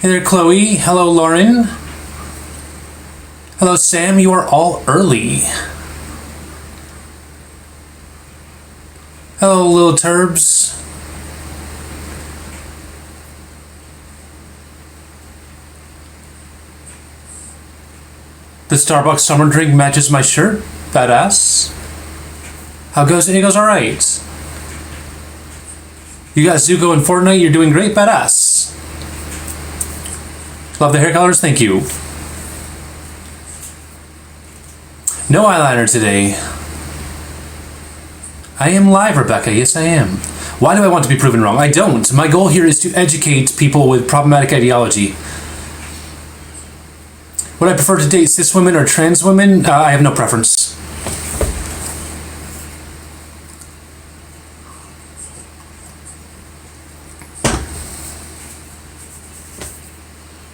Hey there, Chloe. Hello, Lauren. Hello, Sam. You are all early. Hello, little turbs. The Starbucks summer drink matches my shirt. Badass. How goes it? It goes alright. You got Zuko and Fortnite. You're doing great. Badass. Love the hair colors. Thank you. No eyeliner today. I am live, Rebecca. Yes, I am. Why do I want to be proven wrong? I don't. My goal here is to educate people with problematic ideology. Would I prefer to date cis women or trans women? I have no preference.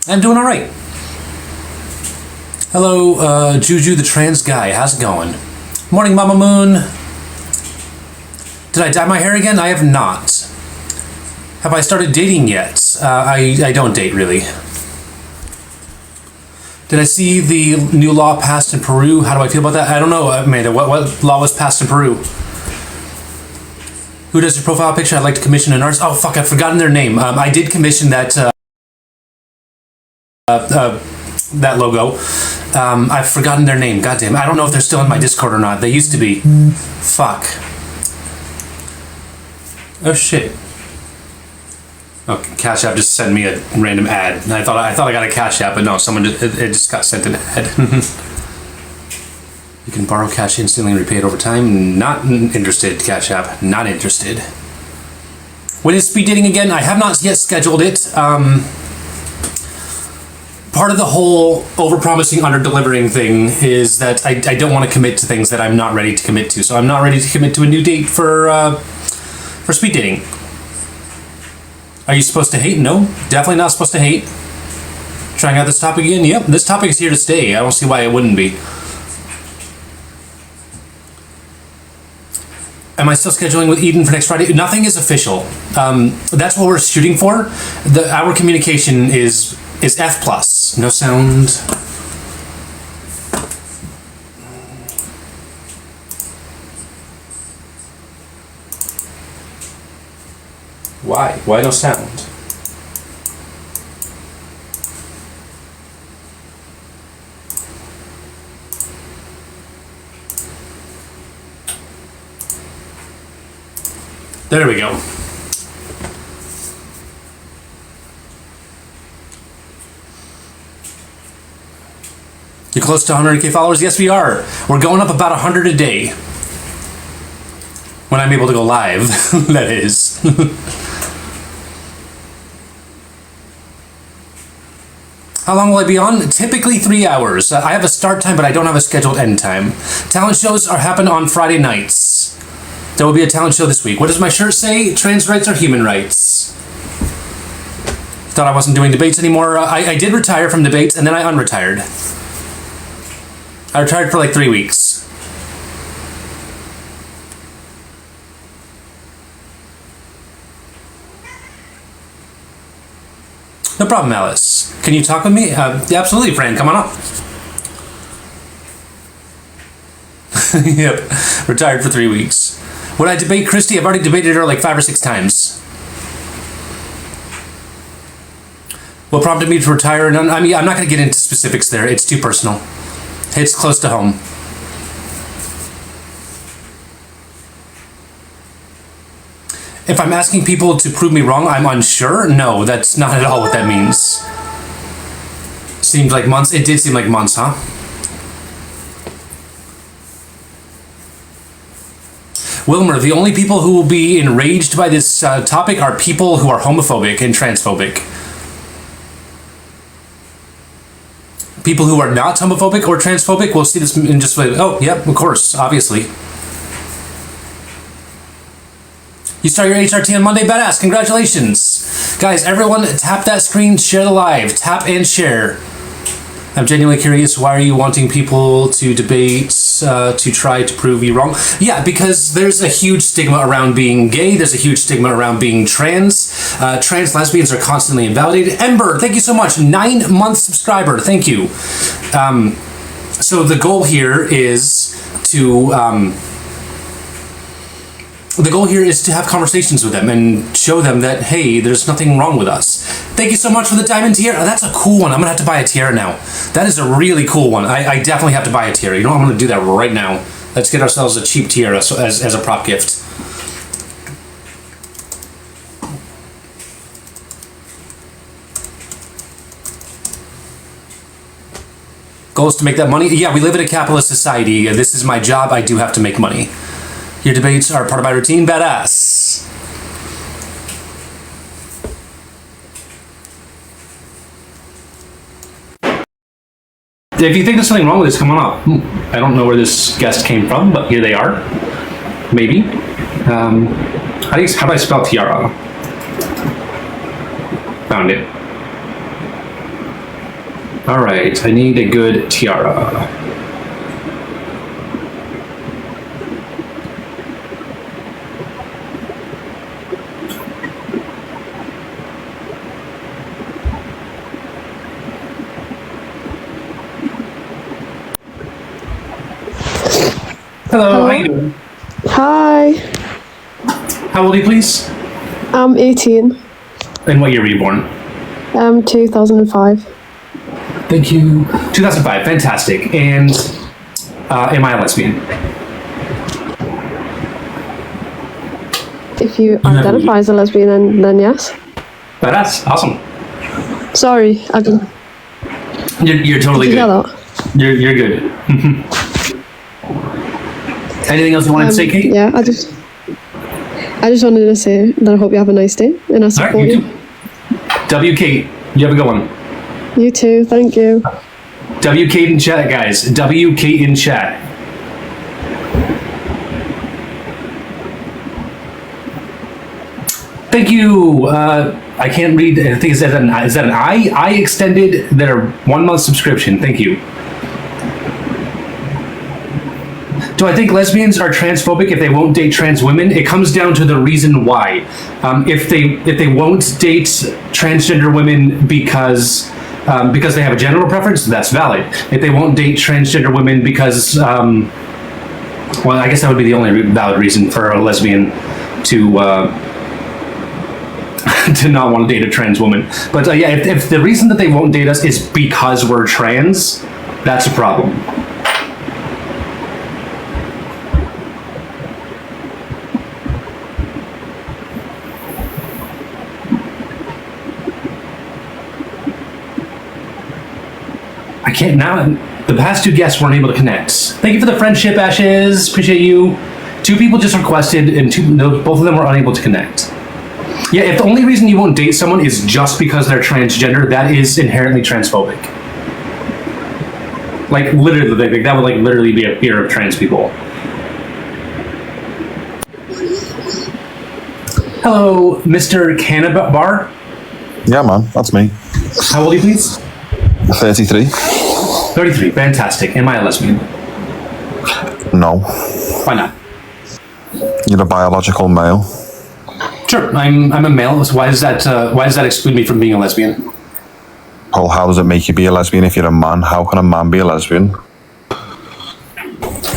I'm doing all right. Hello, Juju the trans guy. How's it going? Morning, Mama Moon. Did I dye my hair again? I have not. Have I started dating yet? I don't date, really. Did I see the new law passed in Peru? How do I feel about that? I don't know, Amanda. What law was passed in Peru? Who does your profile picture? I'd like to commission an artist. Oh, fuck, I've forgotten their name. I did commission that that logo. I've forgotten their name. Goddamn. I don't know if they're still in my Discord or not. They used to be. Fuck. Oh, shit. Oh, Cash App just sent me a random ad. I thought I got a Cash App, but no, someone it just got sent an ad. You can borrow cash instantly and repay it over time. Not interested, Cash App. Not interested. When is speed dating again? I have not yet scheduled it. Part of the whole over-promising, under-delivering thing is that I don't want to commit to things that I'm not ready to commit to. So I'm not ready to commit to a new date for speed dating. Are you supposed to hate? No, definitely not supposed to hate. Trying out this topic again? Yep, this topic is here to stay. I don't see why it wouldn't be. Am I still scheduling with Eden for next Friday? Nothing is official. That's what we're shooting for. Our communication is F+. No sound. Why? Why no sound? There we go. You're close to 100K followers? Yes, we are. We're going up about 100 a day. When I'm able to go live, that is. How long will I be on? Typically 3 hours. I have a start time, but I don't have a scheduled end time. Talent shows happen on Friday nights. There will be a talent show this week. What does my shirt say? Trans rights are human rights. Thought I wasn't doing debates anymore. I did retire from debates, and then I unretired. I retired for like 3 weeks. No problem, Alice. Can you talk with me? Yeah, absolutely, Fran. Come on up. Yep. Retired for 3 weeks. Would I debate Christy? I've already debated her like 5 or 6 times. What prompted me to retire? I mean, I'm not going to get into specifics there. It's too personal. It's close to home. If I'm asking people to prove me wrong, I'm unsure? No, that's not at all what that means. Seems like months. It did seem like months, huh? Wilmer, the only people who will be enraged by this topic are people who are homophobic and transphobic. People who are not homophobic or transphobic will see this and just like, oh, yep, of course, obviously. You start your HRT on Monday, badass, congratulations. Guys, everyone tap that screen, share the live, tap and share. I'm genuinely curious, why are you wanting people to debate, to try to prove you wrong? Yeah, because there's a huge stigma around being gay, there's a huge stigma around being trans. Trans lesbians are constantly invalidated. Ember, thank you so much. 9-month subscriber. Thank you. So the goal here is to have conversations with them and show them that, hey, there's nothing wrong with us. Thank you so much for the diamond tiara. That's a cool one. I'm gonna have to buy a tiara now. That is a really cool one. I definitely have to buy a tiara. You know what? I'm gonna do that right now. Let's get ourselves a cheap tiara as a prop gift. Goal is to make that money. Yeah, we live in a capitalist society. This is my job. I do have to make money. Your debates are part of my routine. Badass. If you think there's something wrong with this, come on up. I don't know where this guest came from, but here they are. Maybe. How do I spell tiara? Found it. All right, I need a good tiara. Hello, how you doing? Hi. How old are you, please? I'm 18. And what year were you born? 2005. Thank you. 2005, fantastic. And am I a lesbian? If you identify as a lesbian, then yes. Badass, awesome. Sorry, I didn't. You're totally Did you good. hear that? You're good. Anything else you wanted to say, Kate? Yeah, I just wanted to say that I hope you have a nice day, and I support All right, you. you too. W Kate, you have a good one. You too, thank you. W Kate in chat, guys. W Kate in chat. Thank you. I can't read. I think is that an I? I extended their 1-month subscription. Thank you. Do I think lesbians are transphobic if they won't date trans women? It comes down to the reason why. If they won't date transgender women because they have a gender preference, that's valid. If they won't date transgender women because, well, I guess that would be the only valid reason for a lesbian to to not want to date a trans woman. But yeah, if the reason that they won't date us is because we're trans, that's a problem. I can't now. The past two guests weren't able to connect. Thank you for the friendship, Ashes. Appreciate you. 2 people just requested, and both of them were unable to connect. Yeah, if the only reason you won't date someone is just because they're transgender, that is inherently transphobic. Like literally, that would like literally be a fear of trans people. Hello, Mr. Cannabar. Yeah, man, that's me. How old are you, please? 33. 33. Fantastic. Am I a lesbian? No. Why not? You're a biological male. Sure, I'm a male. So why does that exclude me from being a lesbian? Well, how does it make you be a lesbian if you're a man? How can a man be a lesbian?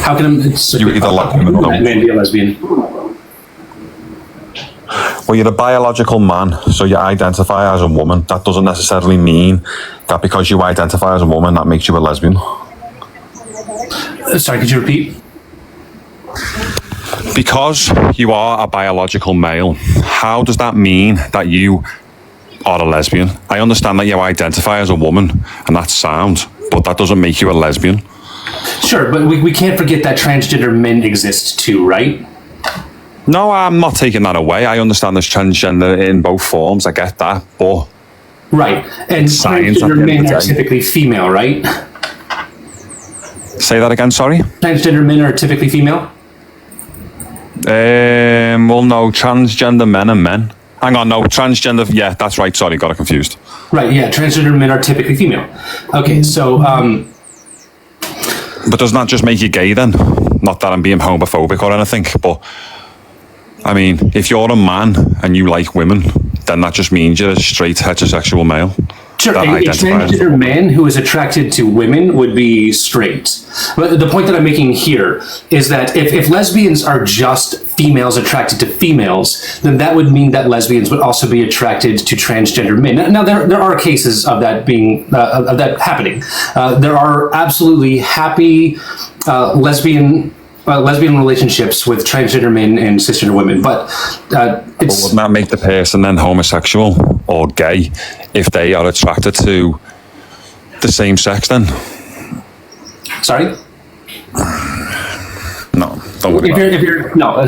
How can You either like women or a man be a lesbian? Well, you're a biological man, so you identify as a woman. That doesn't necessarily mean that because you identify as a woman, that makes you a lesbian. Sorry, could you repeat? Because you are a biological male, how does that mean that you are a lesbian? I understand that you identify as a woman, and that's sound, but that doesn't make you a lesbian. Sure, but we can't forget that transgender men exist too, right? No, I'm not taking that away. I understand there's transgender in both forms. I get that, but... Right, and transgender men are typically female, right? Say that again, sorry? Transgender men are typically female? Well, no, transgender men are men. Hang on, no, transgender, yeah, that's right, sorry, got it confused. Right, yeah, transgender men are typically female. Okay, so, But doesn't that just make you gay then? Not that I'm being homophobic or anything, but... I mean, if you're a man and you like women, then that just means you're a straight heterosexual male. Sure, that a identifies. transgender man who is attracted to women would be straight. But the point that I'm making here is that if lesbians are just females attracted to females, then that would mean that lesbians would also be attracted to transgender men. Now there are cases of that being of that happening. There are absolutely happy lesbian relationships with transgender men and cisgender women, but it's. Wouldn't that make the person then homosexual or gay if they are attracted to the same sex then? Sorry? No, don't worry about it. No.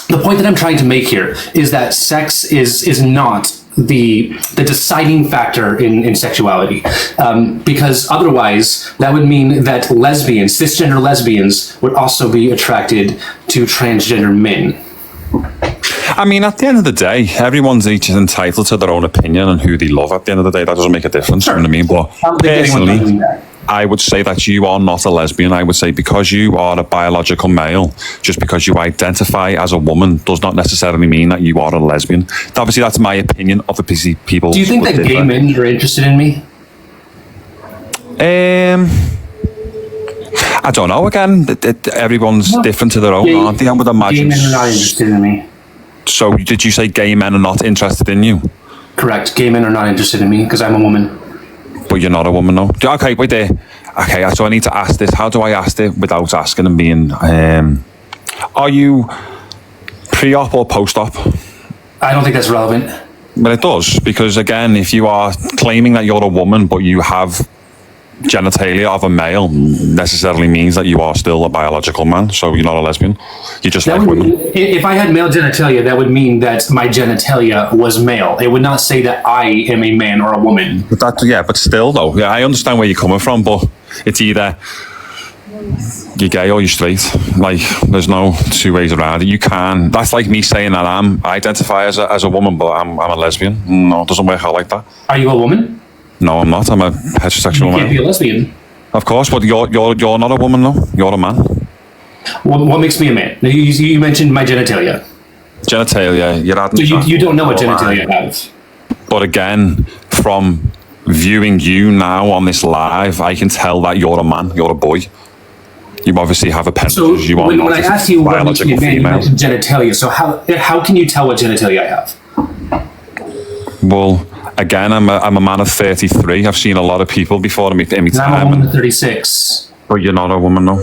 The point that I'm trying to make here is that sex is not the deciding factor in sexuality, because otherwise that would mean that cisgender lesbians would also be attracted to transgender men. I mean, at the end of the day, everyone's each entitled to their own opinion and who they love. At the end of the day, that doesn't make a difference. Sure. You know what I mean? But I don't think anyone's personally, doing that. I would say that you are not a lesbian. I would say because you are a biological male, just because you identify as a woman does not necessarily mean that you are a lesbian. Obviously, that's my opinion. Other people. Do you think would that gay differ. men are interested in me? I don't know. Again, everyone's different to their own, aren't they? I would Gay imagine. men are not interested in me. So, did you say gay men are not interested in you? Correct. Gay men are not interested in me because I'm a woman. But you're not a woman, though. Okay, wait there. Okay, so I need to ask this. How do I ask it without asking and being... are you pre-op or post-op? I don't think that's relevant. But it does, because again, if you are claiming that you're a woman, but you have genitalia of a male, necessarily means that you are still a biological man, so you're not a lesbian. You just like women. If I had male genitalia, that would mean that my genitalia was male. It would not say that I am a man or a woman. But still, though, yeah, I understand where you're coming from, but it's either you're gay or you're straight. Like, there's no two ways around it. You can. That's like me saying that I identify as a woman, but I'm a lesbian. No, it doesn't work out like that. Are you a woman? No, I'm not. I'm a heterosexual You can't be man. a lesbian. Of course, but you're not a woman, though. You're a man. What makes me a man? You mentioned my genitalia. Genitalia, you're adding. So you don't know what all genitalia that. I have. But again, from viewing you now on this live, I can tell that you're a man. You're a boy. You obviously have appendages. So You are when not I ask you what makes me a man, you female. mentioned genitalia. So how can you tell what genitalia I have? Well, again, I'm a man of 33. I've seen a lot of people before in my I'm a time, woman of 36. but you're not a woman, no.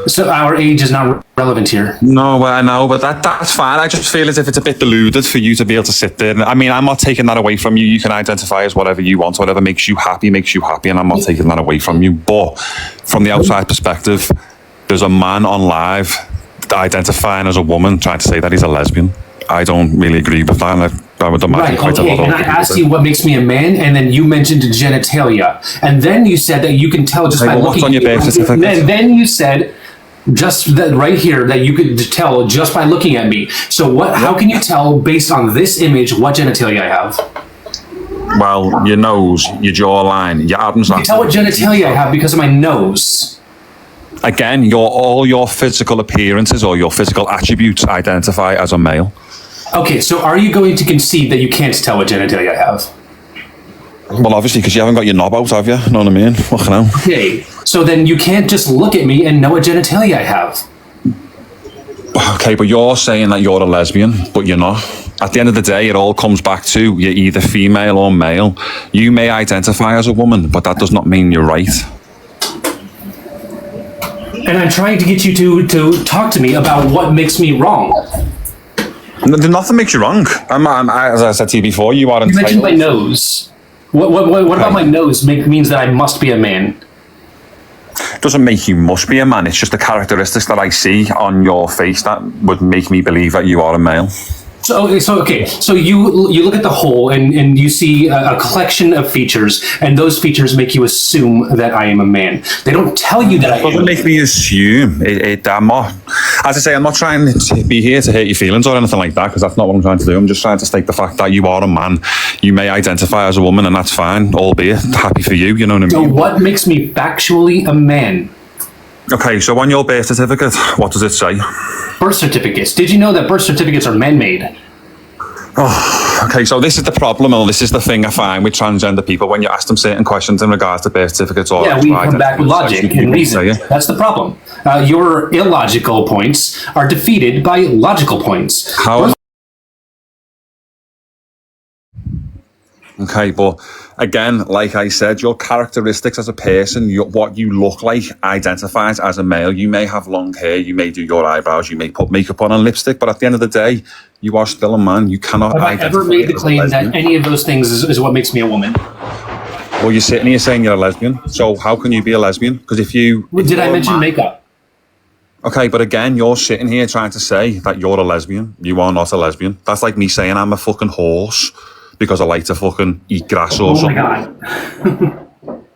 So our age is not relevant here. No, well, I know, but that's fine. I just feel as if it's a bit deluded for you to be able to sit there. I mean, I'm not taking that away from you. You can identify as whatever you want, whatever makes you happy, and I'm not taking that away from you. But from the outside perspective, there's a man on live identifying as a woman trying to say that he's a lesbian. I don't really agree with that, and I would imagine Right, quite a okay, lot of and I other people asked do. you what makes me a man, and then you mentioned genitalia. And then you said that you can tell just by Well, what's looking on your birth certificate? And then you said just that right here that you could tell just by looking at me. So how can you tell based on this image what genitalia I have? Well, your nose, your jawline, your Adam's You can tell what genitalia I have because of my nose. Again, all your physical appearances or your physical attributes identify as a male. Okay, so are you going to concede that you can't tell what genitalia I have? Well, obviously, because you haven't got your knob out, have you? Know what I mean? Fucking hell. Okay, so then you can't just look at me and know what genitalia I have. Okay, but you're saying that you're a lesbian, but you're not. At the end of the day, it all comes back to you're either female or male. You may identify as a woman, but that does not mean you're right. And I'm trying to get you to talk to me about what makes me wrong. Nothing makes you wrong. As I said to you before, you are You mentioned entitled. my nose. What about my nose means that I must be a man? Doesn't make you must be a man. It's just the characteristics that I see on your face that would make me believe that you are a male. So you look at the whole and you see a collection of features, and those features make you assume that I am a man. They don't tell you that I It doesn't am. make me assume. I'm not, as I say, I'm not trying to be here to hurt your feelings or anything like that, because that's not what I'm trying to do. I'm just trying to state the fact that you are a man. You may identify as a woman, and that's fine, albeit happy for you, you know what I So mean? what makes me factually a man? Okay, so on your birth certificate, what does it say? Birth certificates. Did you know that birth certificates are man-made? Okay, so this is the problem, or this is the thing I find with transgender people when you ask them certain questions in regards to birth certificates or Yeah, we come back with logic and reason. That's the problem. Your illogical points are defeated by logical points. How? Okay, but again, like I said, your characteristics as a person, what you look like identifies as a male. You may have long hair, you may do your eyebrows, you may put makeup on and lipstick, but at the end of the day, you are still a man. You cannot Have I ever made the claim that any of those things is what makes me a woman? Well, you're sitting here saying you're a lesbian, so how can you be a lesbian? Because if Did I mention makeup? Okay, but again, you're sitting here trying to say that you're a lesbian. You are not a lesbian. That's like me saying I'm a fucking horse because I like to fucking eat grass or something. Oh my god.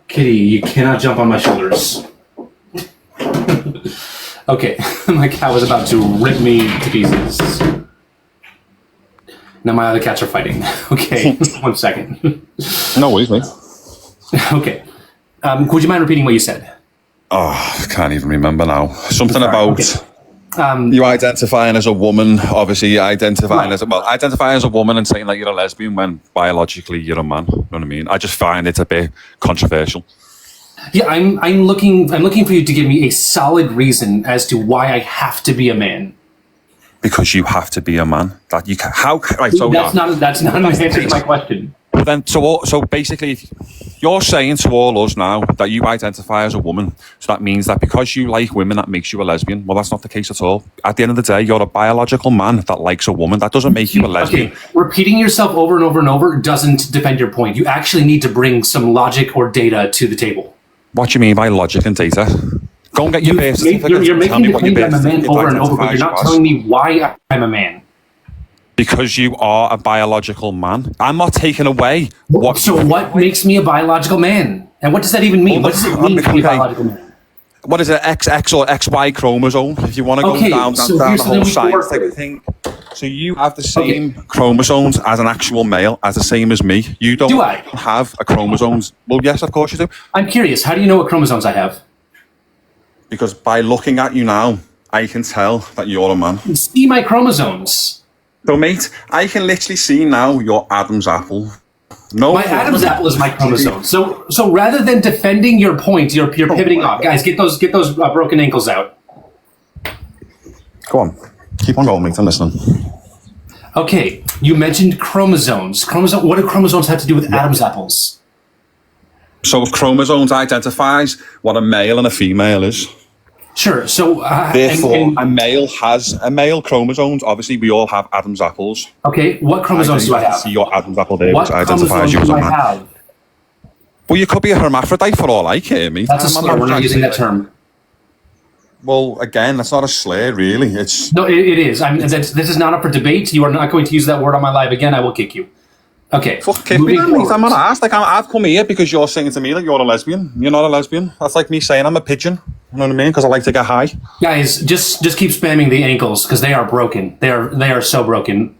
Kitty, you cannot jump on my shoulders. Okay, my cat was about to rip me to pieces. Now my other cats are fighting. Okay, 1 second. No worries, mate. Okay. Would you mind repeating what you said? Oh, I can't even remember now. Something about... Okay. You identifying as a woman, obviously identifying as a woman and saying that you're a lesbian when biologically you're a man. You know what I mean? I just find it a bit controversial. Yeah, I'm looking for you to give me a solid reason as to why I have to be a man. Because you have to be a man. That you can. How? Right. So that's not an answer to my question. Well, then, so basically, you're saying to all us now that you identify as a woman. So that means that because you like women, that makes you a lesbian. Well, that's not the case at all. At the end of the day, you're a biological man that likes a woman. That doesn't make you a lesbian. Okay, repeating yourself over and over and over doesn't defend your point. You actually need to bring some logic or data to the table. What do you mean by logic and data? Go and get your birth certificate. You're making the claim that I'm a man over and over, but you're not telling me why I'm a man. Because you are a biological man. I'm not taking away what... So what makes me a biological man? And what does that even mean? What does it mean to be a biological man? What is it, XX or XY chromosome? If you want to go down the whole science type of thing. So you have the same chromosomes as an actual male, as the same as me. You don't have a chromosomes. Well, yes, of course you do. I'm curious. How do you know what chromosomes I have? Because by looking at you now, I can tell that you're a man. See my chromosomes. So, mate, I can literally see now your Adam's apple. No, my Adam's apple is my chromosome. So rather than defending your point, you're pivoting off. Guys, get those broken ankles out. Go on, keep on going, mate. I'm listening. Okay, you mentioned chromosomes. What do chromosomes have to do with Adam's apples? So chromosomes identifies what a male and a female is. Sure. So therefore, a male has a male chromosomes. Obviously, we all have Adam's apples. Okay, what chromosomes do I have? See your Adam's apple there, what which identifies you as a man. Have? Well, you could be a hermaphrodite for all I care, mate. That's a slur. We're not using that term. Well, again, that's not a slur, really. It's no, it is. This is not up for debate. You are not going to use that word on my live again. I will kick you. Okay. Fuck, kick me, then, mate. I'm not asked. Like, I've come here because you're saying to me that you're a lesbian. You're not a lesbian. That's like me saying I'm a pigeon. You know what I mean? Because I like to get high. Guys, just keep spamming the ankles because they are broken. They are so broken.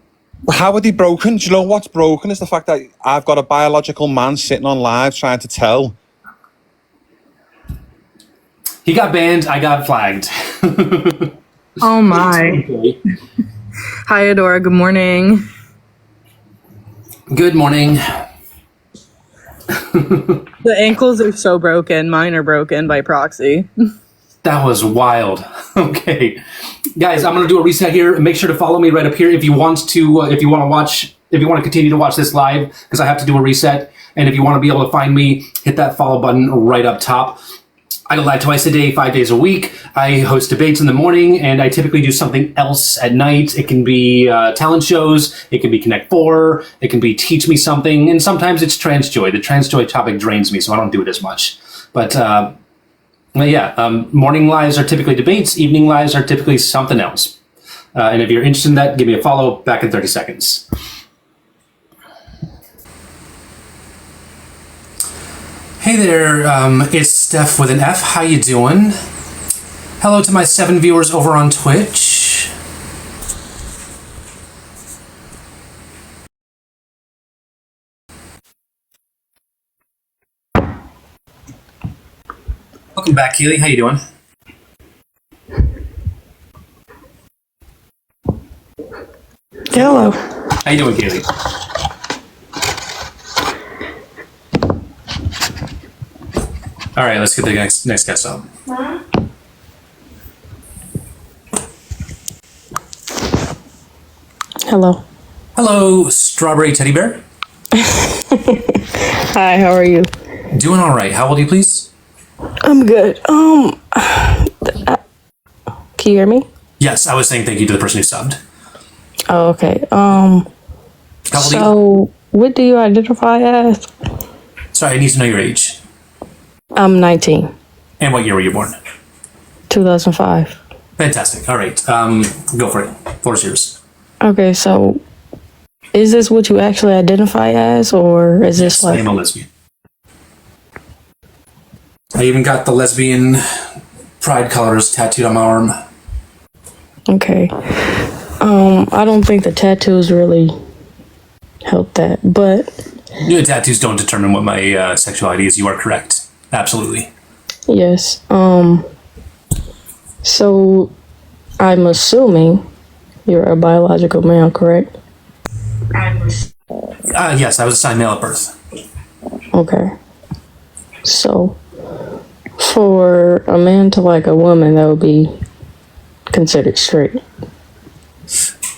How are they broken? Do you know what's broken? Is the fact that I've got a biological man sitting on live trying to tell. He got banned. I got flagged. Oh my. Hi, Adora. Good morning. Good morning. The ankles are so broken. Mine are broken by proxy. That was wild. Okay, guys, I'm gonna do a reset here. Make sure to follow me right up here if you want to. If you want to continue to watch this live, because I have to do a reset. And if you want to be able to find me, hit that follow button right up top. I go live twice a day, 5 days a week. I host debates in the morning, and I typically do something else at night. It can be talent shows, it can be Connect 4, it can be Teach Me Something, and sometimes it's TransJoy. The TransJoy topic drains me, so I don't do it as much. But morning lives are typically debates, evening lives are typically something else. And if you're interested in that, give me a follow back in 30 seconds. Hey there, it's Steph with an F. How you doing? Hello to my 7 viewers over on Twitch. Welcome back, Keely. How you doing? Hello. How you doing, Kaylee? All right, let's get the next guest on. Hello. Hello, Strawberry Teddy Bear. Hi, how are you? Doing all right. How old are you, please? I'm good. Can you hear me? Yes, I was saying thank you to the person who subbed. Oh, okay. How old are you? So what do you identify as? Sorry, I need to know your age. I'm 19. And what year were you born? 2005. Fantastic. All right. Go for it. Floor's yours. Okay, so is this what you actually identify as, or is this I like... am a lesbian. I even got the lesbian pride colors tattooed on my arm. Okay. I don't think the tattoos really help that, but... Your tattoos don't determine what my sexuality is. You are correct. Absolutely. Yes. So I'm assuming you're a biological male, correct? Yes, I was assigned male at birth. Okay. So for a man to like a woman, that would be considered straight.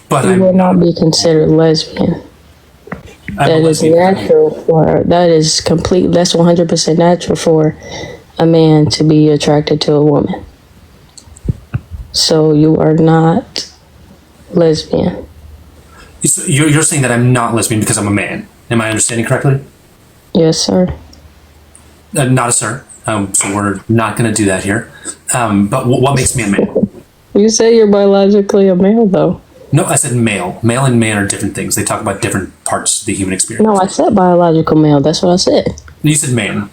But You I'm would not be considered lesbian. I'm a That is lesbian. natural for, that is complete, that's 100% natural for a man to be attracted to a woman. So you are not lesbian. So you're saying that I'm not lesbian because I'm a man. Am I understanding correctly? Yes, sir. Not a sir. So we're not going to do that here. But what makes me a man? You say you're biologically a male, though. No, I said male. Male and man are different things. They talk about different parts of the human experience. No, I said biological male. That's what I said. You said man.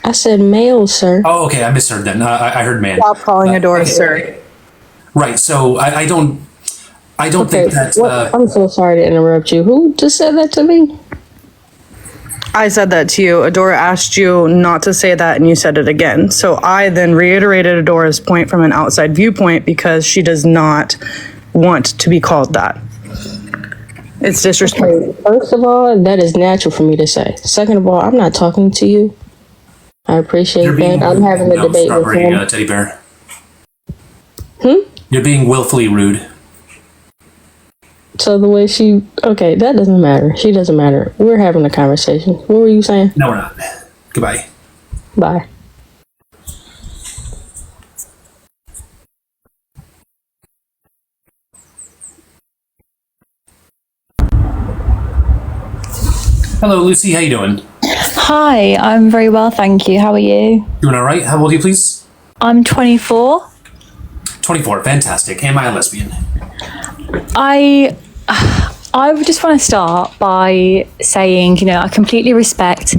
I said male, sir. Oh, okay. I misheard then. I heard man. Stop calling Adora sir. Right. So I don't think that. I'm so sorry to interrupt you. Who just said that to me? I said that to you. Adora asked you not to say that, and you said it again. So I then reiterated Adora's point from an outside viewpoint because she does not want to be called that. It's disrespectful. Okay, first of all, that is natural for me to say. Second of all, I'm not talking to you. I appreciate that. I'm having a debate with Strawberry, him. Teddy Bear. You're being willfully rude. So the way she... Okay, that doesn't matter. She doesn't matter. We're having a conversation. What were you saying? No, we're not. Goodbye. Bye. Hello, Lucy. How you doing? Hi, I'm very well, thank you. How are you? Doing all right. How old are you, please? I'm 24. 24. Fantastic. Am I a lesbian? I would just want to start by saying, I completely respect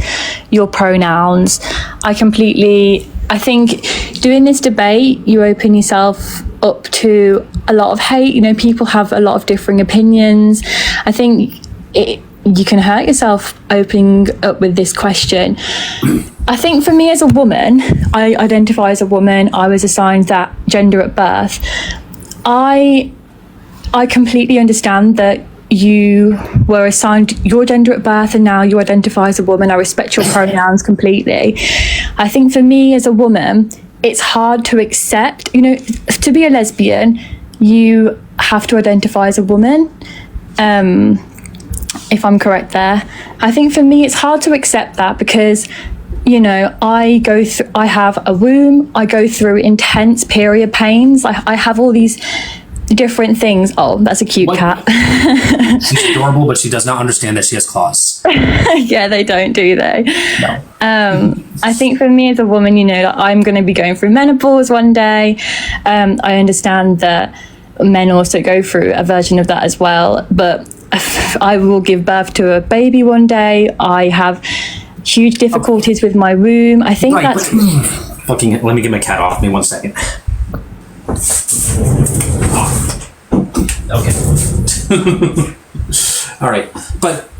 your pronouns. I think doing this debate, you open yourself up to a lot of hate. People have a lot of differing opinions. I think you can hurt yourself opening up with this question. I think for me as a woman, I identify as a woman. I was assigned that gender at birth. I completely understand that you were assigned your gender at birth and now you identify as a woman. I respect your pronouns completely. I think for me as a woman, it's hard to accept, to be a lesbian, you have to identify as a woman. If I'm correct there. I think for me, it's hard to accept that because, I have a womb, I go through intense period pains. I have all these different things. Oh, that's a cute cat. She's adorable, but she does not understand that she has claws. Yeah, they don't, do they? No. I think for me as a woman, I'm going to be going through menopause one day. I understand that men also go through a version of that as well, but I will give birth to a baby one day. I have huge difficulties with my womb. I think that's... Fucking, let me get my cat off me 1 second. Okay. All right. But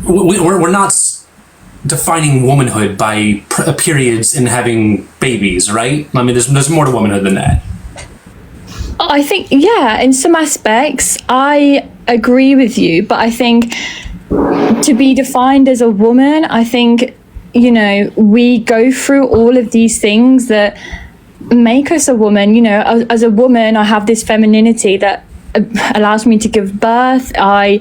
we're not defining womanhood by periods and having babies, right? I mean, there's more to womanhood than that. I think, yeah, in some aspects, I agree with you, but I think to be defined as a woman, I think, you know, we go through all of these things that make us a woman. You know, as a woman, I have this femininity that allows me to give birth. I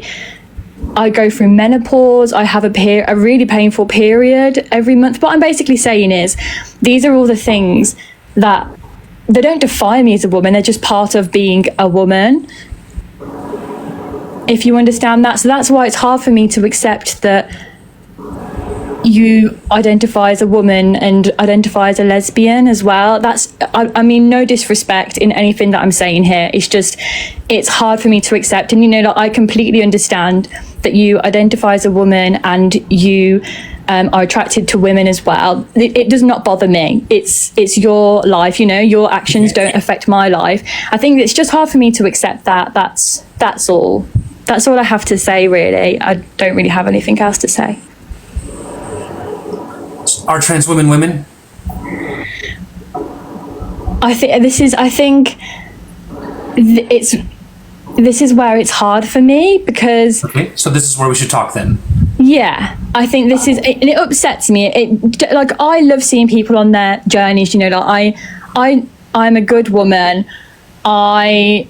go through menopause. I have a really painful period every month. What I'm basically saying is, these are all the things that they don't define me as a woman. They're just part of being a woman, if you understand that. So that's why it's hard for me to accept that you identify as a woman and identify as a lesbian as well. I mean, no disrespect in anything that I'm saying here. It's just, it's hard for me to accept. And, you know, like, I completely understand that you identify as a woman and you are attracted to women as well. It does not bother me. It's your life, you know, your actions don't affect my life. I think it's just hard for me to accept that. That's all. That's all I have to say, really. I don't really have anything else to say. Are trans women women? I think this is where it's hard for me, because Okay, so this is where we should talk then. yeah, I think this is, and it upsets me. Like, I love seeing people on their journeys, you know, like I'm a good woman. I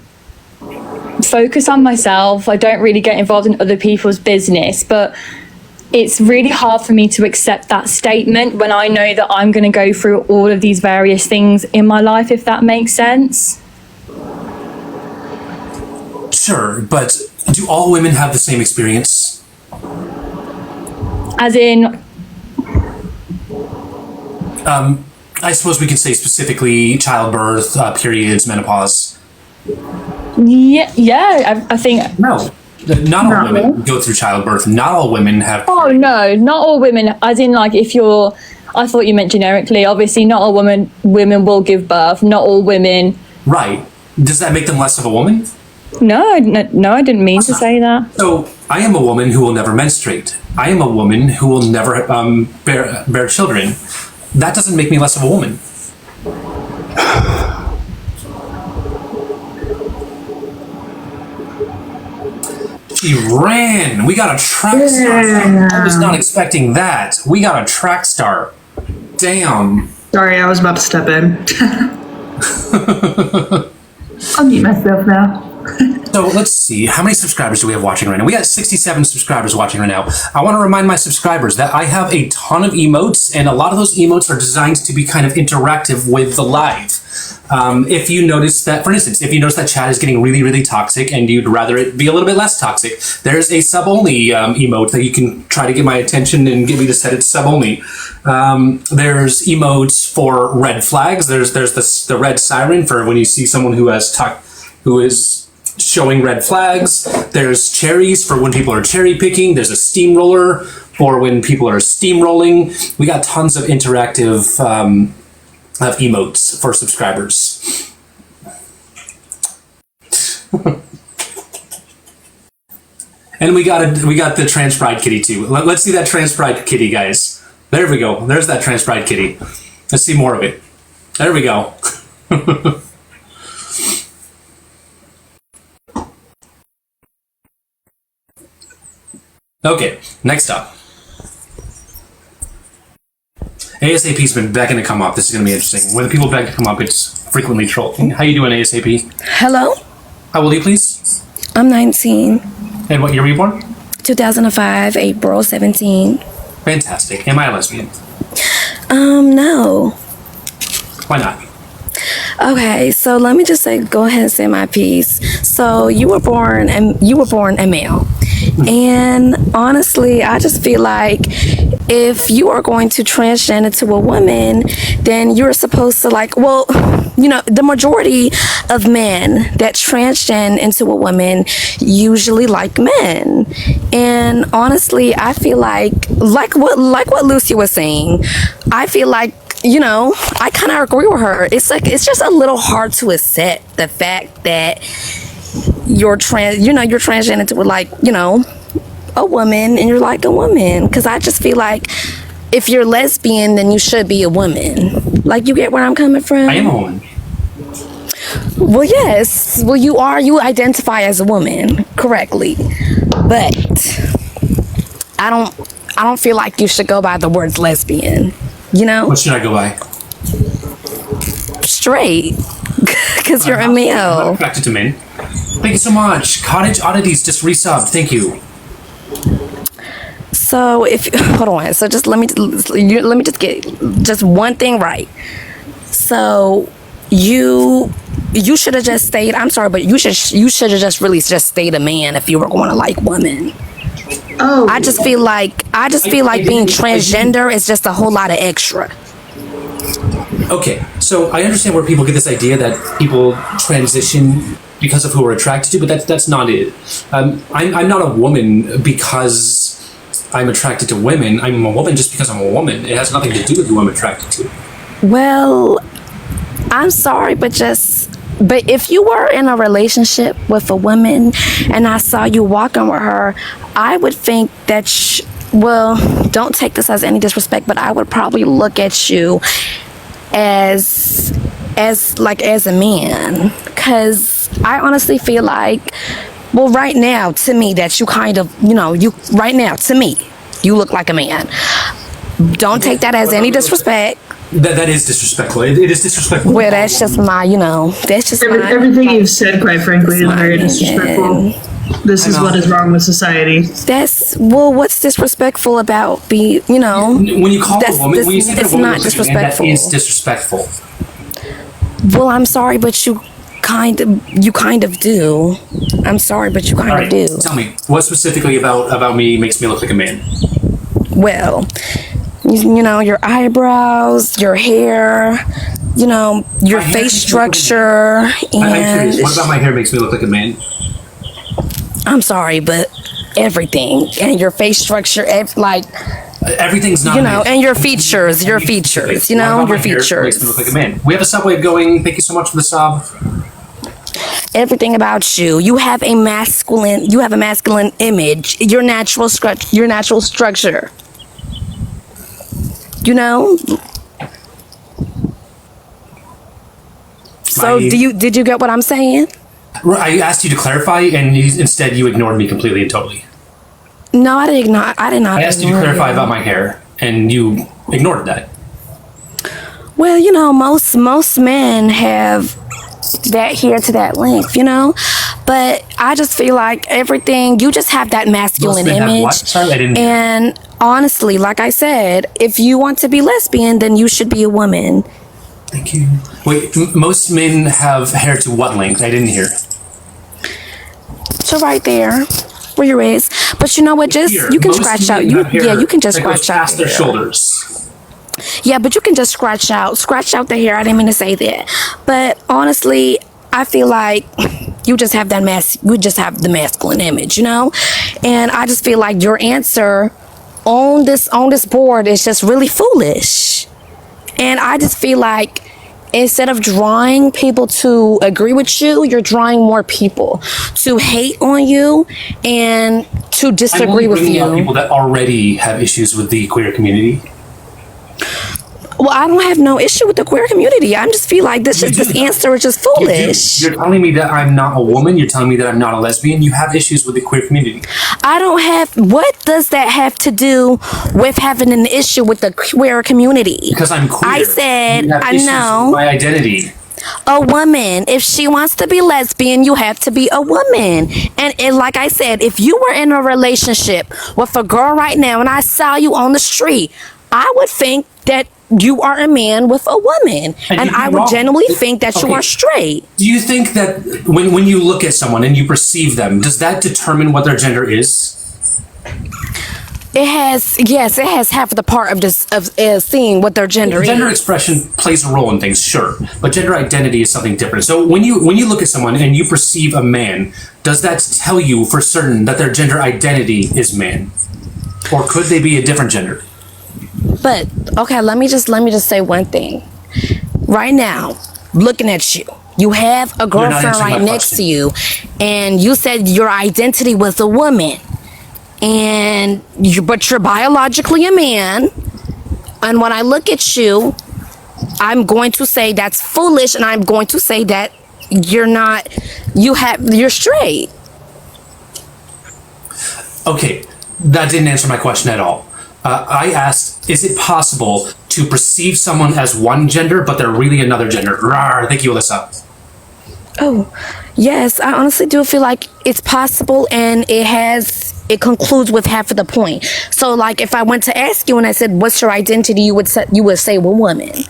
focus on myself. I don't really get involved in other people's business, but it's really hard for me to accept that statement when I know that I'm going to go through all of these various things in my life, if that makes sense. Sure, but do all women have the same experience? As in, I suppose we can say specifically childbirth, periods, menopause. yeah, I think. No. Not all women go through childbirth. Not all women have. Oh no, not all women. As in, like, if you're, I thought you meant generically. Obviously, not all women will give birth. Not all women. Right. Does that make them less of a woman? No, I didn't mean to say that. So I am a woman who will never menstruate. I am a woman who will never bear children. That doesn't make me less of a woman. She ran. We got a track star. I was not expecting that. We got a track star. Damn. Sorry, I was about to step in. I'll mute myself now. So let's see. How many subscribers do we have watching right now? We got 67 subscribers watching right now. I want to remind my subscribers that I have a ton of emotes, and a lot of those emotes are designed to be kind of interactive with the live. If you notice that, for instance, if you notice that chat is getting really, really toxic and you'd rather it be a little bit less toxic, there's a sub-only emote that you can try to get my attention and get me to set it to sub-only. There's emotes for red flags. There's the red siren for when you see someone who is showing red flags. There's cherries for when people are cherry picking. There's a steamroller for when people are steamrolling. We got tons of interactive of emotes for subscribers. And we got the trans pride kitty too. Let's see that trans pride kitty, guys. There we go. There's that trans pride kitty. Let's see more of it. There we go. Okay, next up. ASAP's been begging to come up. This is going to be interesting. When the people beg to come up, it's frequently trolling. How you doing, ASAP? Hello, How old are you, please? I'm 19, And what year were you born? 2005, April 17. Fantastic. Am I a lesbian? No. Why not? Okay, so let me just go ahead and say my piece. So you were born a male. And honestly, I just feel like if you are going to transgender to a woman, then you're supposed to the majority of men that transgender into a woman usually like men. And honestly, I feel like what Lucy was saying, I feel like, I kind of agree with her. It's just a little hard to accept the fact that you're transgender to a woman and you're like a woman. Because I just feel like if you're lesbian, then you should be a woman. Like, you get where I'm coming from? I am a woman. Well, yes. Well, you identify as a woman correctly. But I don't feel like you should go by the words lesbian. You know? What should I go by? Straight. Because you're a I'm not male. attracted to men. Thank you so much. Cottage Oddities just resubbed. Thank you. So if hold on, so just let me just get just one thing right. So you should have just stayed. I'm sorry, but you should have just really just stayed a man if you were going to like women. Oh, I just feel like being transgender is just a whole lot of extra. Okay, so I understand where people get this idea that people transition because of who we're attracted to, but that's not it. I'm not a woman because I'm attracted to women. I'm a woman just because I'm a woman. It has nothing to do with who I'm attracted to. Well, I'm sorry, but if you were in a relationship with a woman and I saw you walking with her, I would think that well, don't take this as any disrespect, but I would probably look at you as a man, because I honestly feel like, well, right now to me that you kind of, to me you look like a man. Don't take that as any disrespect. That is disrespectful. It is disrespectful. Well, that's just my, that's just everything you've said, quite frankly, is very disrespectful. This is what is wrong with society. What's disrespectful about when you call a woman, when you say it's not disrespectful. That is disrespectful. Well, I'm sorry, but you kind of do. I'm sorry, but you kind of do. Tell me, what specifically about me makes me look like a man? Well, your eyebrows, your hair, your face structure, I'm curious, what about my hair makes me look like a man? I'm sorry, but everything and your face structure, everything's not. And your features, your features. Your features makes me look like a man. We have a subway going. Thank you so much for the sub. Everything about you. You have a masculine image. Your natural structure. So did you get what I'm saying? I asked you to clarify, and instead you ignored me completely and totally. No, I did not. I asked you to clarify about my hair, and you ignored that. Well, most men have that hair to that length, But I just feel like everything, you just have that masculine image. What? Sorry, I didn't hear. And honestly, like I said, if you want to be lesbian, then you should be a woman. Thank you. Wait, most men have hair to what length? I didn't hear. So right there, where your is. But you know what? You can scratch out. You can just scratch out past their shoulders. Yeah, but you can just scratch out the hair. I didn't mean to say that. But honestly, I feel like you just have the masculine image, And I just feel like your answer on this board is just really foolish. And I just feel like instead of drawing people to agree with you, you're drawing more people to hate on you and to disagree with you. I'm only bringing out people that already have issues with the queer community. Well, I don't have no issue with the queer community. I just feel like this answer is just foolish. You're telling me that I'm not a woman. You're telling me that I'm not a lesbian. You have issues with the queer community. I don't have. What does that have to do with having an issue with the queer community? Because I'm queer. I said, I know. My identity. A woman. If she wants to be lesbian, you have to be a woman. And like I said, if you were in a relationship with a girl right now and I saw you on the street, I would think that you are a man with a woman. And I would genuinely think that you are straight. Do you think that when you look at someone and you perceive them, does that determine what their gender is? It has half of the part of seeing what their gender is. Gender expression plays a role in things, sure, but gender identity is something different. So when you look at someone and you perceive a man, does that tell you for certain that their gender identity is man, or could they be a different gender? But okay, let me just say one thing. Right now, looking at you, you have a girlfriend right next to you, and you said your identity was a woman. But you're biologically a man, and when I look at you, I'm going to say that's foolish, and I'm going to say that you're straight. Okay, that didn't answer my question at all. I asked, is it possible to perceive someone as one gender, but they're really another gender? Rawr, thank you, Alyssa. Oh, yes, I honestly do feel like it's possible, and it concludes with half of the point. So, like, if I went to ask you and I said, "What's your identity?" you would say, "Well, woman."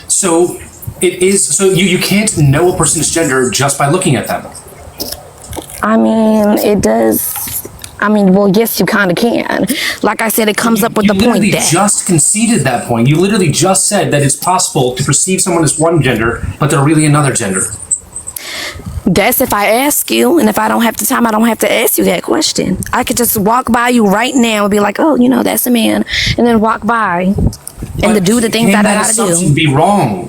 So it is. So you can't know a person's gender just by looking at them. I mean, it does. I mean, well, yes, you kind of can. Like I said, it comes up with the point You that just conceded that point. You literally just said that it's possible to perceive someone as one gender, but they're really another gender. that's if I ask you, and if I don't have the time, I don't have to ask you that question. I could just walk by you right now and be like, "Oh, that's a man," and then walk by and to do the things that I gotta assumption do. Be wrong.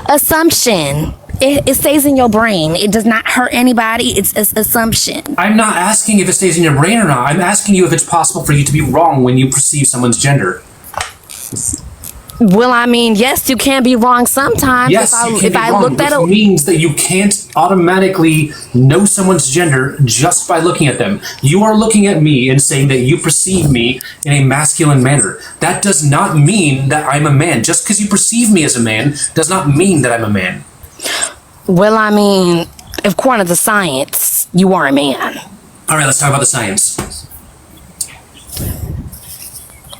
Assumption. It stays in your brain. It does not hurt anybody. It's assumption. I'm not asking if it stays in your brain or not. I'm asking you if it's possible for you to be wrong when you perceive someone's gender. Well, I mean, yes, you can be wrong sometimes. Yes, if I look that which means that you can't automatically know someone's gender just by looking at them. You are looking at me and saying that you perceive me in a masculine manner. That does not mean that I'm a man. Just because you perceive me as a man does not mean that I'm a man. Well, I mean, according to science, you are a man. All right, let's talk about the science.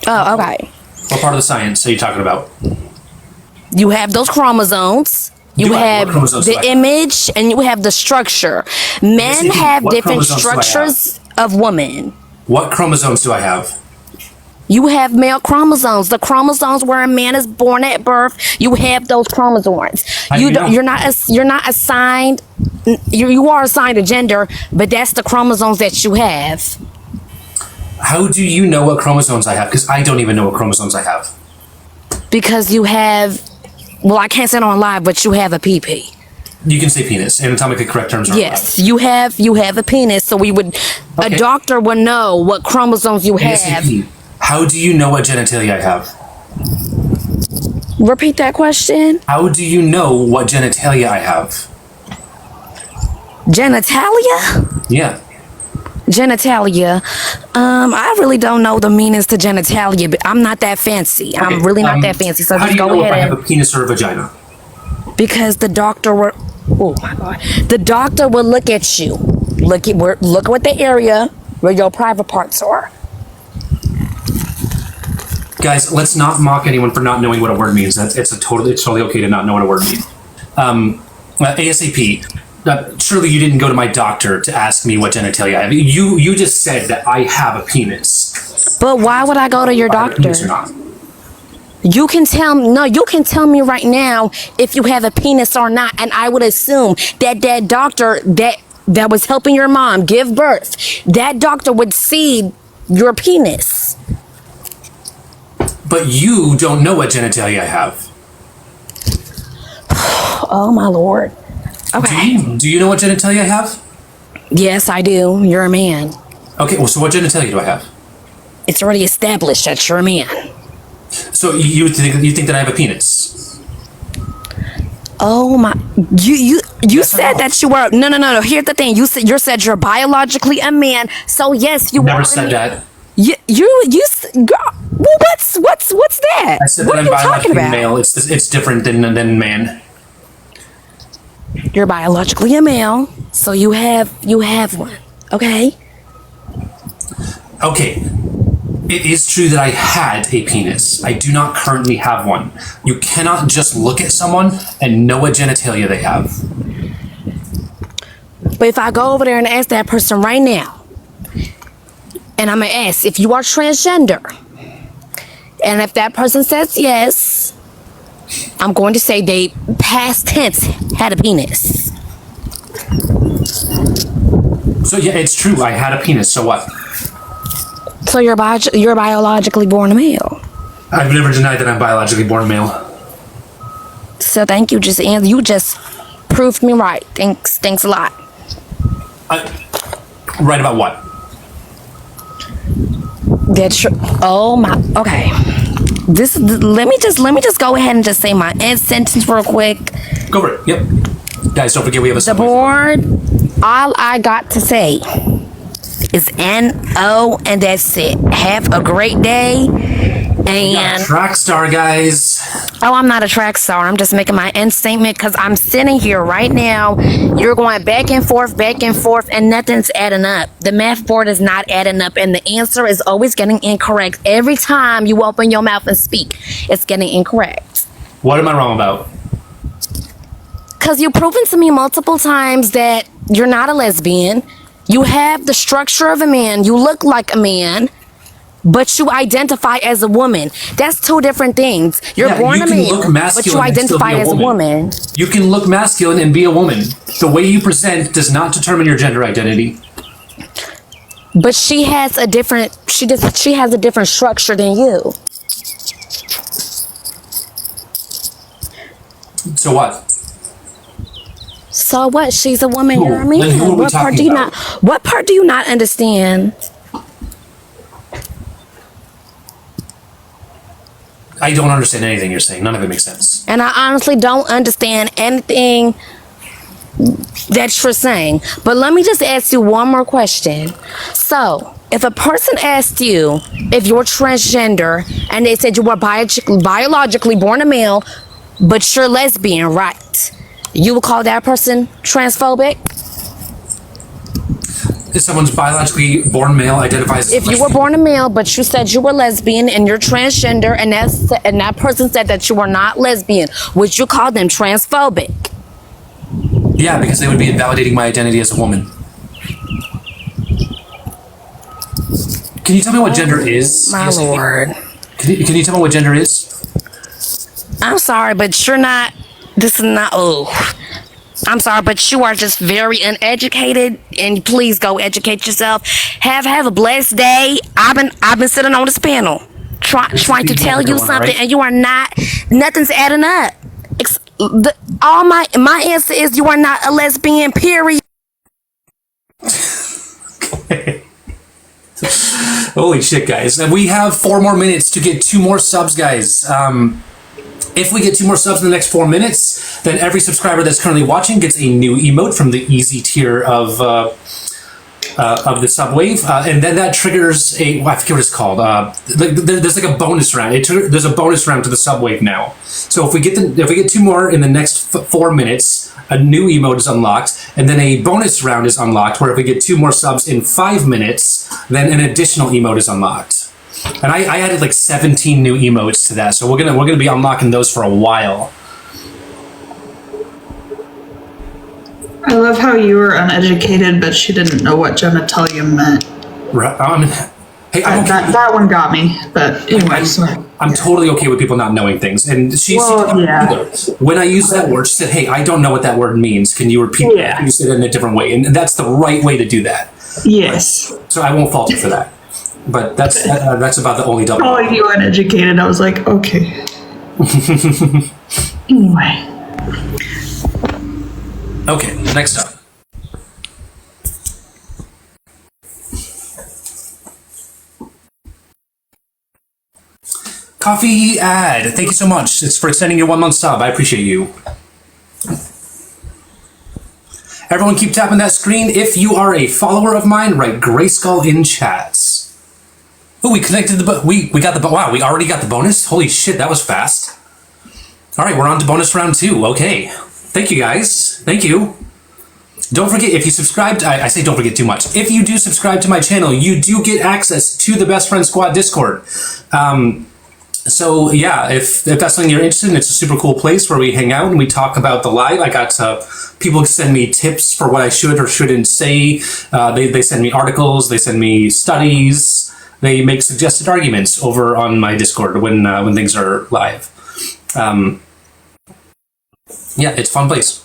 Oh, okay. What part of the science are you talking about? You have those chromosomes. You have the image, and you have the structure. Men have different structures of women. What chromosomes do I have? You have male chromosomes. The chromosomes where a man is born at birth. You have those chromosomes. You're not assigned. You are assigned a gender, but that's the chromosomes that you have. How do you know what chromosomes I have? Because I don't even know what chromosomes I have. Because you have. Well, I can't say it on live, but you have a PP. You can say penis. Anatomically correct terms are yes, you have a penis, so a doctor would know what chromosomes you have. ASAP. How do you know what genitalia I have? Repeat that question. How do you know what genitalia I have? Genitalia? Yeah. Genitalia. I really don't know the meanings to genitalia, but I'm not that fancy. Okay. I'm really not that fancy. So how just do you go know ahead. If I have a penis or a vagina? Because the doctor will. Oh my God! The doctor will look at you. Look at what the area where your private parts are. Guys, let's not mock anyone for not knowing what a word means. It's totally okay to not know what a word means. ASAP. Surely you didn't go to my doctor to ask me what genitalia I have. You just said that I have a penis. But why would I go to your doctor? You can tell me right now if you have a penis or not, and I would assume that doctor that was helping your mom give birth, that doctor would see your penis. But you don't know what genitalia I have. Oh my Lord. Okay. Do you know what genitalia I have? Yes, I do. You're a man. Okay, well, so what genitalia do I have? It's already established that you're a man. So you think that I have a penis? Oh my! You said that you were no. Here's the thing. You said you're biologically a man. So yes, you never said that. You girl. Well, what's that? I said that I'm biologically male. It's different than man. You're biologically a male, so you have one. Okay. Okay. It is true that I had a penis. I do not currently have one. You cannot just look at someone and know what genitalia they have. But if I go over there and ask that person right now, and I'm gonna ask if you are transgender, and if that person says yes, I'm going to say they past tense had a penis. So yeah, it's true. I had a penis. So what? So you're biologically born a male. I've never denied that I'm biologically born a male. So thank you. You just proved me right. Thanks a lot. Right about what? That's true. Oh my. Okay. Let me just go ahead and just say my end sentence real quick. Go for it. Yep. Guys, don't forget we have a The subway. board, all I got to say is N-O, and that's it. Have a great day. And Track star, guys. oh, I'm not a track star. I'm just making my end statement because I'm sitting here right now. You're going back and forth, and nothing's adding up. The math board is not adding up, and the answer is always getting incorrect. Every time you open your mouth and speak, it's getting incorrect. What am I wrong about? Because you've proven to me multiple times that you're not a lesbian. You have the structure of a man. You look like a man. But you identify as a woman. That's two different things. You're born a man, but you identify as a woman. You can look masculine and be a woman. The way you present does not determine your gender identity. But she has a different she has a different structure than you. So what? So what? She's a woman, Who? you're a Then who are man. we What part talking do you about? what part do you not understand? I don't understand anything you're saying. None of it makes sense. And I honestly don't understand anything that you're saying. But let me just ask you one more question. So, if a person asked you if you're transgender and they said you were biologically born a male, but you're lesbian, right? You would call that person transphobic? If someone's biologically born male identifies as If you were lesbian, born a male, but you said you were lesbian and you're transgender, and that person said that you were not lesbian, would you call them transphobic? yeah, because they would be invalidating my identity as a woman. Can you tell me what gender is? My lord. Can you tell me what gender is? I'm sorry, but you're not. This is not. Oh, I'm sorry, but you are just very uneducated. And please go educate yourself. Have a blessed day. I've been sitting on this panel, trying to tell you something, right? and you are not. Nothing's adding up. My answer is you are not a lesbian. Period. Holy shit, guys. And we have 4 more minutes to get 2 more subs, guys. If we get 2 more subs in the next 4 minutes, then every subscriber that's currently watching gets a new emote from the easy tier of the subwave, and then that triggers I forget what it's called. There's like a bonus round. There's a bonus round to the subwave now. So if we get 2 more in the next 4 minutes, a new emote is unlocked, and then a bonus round is unlocked. Where if we get 2 more subs in 5 minutes, then an additional emote is unlocked. And I added like 17 new emotes to that, so we're gonna be unlocking those for a while. I love how you were uneducated, but she didn't know what genitalia meant. Hey, I'm okay. That one got me. But anyway, sorry. I'm totally okay with people not knowing things, and she yeah. when I used that word, she said, "Hey, I don't know what that word means. Can you repeat it? Yeah. Use it in a different way?" And that's the right way to do that. Yes. So I won't fault you for that. But that's about the only double. Calling you uneducated, I was like, okay. Anyway. Okay, next up. Coffee ad. Thank you so much. It's for extending your 1-month sub. I appreciate you. Everyone keep tapping that screen. If you are a follower of mine, write Grayskull in chats. Oh, we connected we got the wow, we already got the bonus? Holy shit, that was fast. All right, we're on to bonus round 2. Okay. Thank you, guys. Thank you. Don't forget, if you subscribe to, I say don't forget too much. If you do subscribe to my channel, you do get access to the Best Friend Squad Discord. So yeah, if that's something you're interested in, it's a super cool place where we hang out and we talk about the live. I got people send me tips for what I should or shouldn't say. They send me articles, they send me studies, they make suggested arguments over on my Discord when things are live. Yeah, it's a fun place.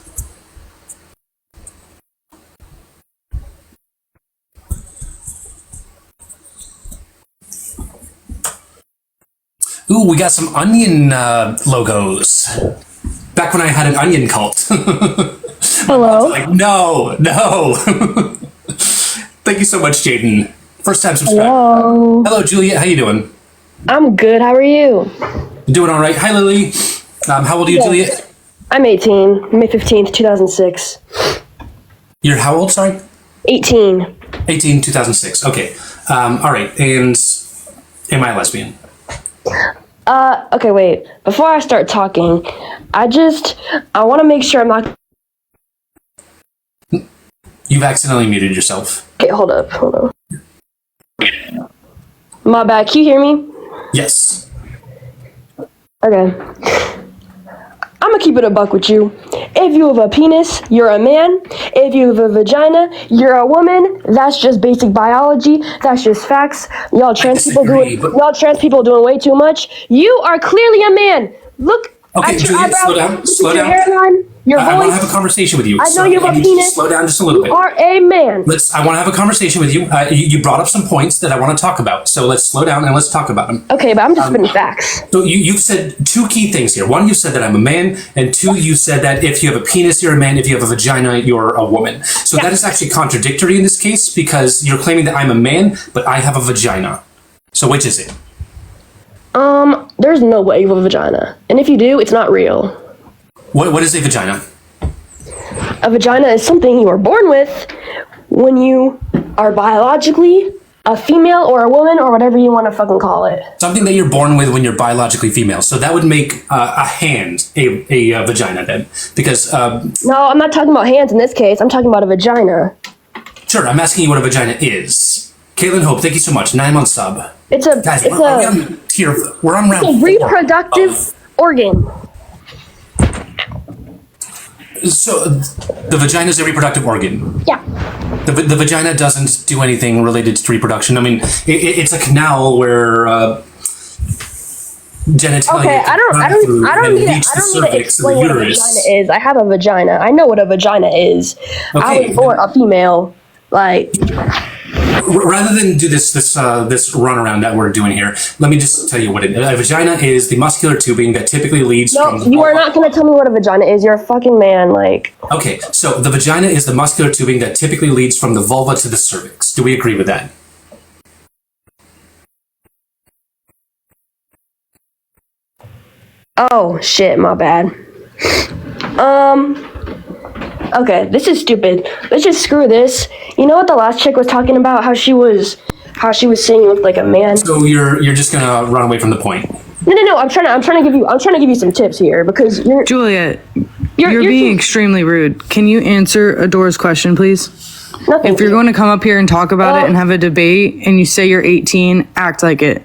Ooh, we got some onion logos. Back when I had an onion cult. Hello. Like, no. Thank you so much, Jaden. First time subscriber. Hello, Juliet. How you doing? I'm good. How are you? Doing all right. Hi, Lily. How old are you, Juliet? I'm 18. May 15th, 2006. You're how old, sorry? 18. 18, 2006. Okay. All right. And am I a lesbian? Okay, wait. Before I start talking, I want to make sure I'm not... You've accidentally muted yourself. Okay, hold up. My bad. Can you hear me? Yes. Okay. I'm gonna keep it a buck with you. If you have a penis, you're a man. If you have a vagina, you're a woman. That's just basic biology. That's just facts. Y'all trans people doing way too much. You are clearly a man. Look Okay, at your Juliet, eyebrows. slow down. Your hairline. Your I want voice. to have a conversation with you. I know you have a need you to penis. slow down just a little bit. You are a man. I want to have a conversation with you. You brought up some points that I want to talk about. So let's slow down and let's talk about them. Okay, but I'm just spitting facts. So you've said two key things here. One, you said that I'm a man, and two, you said that if you have a penis, you're a man. If you have a vagina, you're a woman. So that is actually contradictory in this case because you're claiming that I'm a man, but I have a vagina. So which is it? There's no way you have a vagina. And if you do, it's not real. What is a vagina? A vagina is something you are born with when you are biologically a female or a woman or whatever you want to fucking call it. Something that you're born with when you're biologically female. So that would make a hand a vagina then. Because... No, I'm not talking about hands in this case. I'm talking about a vagina. Sure, I'm asking you what a vagina is. Caitlin Hope, thank you so much. 9 month sub. It's a... Guys, it's we're on round a 4. reproductive organ. So the vagina is a reproductive organ. Yeah. The vagina doesn't do anything related to reproduction. I mean, it's a canal where genitalia. Okay, I don't need to explain what a vagina is. I have a vagina. I know what a vagina is. Okay. I was born a female. Like, rather than do this runaround that we're doing here, let me just tell you what it is. A vagina is the muscular tubing that typically leads from... No, you are not going to tell me what a vagina is. You're a fucking man, like... Okay, so the vagina is the muscular tubing that typically leads from the vulva to the cervix. Do we agree with that? Oh, shit, my bad. Okay, this is stupid. Let's just screw this. You know what the last chick was talking about? How she was saying looked like a man. So you're just gonna run away from the point. No. I'm trying to give you some tips here because you're Juliet. You're being extremely rude. Can you answer Adora's question, please? Nothing. If you're going to come up here and talk about it and have a debate, and you say you're 18, act like it.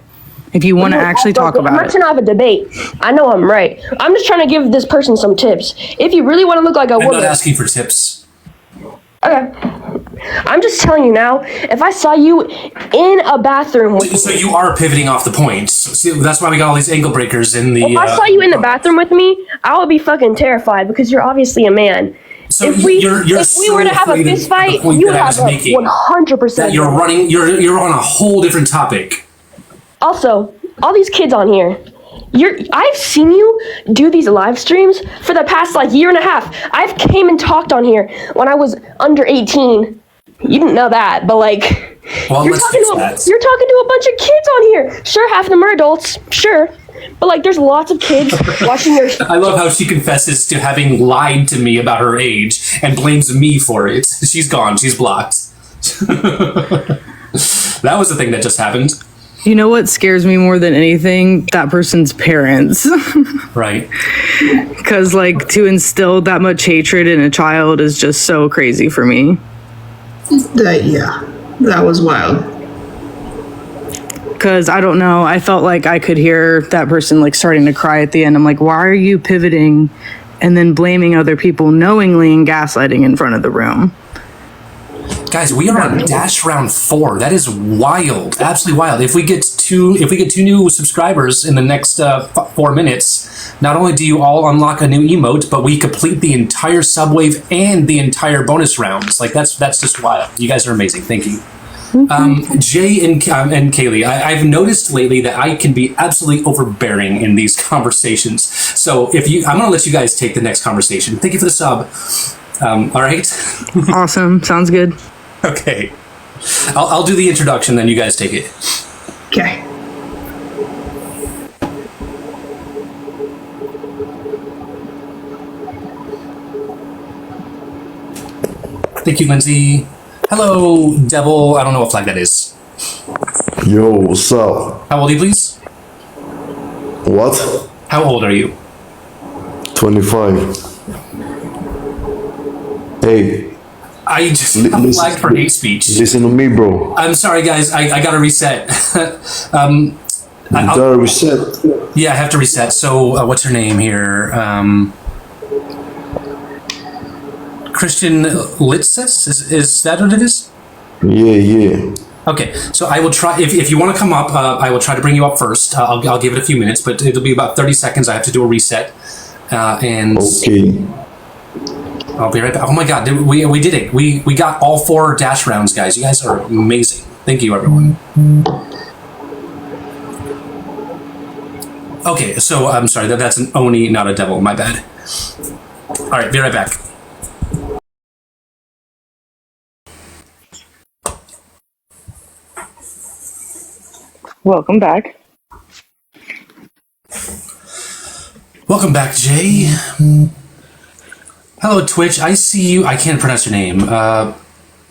If you want to actually talk about it. I'm not trying to have a debate. I know I'm right. I'm just trying to give this person some tips. If you really want to look like a woman... I'm not asking for tips. Okay. I'm just telling you now, if I saw you in a bathroom with So you are pivoting off the points. See, that's why we got all these ankle breakers in the... If I saw you in the bathroom with me, I would be fucking terrified because you're obviously a man. So if we so were to have a afraid of fist fight, the point you that would I was have a making, 100%. that you're on a whole different topic. Also, all these kids on here, I've seen you do these live streams for the past year and a half. I've came and talked on here when I was under 18. You didn't know that, but well, you're talking to a bunch of kids on here. Sure, half of them are adults, sure. But there's lots of kids watching your... I love how she confesses to having lied to me about her age and blames me for it. She's gone. She's blocked. That was the thing that just happened. You know what scares me more than anything? That person's parents. Right. Because, to instill that much hatred in a child is just so crazy for me. That was wild. Because, I don't know, I felt like I could hear that person, starting to cry at the end. I'm like, why are you pivoting and then blaming other people knowingly and gaslighting in front of the room? Guys, we are on dash round 4. That is wild, absolutely wild. If we get two new subscribers in the next 4 minutes, not only do you all unlock a new emote, but we complete the entire subwave and the entire bonus rounds. That's just wild. You guys are amazing. Thank you. Jay and Kaylee, I've noticed lately that I can be absolutely overbearing in these conversations. So I'm going to let you guys take the next conversation. Thank you for the sub. All right. Awesome. Sounds good. Okay. I'll do the introduction, then you guys take it. Okay. Thank you, Lindsay. Hello, Devil. I don't know what flag that is. Yo, what's up? How old are you, please? What? How old are you? 25. Hey, I just got flagged for hate speech. listen to me, bro. I'm sorry, guys. I gotta reset. You gotta reset. Yeah, I have to reset. So, what's her name here? Christian Litzes? Is that what it is? Yeah. Okay, so I will try. If you want to come up, I will try to bring you up first. I'll give it a few minutes, but it'll be about 30 seconds. I have to do a reset, and Okay. I'll be right back. Oh my God, we did it. We got all 4 dash rounds, guys. You guys are amazing. Thank you, everyone. Okay, so I'm sorry. That's an Oni, not a devil. My bad. All right, be right back. Welcome back. Welcome back, Jay. Hello, Twitch. I see you. I can't pronounce your name.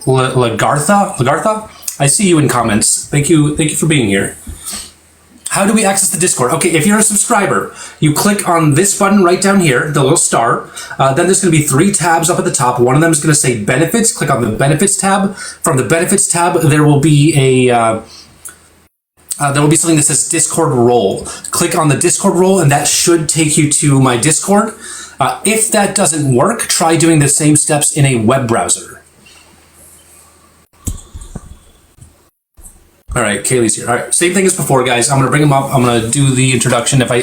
Lagartha? I see you in comments. Thank you for being here. How do we access the Discord? Okay, if you're a subscriber, you click on this button right down here, the little star. Then there's going to be 3 tabs up at the top. One of them is going to say Benefits. Click on the Benefits tab. From the Benefits tab, there will be something that says Discord role. Click on the Discord role, and that should take you to my Discord. If that doesn't work, try doing the same steps in a web browser. All right, Kaylee's here. All right, same thing as before, guys. I'm gonna bring him up. I'm gonna do the introduction. If I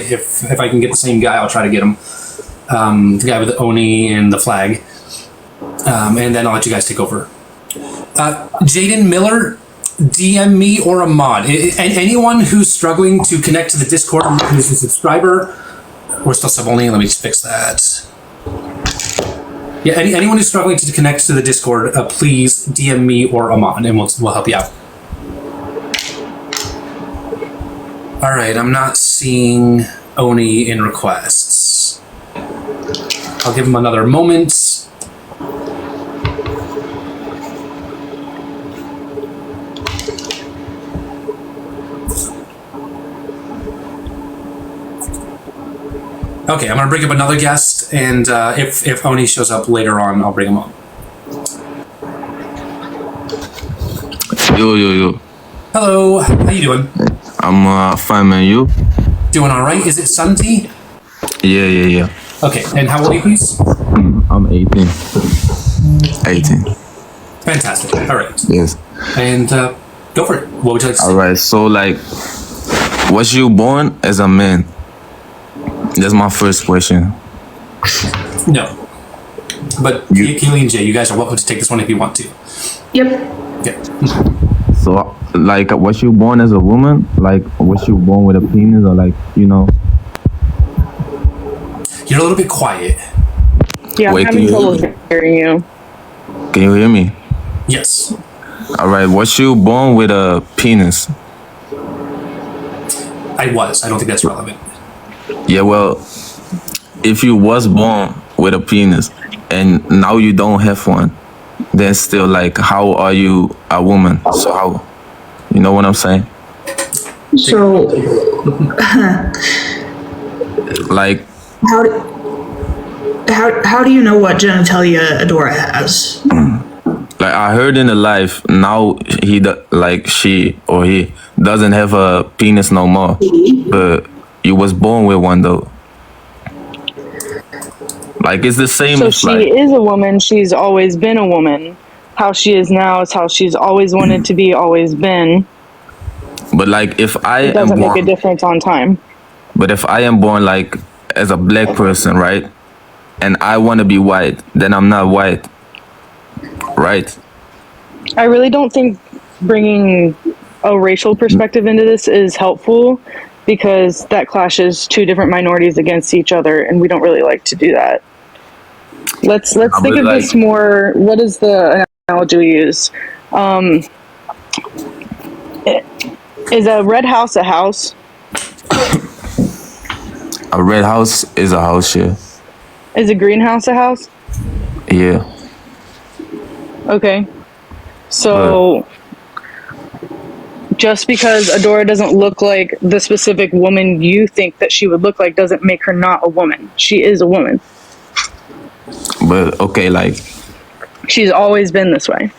can get the same guy, I'll try to get him. The guy with the Oni and the flag, and then I'll let you guys take over. Jaden Miller, DM me or Ahmad. Anyone who's struggling to connect to the Discord, who's a subscriber, we're still sub only. Let me just fix that. Yeah, anyone who's struggling to connect to the Discord, please DM me or Ahmad, and we'll help you out. All right, I'm not seeing Oni in requests. I'll give him another moment. Okay, I'm gonna bring up another guest, and if Oni shows up later on, I'll bring him up. Yo. Hello, how you doing? I'm fine, man. You? Doing all right. Is it Sunday? Yeah. Okay, and how old are you, please? I'm 18. 18. Fantastic. All right. Yes. And go for it. What would you like to say? All right. So, like, was you born as a man? That's my first question. No. But Keely and Jay, you guys are welcome to take this one if you want to. Yep. Yeah. So, like, was you born as a woman? Like, was you born with a penis, or like, you know? You're a little bit quiet. Yeah, Wait, I'm having trouble hearing you. Can you hear me? Yes. All right. Was you born with a penis? I was. I don't think that's relevant. Yeah, well, if you was born with a penis and now you don't have one, then still, like, how are you a woman? So how, you know what I'm saying? So, Like, how do you know what genitalia Adora has? like I heard in the life, now she or he doesn't have a penis no more, but you was born with one though. Like, it's the same. So as, she like, is a woman. She's always been a woman. How she is now is how she's always wanted to be, always been. but like, if I It am doesn't born, make a difference on time. but if I am born like as a black person, right, and I want to be white, then I'm not white, right? I really don't think bringing a racial perspective into this is helpful, because that clashes 2 different minorities against each other, and we don't really like to do that. Let's think of this more. What is the analogy we use? Is a red house a house? A red house is a house, yeah. Is a greenhouse a house? Yeah. Okay. So just because Adora doesn't look like the specific woman you think that she would look like doesn't make her not a woman. She is a woman. But okay, like She's always been this way.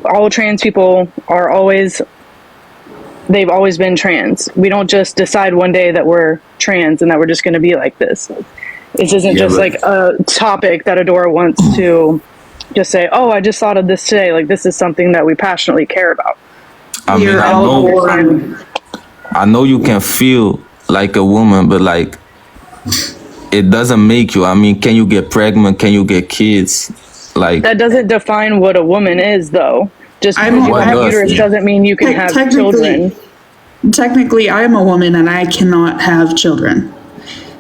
All trans people are always, they've always been trans. We don't just decide one day that we're trans and that we're just going to be like this. This isn't just like a topic that Adora wants to just say, oh, I just thought of this today. Like, this is something that we passionately care about. I mean, I know you can feel like a woman, but like it doesn't make you. I mean, can you get pregnant? Can you get kids? Like that doesn't define what a woman is, though. Just because you have a uterus doesn't mean you can have children. Technically, I am a woman and I cannot have children.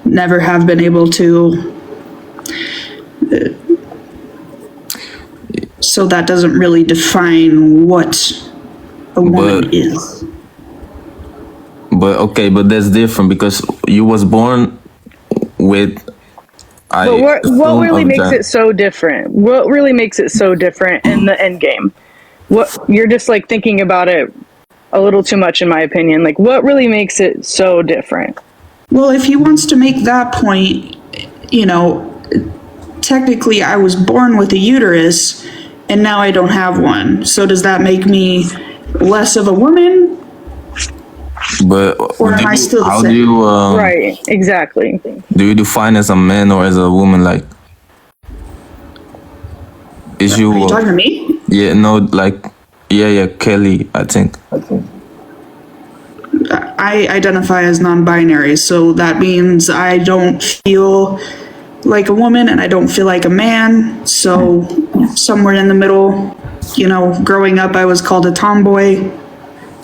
Never have been able to. So that doesn't really define what a woman is. But okay, but that's different because you was born with. But what really makes it so different? What really makes it so different in the end game? What you're just like thinking about it a little too much, in my opinion. Like, what really makes it so different? Well, if he wants to make that point, you know, technically I was born with a uterus and now I don't have one. So does that make me less of a woman? But or am I still the how same? do you right, exactly. Do you define as a man or as a woman? Like, is you? Are you talking to me? Yeah, no, like, yeah, Kelly, I think. I identify as non-binary, so that means I don't feel like a woman and I don't feel like a man. So somewhere in the middle, you know, growing up I was called a tomboy.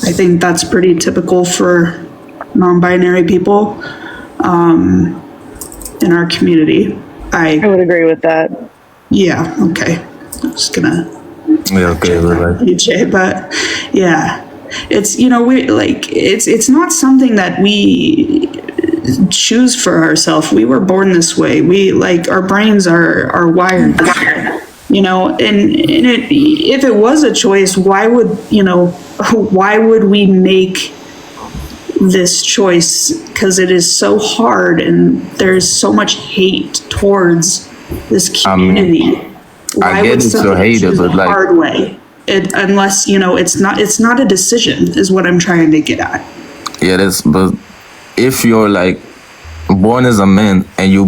I think that's pretty typical for non-binary people in our community. I would agree with that. Yeah, okay. I'm just gonna right. DJ, but yeah. It's, you know, we like it's not something that we choose for ourselves. We were born this way. We like our brains are wired this way. You know, and if it was a choice, why would we make this choice? Because it is so hard and there's so much hate towards this community. I get it, so hate it, but like hard way. Unless, you know, it's not a decision is what I'm trying to get at. Yeah, but if you're like born as a man and you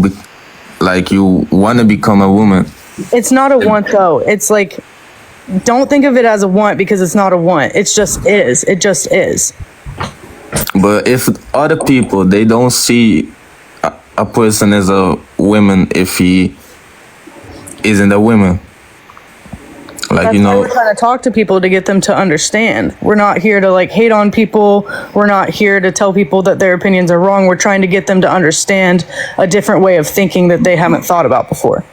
want to become a woman. It's not a want, though. It's like, don't think of it as a want because it's not a want. It just is. It just is. But if other people, they don't see a person as a woman if he isn't a woman. Like, That's you know, why we're trying to talk to people to get them to understand. We're not here to like hate on people. We're not here to tell people that their opinions are wrong. We're trying to get them to understand a different way of thinking that they haven't thought about before.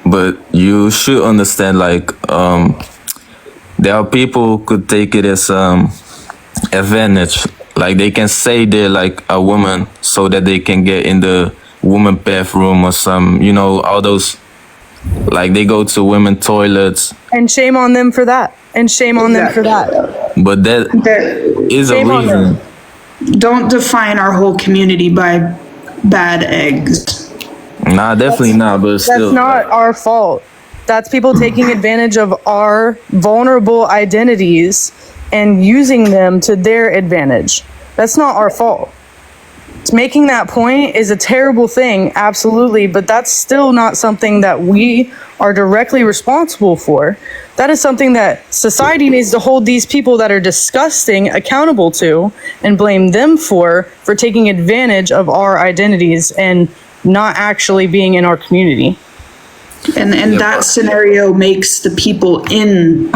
but you should understand, like, there are people who could take it as advantage. Like, they can say they're like a woman so that they can get in the woman bathroom or some, you know, all those, like, they go to women toilets. And shame on them for that. And shame on them for that. But that is a reason. Don't define our whole community by bad eggs. Nah, definitely not, but still. That's not our fault. That's people taking advantage of our vulnerable identities and using them to their advantage. That's not our fault. Making that point is a terrible thing, absolutely, but that's still not something that we are directly responsible for. That is something that society needs to hold these people that are disgusting accountable to and blame them for taking advantage of our identities and not actually being in our community. And that scenario makes the people in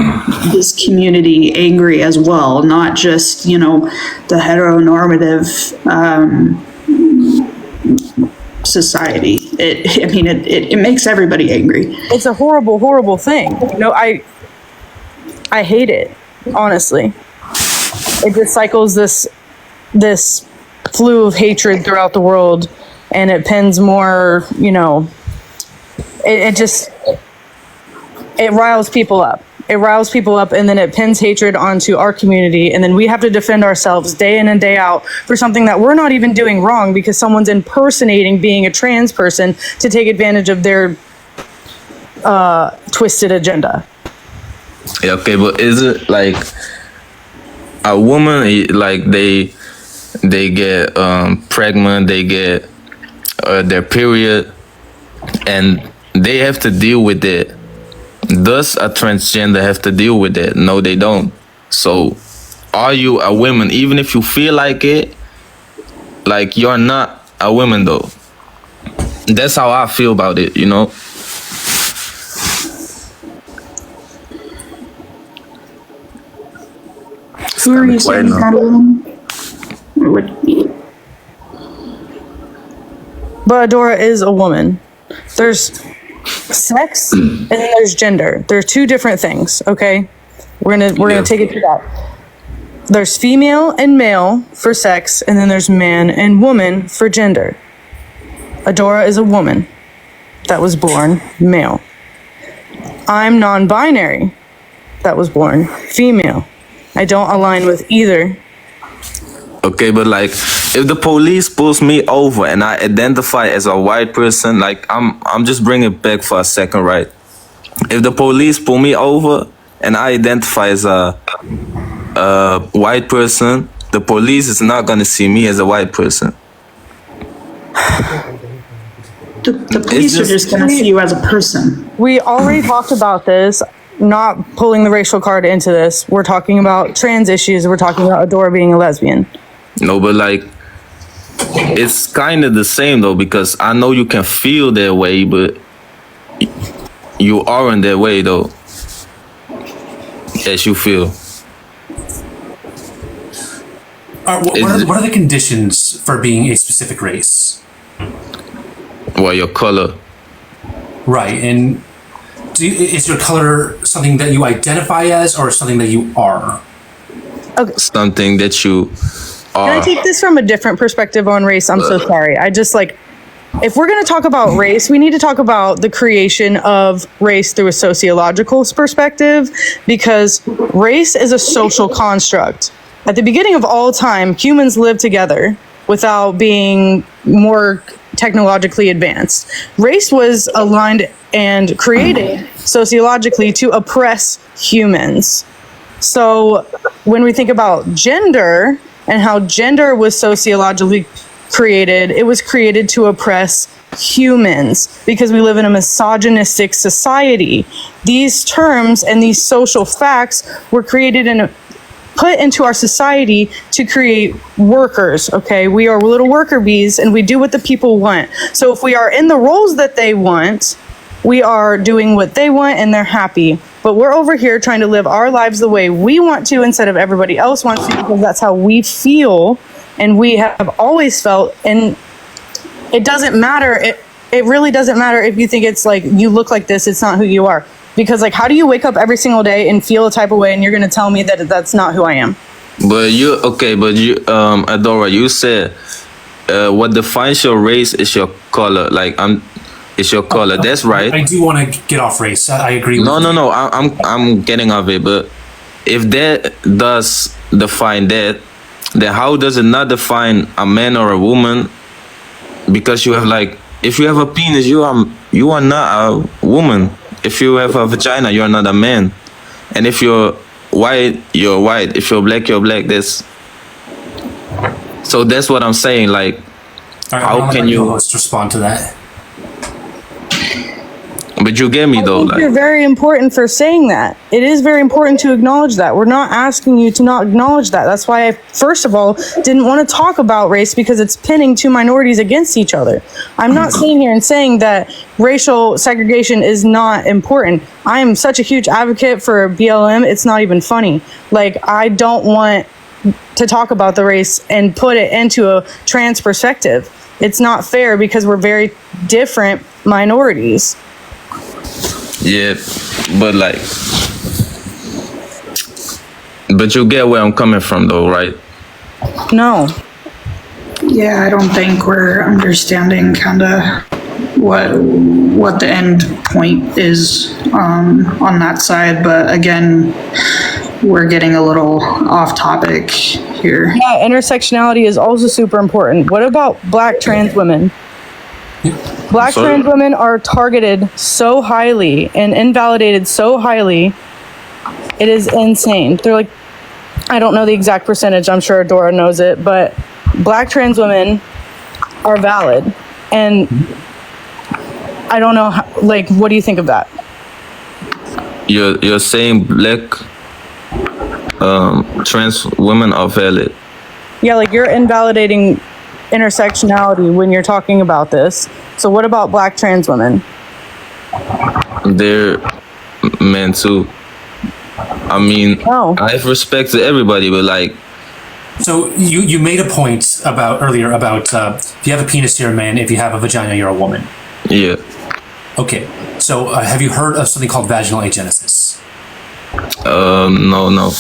this community angry as well, not just, you know, the heteronormative society. It makes everybody angry. It's a horrible, horrible thing. You know, I hate it, honestly. It just cycles this flu of hatred throughout the world, and it pins more, you know, it just, it riles people up. It riles people up, and then it pins hatred onto our community, and then we have to defend ourselves day in and day out for something that we're not even doing wrong because someone's impersonating being a trans person to take advantage of their twisted agenda. Yeah, okay, but is it like a woman, like they get pregnant, they get their period, and they have to deal with it? Does a transgender have to deal with it? No, they don't. So are you a woman? Even if you feel like it, like you're not a woman though. That's how I feel about it, you know? Who are you saying is not a woman? But Adora is a woman. There's sex and then there's gender. There are two different things, okay? We're gonna take it to that. There's female and male for sex, and then there's man and woman for gender. Adora is a woman that was born male. I'm non-binary that was born female. I don't align with either. Okay, but like, if the police pulls me over and I identify as a white person, like I'm just bringing it back for a second, right? If the police pull me over and I identify as a white person, the police is not gonna see me as a white person. The police are just gonna see you as a person. We already talked about this, not pulling the racial card into this. We're talking about trans issues. We're talking about Adora being a lesbian. No, but like, it's kind of the same though, because I know you can feel that way, but you aren't that way though, as you feel. What are the conditions for being a specific race? Well, your color. Right, and is your color something that you identify as, or something that you are? Okay. Something that you are. Can I take this from a different perspective on race? I'm so sorry. I just like, if we're going to talk about race, we need to talk about the creation of race through a sociological perspective, because race is a social construct. At the beginning of all time, humans lived together without being more technologically advanced. Race was aligned and created sociologically to oppress humans. So when we think about gender and how gender was sociologically created, it was created to oppress humans because we live in a misogynistic society. These terms and these social facts were created and put into our society to create workers, okay? We are little worker bees and we do what the people want. So if we are in the roles that they want, we are doing what they want and they're happy. But we're over here trying to live our lives the way we want to instead of everybody else wants to, because that's how we feel and we have always felt. And it doesn't matter. It really doesn't matter if you think it's like you look like this, it's not who you are. Because like, how do you wake up every single day and feel a type of way and you're going to tell me that that's not who I am? But you, Adora, you said what defines your race is your color. Like, it's your color. That's right. I do want to get off race. I agree with you. No. I'm getting off it. But if that does define that, then how does it not define a man or a woman? Because you have like, if you have a penis, you are not a woman. If you have a vagina, you're not a man. And if you're white, you're white. If you're black, you're black. So that's what I'm saying. Like, right, how can you respond to that? But you get me though. I think you're very important for saying that. It is very important to acknowledge that. We're not asking you to not acknowledge that. That's why I, first of all, didn't want to talk about race, because it's pinning two minorities against each other. I'm not sitting here and saying that racial segregation is not important. I am such a huge advocate for BLM. It's not even funny. Like, I don't want to talk about the race and put it into a trans perspective. It's not fair because we're very different minorities. Yeah, but like, but you get where I'm coming from though, right? No. Yeah, I don't think we're understanding kinda what the end point is on that side. But again, we're getting a little off topic here. Yeah, intersectionality is also super important. What about Black trans women? Black trans women are targeted so highly and invalidated so highly. It is insane. They're like, I don't know the exact percentage. I'm sure Adora knows it, but Black trans women are valid. And I don't know, like, what do you think of that? You're saying Black trans women are valid. Yeah, like you're invalidating intersectionality when you're talking about this. So what about Black trans women? They're men too. I mean, I have respect to everybody, but like. So you made a point earlier about if you have a penis, you're a man. If you have a vagina, you're a woman. Yeah. Okay. So have you heard of something called vaginal agenesis? No.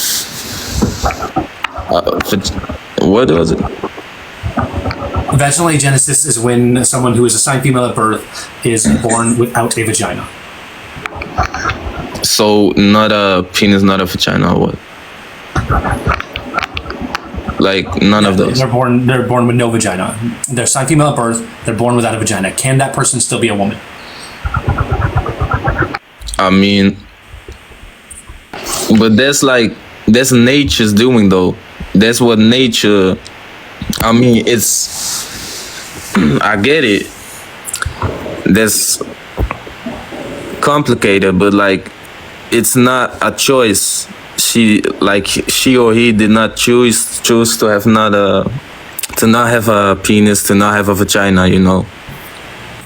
What was it? Vaginal agenesis is when someone who is assigned female at birth is born without a vagina. So not a penis, not a vagina, or what? Like none of those. They're born with no vagina. They're assigned female at birth. They're born without a vagina. Can that person still be a woman? I mean, but that's nature's doing though. That's what nature. I mean, I get it. That's complicated, but like, it's not a choice. She or he did not choose to have not have a penis, to not have a vagina, you know.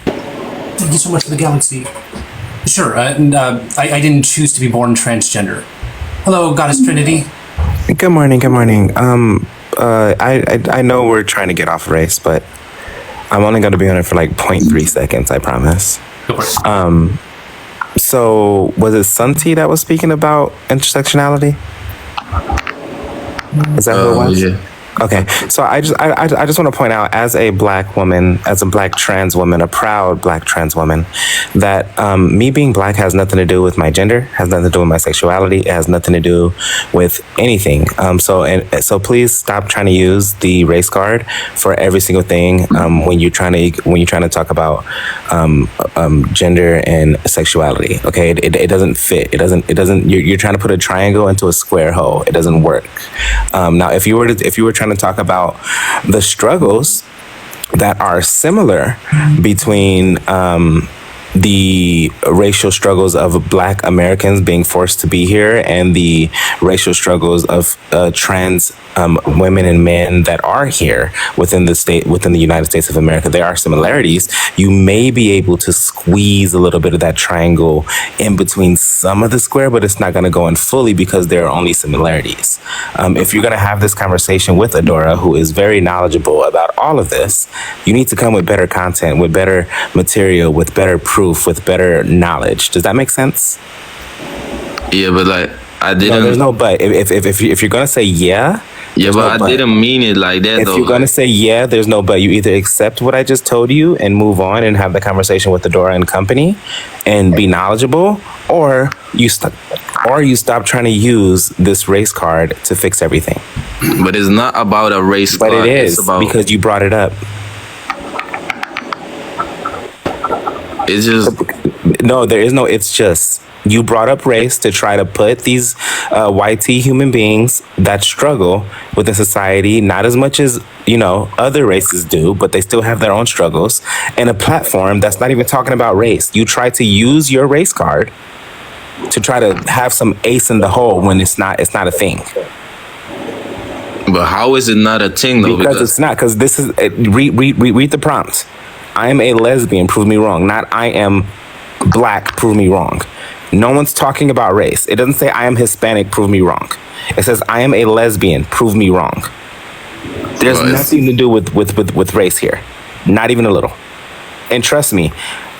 Thank you so much for the galaxy. Sure, I didn't choose to be born transgender. Hello, Goddess Trinity. Good morning. I know we're trying to get off race, but I'm only going to be on it for like 0.3 seconds, I promise. Go for it. So was it Santi that was speaking about intersectionality? Is that who it was? Yeah. Okay, so I just want to point out, as a Black woman, as a Black trans woman, a proud Black trans woman, that me being Black has nothing to do with my gender, has nothing to do with my sexuality, it has nothing to do with anything. So please stop trying to use the race card for every single thing when you're trying to talk about gender and sexuality. Okay, it doesn't fit. It doesn't. You're trying to put a triangle into a square hole. It doesn't work. Now, if you were trying to talk about the struggles that are similar between the racial struggles of Black Americans being forced to be here and the racial struggles of trans women and men that are here within the United States of America, there are similarities. You may be able to squeeze a little bit of that triangle in between some of the square, but it's not going to go in fully because there are only similarities. If you're going to have this conversation with Adora, who is very knowledgeable about all of this, you need to come with better content, with better material, with better proof, with better knowledge. Does that make sense? Yeah, but like, I didn't. No, there's no but. If you're going to say yeah, yeah, but I didn't mean it like that. If though, you're going to say yeah, there's no but. You either accept what I just told you and move on and have the conversation with Adora and company and be knowledgeable, or you stop trying to use this race card to fix everything. But it's not about a race card. But it is, because you brought it up. It's just... No, there is no it's just. You brought up race to try to put these YT human beings that struggle within society, not as much as, other races do, but they still have their own struggles, in a platform that's not even talking about race. You try to use your race card to try to have some ace in the hole when it's not a thing. But how is it not a thing though? Because it's not, because this is, read the prompt. I am a lesbian, prove me wrong. Not I am Black, prove me wrong. No one's talking about race. It doesn't say I am Hispanic, prove me wrong. It says I am a lesbian, prove me wrong. There's nothing to do with race here. Not even a little. And trust me,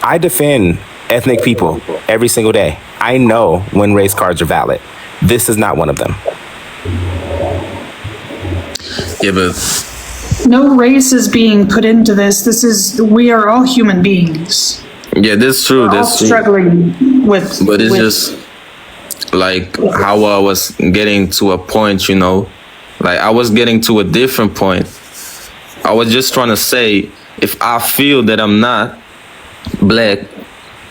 I defend ethnic people every single day. I know when race cards are valid. This is not one of them. Yeah, but no race is being put into this. We are all human beings. Yeah, that's true. We're all That's true. struggling with. But it's just like how I was getting to a point, you know, like I was getting to a different point. I was just trying to say, if I feel that I'm not black,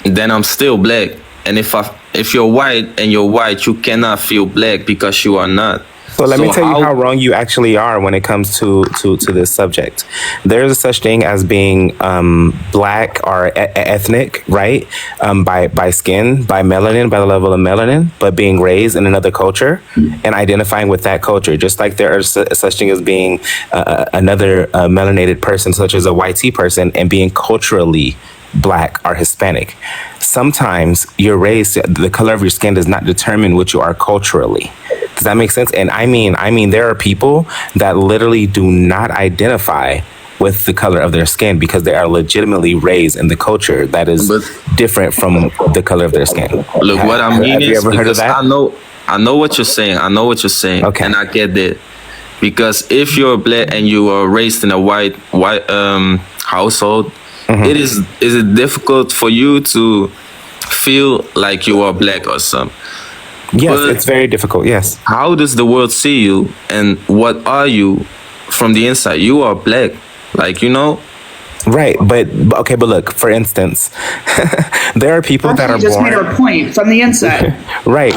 then I'm still black. And if you're white and you're white, you cannot feel black because you are not. So let me tell you how wrong you actually are when it comes to this subject. There's a such thing as being black or ethnic, right? By skin, by melanin, by the level of melanin, but being raised in another culture and identifying with that culture. Just like there are such thing as being another melanated person, such as a white tea person, and being culturally black or Hispanic. Sometimes you're raised, the color of your skin does not determine what you are culturally. Does that make sense? And I mean, there are people that literally do not identify with the color of their skin because they are legitimately raised in the culture that is different from the color of their skin. Look, what I mean have you is, ever heard of because that? I know what you're saying. I know what you're saying, Okay. and I get that. Because if you're black and you are raised in a white household, is it difficult for you to feel like you are black or something? Yes, it's very difficult. Yes. How does the world see you, and what are you from the inside? You are black, like, you know. Right, but look, for instance, there are people that are just born. made our point from the inside. Right,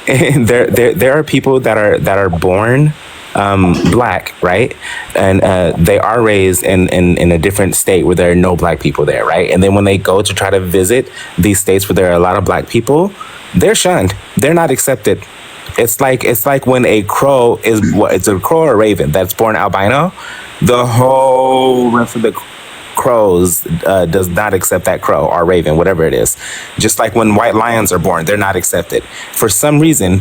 there are people that are born black, right, and they are raised in a different state where there are no black people there, right, and then when they go to try to visit these states where there are a lot of black people, they're shunned. They're not accepted. It's like when a crow it's a crow or a raven that's born albino, the whole rest of the crows does not accept that crow or raven, whatever it is. Just like when white lions are born, they're not accepted. For some reason,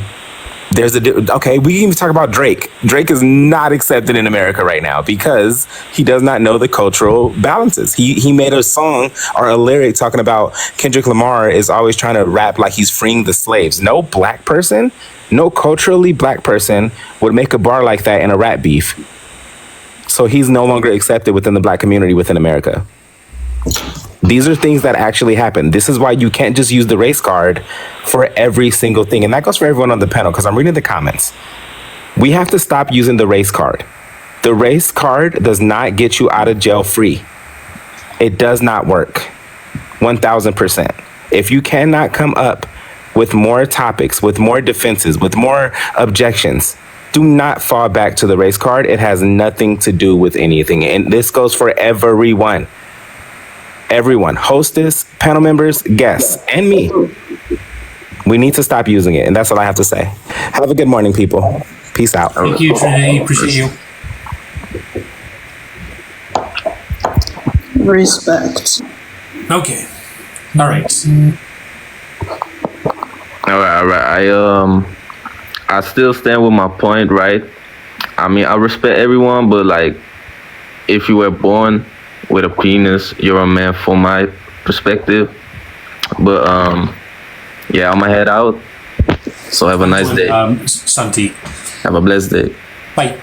there's okay, we can even talk about Drake. Drake is not accepted in America right now because he does not know the cultural balances. He made a song or a lyric talking about Kendrick Lamar is always trying to rap like he's freeing the slaves. No black person, no culturally black person would make a bar like that in a rap beef. So he's no longer accepted within the black community within America. These are things that actually happen. This is why you can't just use the race card for every single thing. And that goes for everyone on the panel, because I'm reading the comments. We have to stop using the race card. The race card does not get you out of jail free. It does not work. 1000%. If you cannot come up with more topics, with more defenses, with more objections, do not fall back to the race card. It has nothing to do with anything. And this goes for everyone. Everyone, hostess, panel members, guests, and me. We need to stop using it. And that's all I have to say. Have a good morning, people. Peace out. Thank you, Trinity. Appreciate you. Respect. Okay. All right. All right. I still stand with my point, right? I mean, I respect everyone, but like, if you were born with a penis, you're a man from my perspective. But yeah, I'm gonna head out. So have a nice day. Santi. Have a blessed day. Bye.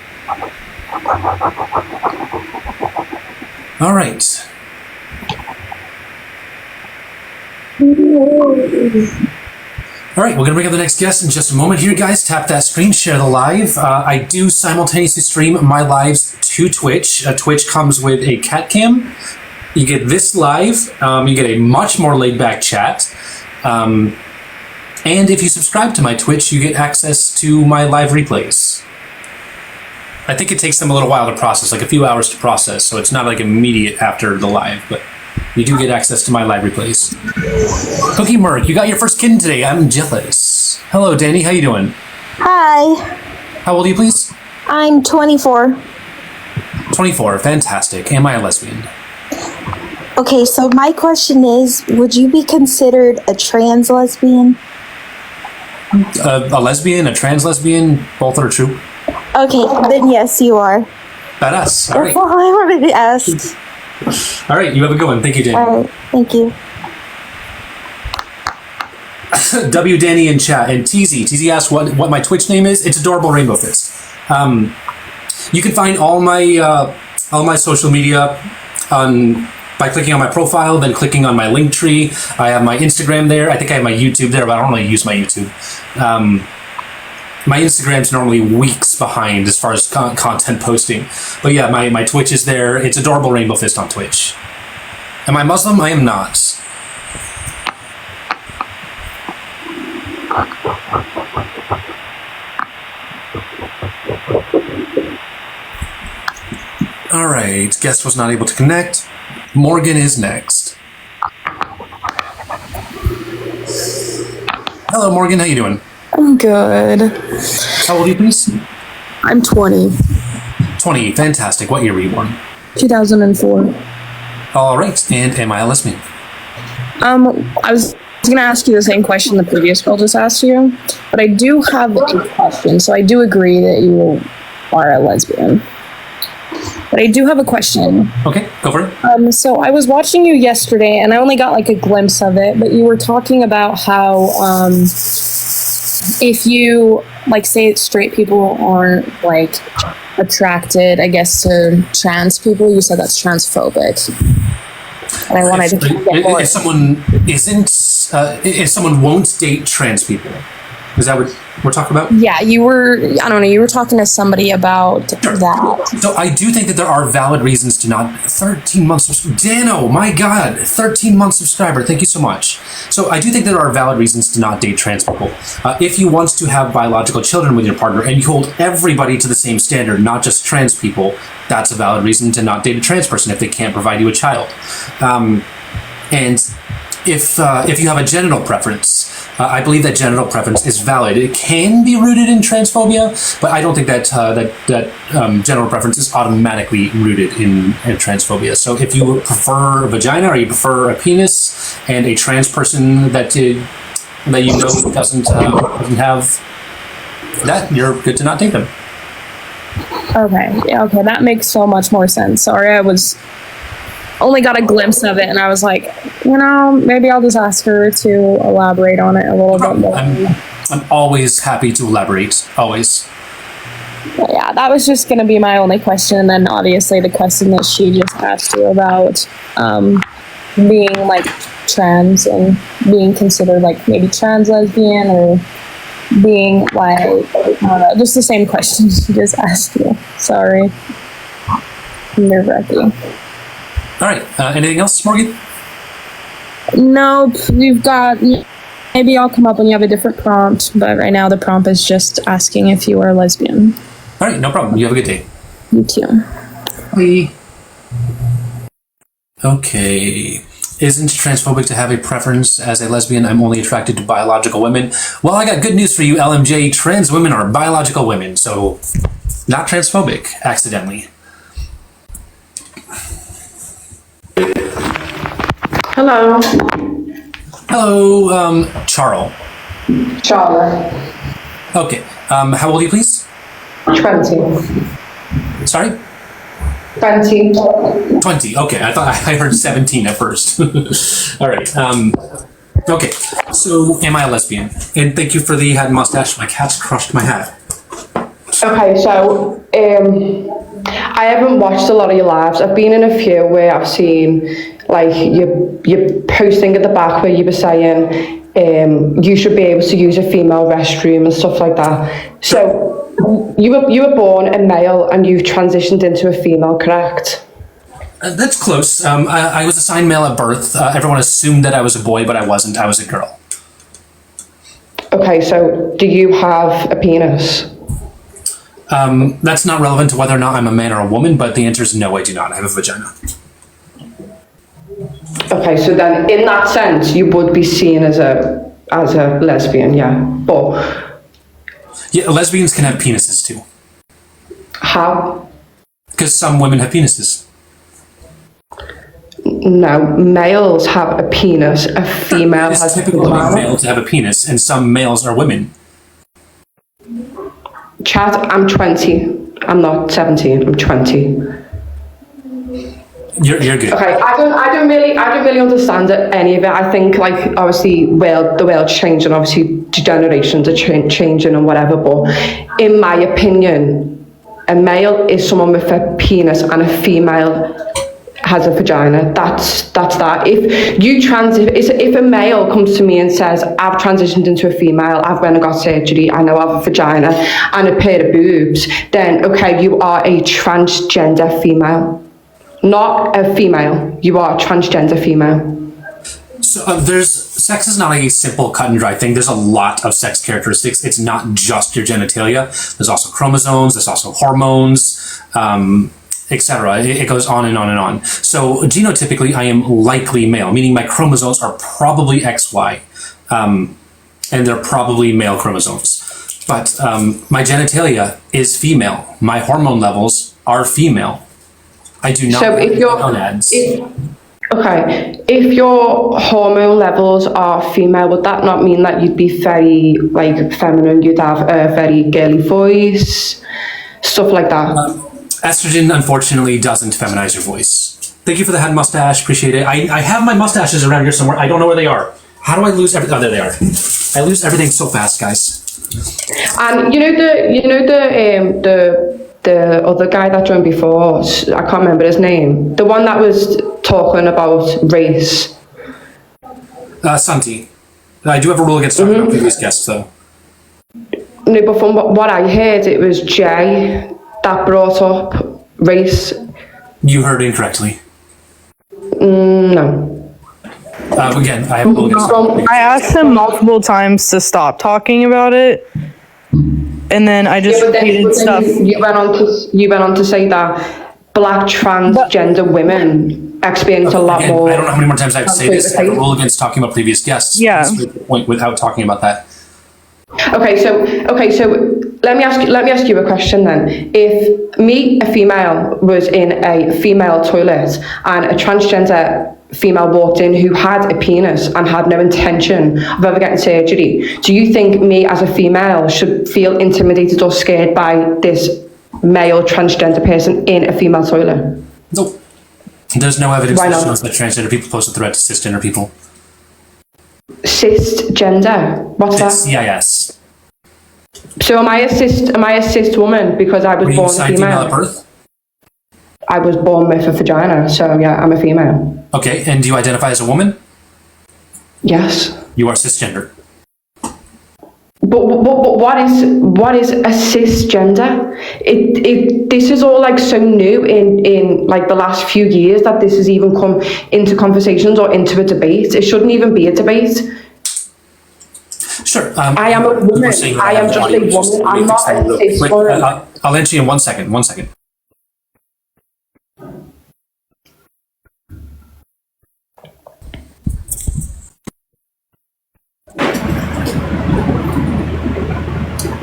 All right. All right, we're gonna bring up the next guest in just a moment here, guys. Tap that screen, share the live. I do simultaneously stream my lives to Twitch. Twitch comes with a cat cam. You get this live. You get a much more laid back chat. And if you subscribe to my Twitch, you get access to my live replays. I think it takes them a little while to process, like a few hours to process, so it's not like immediate after the live, but you do get access to my live replays. Cookie Merc, you got your first kitten today. I'm jealous. Hello, Danny. How you doing? Hi. How old are you, please? I'm 24. 24. Fantastic. Am I a lesbian? Okay, so my question is, would you be considered a trans lesbian? A lesbian, a trans lesbian, both are true. Okay, then yes, you are. Badass. All right. That's all I wanted to ask. All right, you have a good one. Thank you, Danny. All right, thank you. W Danny in chat, and TZ asked what my Twitch name is. It's Adorable Rainbow Fist. You can find all my all my social media by clicking on my profile, then clicking on my link tree. I have my Instagram there. I think I have my YouTube there, but I don't really use my YouTube. My Instagram's normally weeks behind as far as content posting. But yeah, my Twitch is there. It's Adorable Rainbow Fist on Twitch. Am I Muslim? I am not. All right, guest was not able to connect. Morgan is next. Hello, Morgan. How you doing? I'm good. How old are you, please? I'm 20. 20. Fantastic. What year were you born? 2004. All right. And am I a lesbian? I was going to ask you the same question the previous girl just asked you, but I do have a question. So I do agree that you are a lesbian. But I do have a question. Okay, go for it. So I was watching you yesterday, and I only got like a glimpse of it, but you were talking about how if you, like, say straight people aren't, like, attracted, I guess, to trans people, you said that's transphobic. And I wanted to get more. If someone isn't, if someone won't date trans people, is that what we're talking about? Yeah, you were, I don't know, you were talking to somebody about that. So I do think that there are valid reasons to not. 13 months of Dano, my God, 13 month subscriber. Thank you so much. So I do think there are valid reasons to not date trans people. If you want to have biological children with your partner and you hold everybody to the same standard, not just trans people, that's a valid reason to not date a trans person if they can't provide you a child. And if you have a genital preference, I believe that genital preference is valid. It can be rooted in transphobia, but I don't think that genital preference is automatically rooted in transphobia. So if you prefer a vagina or you prefer a penis, and a trans person that you know doesn't have that, you're good to not date them. Okay, yeah, okay, that makes so much more sense. Sorry, I only got a glimpse of it, and I was like, you know, maybe I'll just ask her to elaborate on it a little bit more. I'm always happy to elaborate, always. But yeah, that was just going to be my only question, and then obviously the question that she just asked you about being, like, trans and being considered, like, maybe trans lesbian or being, like, I don't know, just the same question she just asked you. Sorry. Nerve-wracking. All right. Anything else, Morgan? Nope. We've got. Maybe I'll come up when you have a different prompt, but right now the prompt is just asking if you are a lesbian. All right. No problem. You have a good day. You too. Bye. Okay. Isn't transphobic to have a preference as a lesbian? I'm only attracted to biological women. Well, I got good news for you, LMJ. Trans women are biological women, so not transphobic accidentally. Hello. Hello, Charles. Charlotte. Okay. How old are you, please? 20. Sorry? 20. 20. Okay. I thought I heard 17 at first. All right. Okay. So, am I a lesbian? And thank you for the hat and mustache. My cat's crushed my hat. Okay, so I haven't watched a lot of your lives. I've been in a few where I've seen, like, you posting at the back where you were saying you should be able to use a female restroom and stuff like that. So you were born a male and you've transitioned into a female, correct? That's close. I was assigned male at birth. Everyone assumed that I was a boy, but I wasn't. I was a girl. Okay, so do you have a penis? That's not relevant to whether or not I'm a man or a woman, but the answer is no, I do not. I have a vagina. Okay, so then in that sense, you would be seen as a lesbian, yeah. But yeah, lesbians can have penises too. How? Because some women have penises. No, males have a penis. A female has a typical of male to have a penis, and some males are women. Chad, I'm 20. I'm not 17. I'm 20. You're good. Okay, I don't really understand any of it. I think, like, obviously, the world's changing. Obviously, generations are changing and whatever. But in my opinion, a male is someone with a penis and a female has a vagina. That's that. If a male comes to me and says, I've transitioned into a female, I've went and got surgery, I know I have a vagina and a pair of boobs, then okay, you are a transgender female. Not a female, you are a transgender female. So sex is not a simple cut and dry thing. There's a lot of sex characteristics. It's not just your genitalia. There's also chromosomes, there's also hormones, etc. It goes on and on and on. So genotypically, I am likely male, meaning my chromosomes are probably XY, and they're probably male chromosomes. But my genitalia is female. My hormone levels are female. I do not have gonads. If your hormone levels are female, would that not mean that you'd be very feminine? You'd have a very girly voice, stuff like that. Estrogen, unfortunately, doesn't feminize your voice. Thank you for the head mustache. Appreciate it. I have my mustaches around here somewhere. I don't know where they are. How do I lose everything? Oh, there they are. I lose everything so fast, guys. And the other guy that joined before, I can't remember his name. The one that was talking about race. Santi. I do have a rule against talking about previous guests, though. No, but from what I heard, it was Jay that brought up race. You heard incorrectly. No. Again, I have a rule against I asked him multiple times to stop talking about it. And then I just repeated stuff. You went on to say that black transgender women experience a lot more. I don't know how many more times I have to say this. I have a rule against talking about previous guests. Yeah. Point without talking about that. Okay, so let me ask you a question then. If me, a female, was in a female toilet and a transgender female walked in who had a penis and had no intention of ever getting surgery, do you think me as a female should feel intimidated or scared by this male transgender person in a female toilet? Nope. There's no evidence Why that not? shows that transgender people pose a threat to cisgender people. Cisgender? What's that? CIS. So am I a cis woman because I was Were you born assigned female? female at birth? I was born with a vagina, so yeah, I'm a female. Okay, and do you identify as a woman? Yes. You are cisgender. But what is a cisgender? This is all like so new in like the last few years that this has even come into conversations or into a debate. It shouldn't even be a debate. Sure. I am a woman. I am just a woman. I'm not a cis woman. I'll answer you in 1 second. 1 second.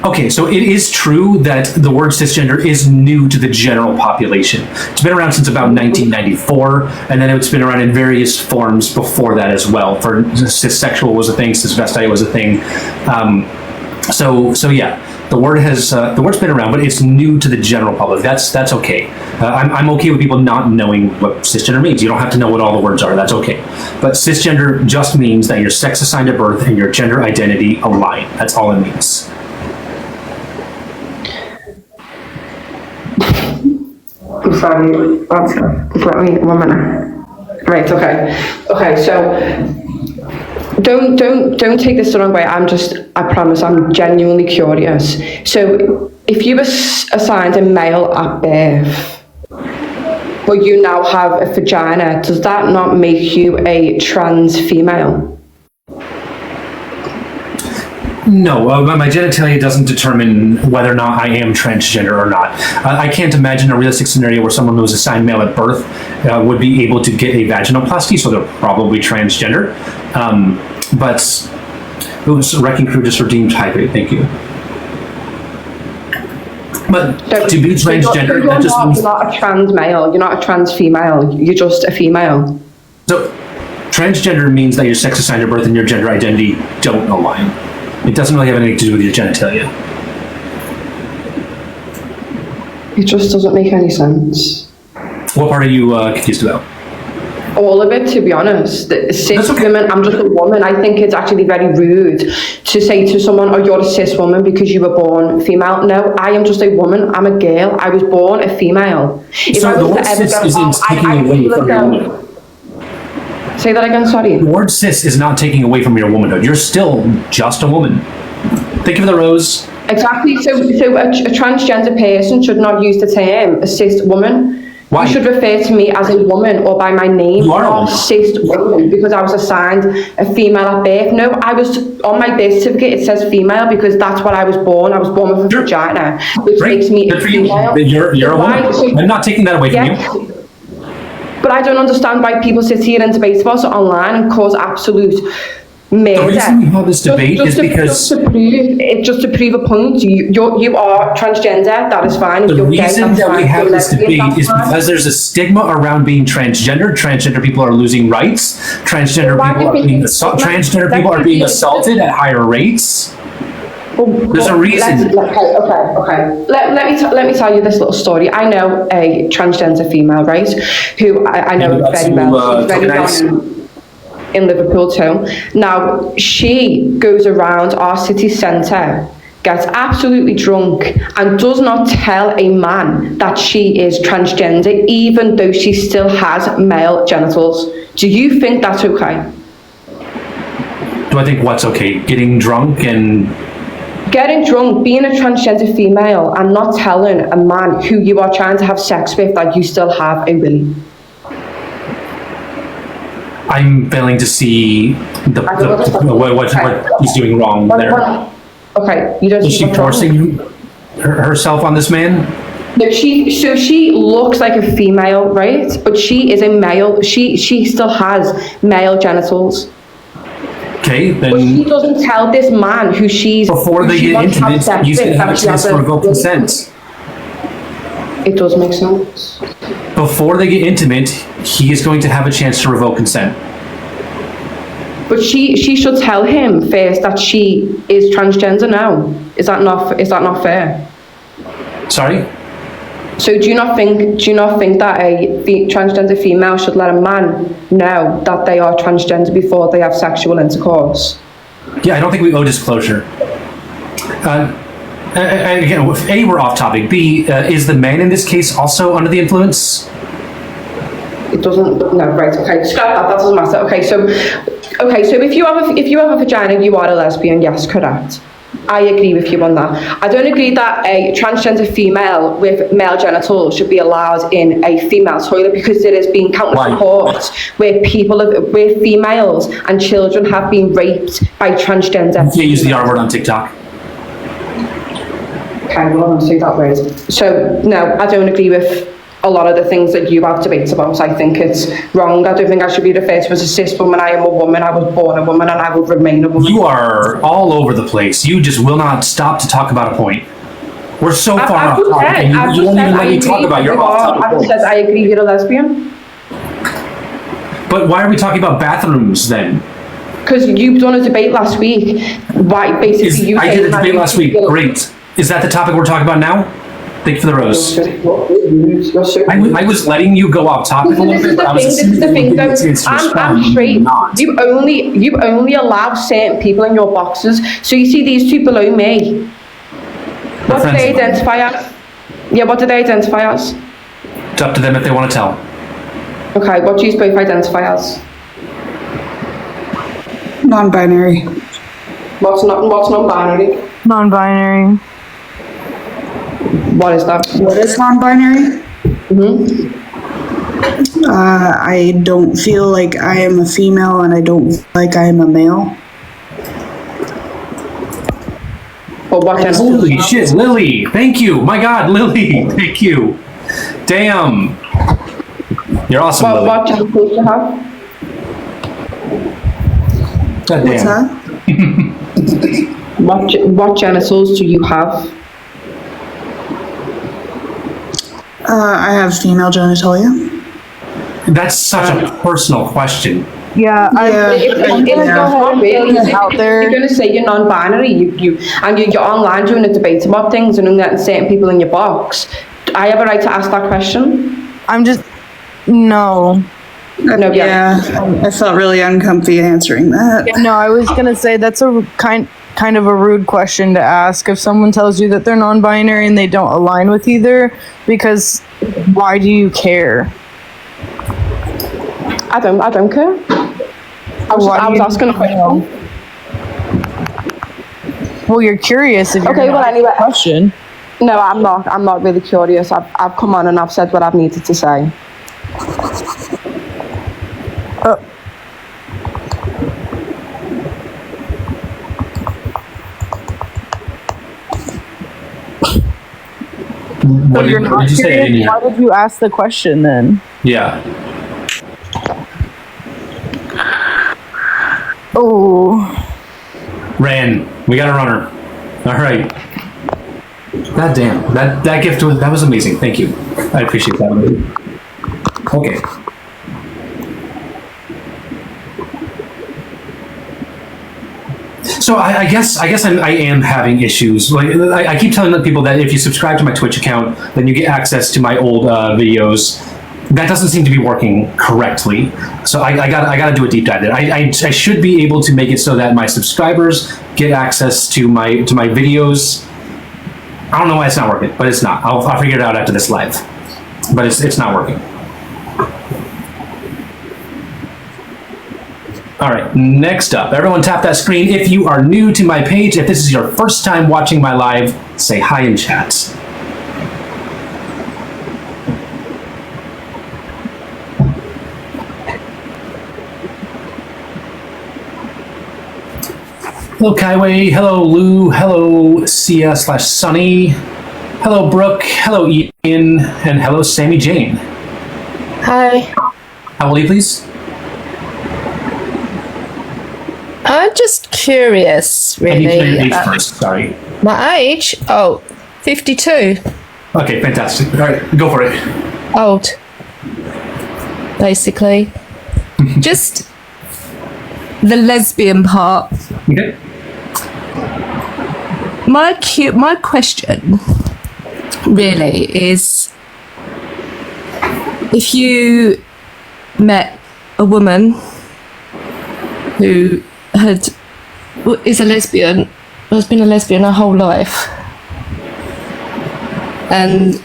Okay, so it is true that the word cisgender is new to the general population. It's been around since about 1994, and then it's been around in various forms before that as well. For cissexual was a thing, cisvesti was a thing. So yeah, the word's been around, but it's new to the general public. That's okay. I'm okay with people not knowing what cisgender means. You don't have to know what all the words are. That's okay. But cisgender just means that your sex assigned at birth and your gender identity align. That's all it means. I'm sorry. Just let me 1 minute. Right. Okay. So don't take this the wrong way. I promise, I'm genuinely curious. So if you were assigned a male at birth, but you now have a vagina, does that not make you a trans female? No, my genitalia doesn't determine whether or not I am transgender or not. I can't imagine a realistic scenario where someone who was assigned male at birth would be able to get a vaginoplasty, so they're probably transgender. But it was Wrecking Crew just redeemed hydrate, thank you. But to be transgender, that just means... You're not a trans male, you're not a trans female, you're just a female. So transgender means that your sex assigned at birth and your gender identity don't align. It doesn't really have anything to do with your genitalia. It just doesn't make any sense. What part are you confused about? all of it, to be honest. Cis women, I'm just a woman. I think it's actually very rude to say to someone, oh, you're a cis woman because you were born female. No, I am just a woman. I'm a girl. I was born a female. If So I the was word to ever cis go isn't out, taking away from your womanhood. Say that again, sorry. The word cis is not taking away from your womanhood. You're still just a woman. Thank you for the rose. Exactly. So a transgender person should not use the term a cis woman. Why? You should refer to me as a woman or by my name, not cis woman, because I was assigned a female at birth. No, I was on my birth certificate. It says female because that's what I was born. I was born with a vagina, which makes me a female. You're a woman. I'm not taking that away from you. But I don't understand why people sit here and debate about it online and cause absolute murder. The reason we have this debate is because just to prove a point. You are transgender. That is fine. If the you're gay, reason that's that fine. we If have you're this lesbian, debate that's is fine. because there's a stigma around being transgender. Transgender people are losing rights. Transgender people are being assaulted at higher rates. There's a reason. Okay. Let me tell you this little story. I know a transgender female, right? Who I know very well. She's very well in Liverpool too. Now she goes around our city centre, gets absolutely drunk, and does not tell a man that she is transgender, even though she still has male genitals. Do you think that's okay? Do I think what's okay? Getting drunk and being a transgender female and not telling a man who you are trying to have sex with that you still have a willy. I'm failing to see what he's doing wrong there. Okay, you don't. Is she forcing herself on this man? No, she looks like a female, right? But she is a male. She still has male genitals. Okay, then. But she doesn't tell this man who she's. Before they get intimate, he's going to have a chance to revoke consent. It does make sense. Before they get intimate, he is going to have a chance to revoke consent. But she should tell him first that she is transgender now. Is that not fair? Sorry? So do you not think that a transgender female should let a man know that they are transgender before they have sexual intercourse? Yeah, I don't think we owe disclosure. Again, A, we're off topic. B, is the man in this case also under the influence? It doesn't. No, right. Okay, scrap that. That doesn't matter. Okay, so if you have a vagina, you are a lesbian. Yes, correct. I agree with you on that. I don't agree that a transgender female with male genitals should be allowed in a female toilet because there has been countless reports where where females and children have been raped by transgender. You can't use the R word on TikTok. Okay, well, I don't say that word. So no, I don't agree with a lot of the things that you have debates about. I think it's wrong. I don't think I should be referred to as a cis woman. I am a woman. I was born a woman and I will remain a woman. You are all over the place. You just will not stop to talk about a point. We're so far off topic, and you won't even let me talk about your off topic. I said I agree you're a lesbian. But why are we talking about bathrooms then? Because you've done a debate last week. Why basically I did a debate last week. Great. Is that the topic we're talking about now? Thank you for the rose. I was letting you go off topic a little bit, but I was assuming that you didn't get a chance to respond. I'm straight. You only allow certain people in your boxes. So you see these two below me. What do they identify as? Yeah, what do they identify as? It's up to them if they want to tell. Okay, what do you both identify as? Non-binary. What's non-binary? Non-binary. What is that? What is non-binary? I don't feel like I am a female and I don't feel like I am a male. Well, what Holy shit, Lily! Thank you! My God, Lily! Thank you! Damn! You're awesome, Lily. What genitals do you have? God damn. What's that? What genitals do you have? I have female genitalia. That's such a personal question. Yeah, I'm out there. You're going to say you're non-binary, you're online doing a debate about things and letting certain people in your box. I have a right to ask that question. No. No, Yeah, I felt really uncomfy answering that. Yeah, no, I was gonna say that's a kind of a rude question to ask if someone tells you that they're non-binary and they don't align with either, because why do you care? I don't care. I was asking a question. Well, you're curious if you're Okay, well, anyway. question. No, I'm not. I'm not really curious. I've come on and I've said what I've needed to say. What did you say? I didn't hear. Why did you ask the question then? Yeah. Oh. Ran. We got a runner. All right. God damn. That gift was amazing. Thank you. I appreciate that. Okay. So I guess I am having issues. Like I keep telling people that if you subscribe to my Twitch account, then you get access to my old videos. That doesn't seem to be working correctly. So I gotta do a deep dive there. I should be able to make it so that my subscribers get access to my videos. I don't know why it's not working, but it's not. I'll figure it out after this live. But it's not working. All right, next up, everyone tap that screen. If you are new to my page, if this is your first time watching my live, say hi in chat. Hello, Kaiway. Hello, Lou. Hello, Sia/Sunny. Hello, Brooke. Hello, Ian. And hello, Sammy Jane. Hi. How old are you, please? I'm just curious, I need to know really. your age first, sorry. My age? Oh, 52. Okay, fantastic. All right, go for it. Old. Basically. Just the lesbian part. Okay. My question really is, if you met a woman who is a lesbian, has been a lesbian her whole life, and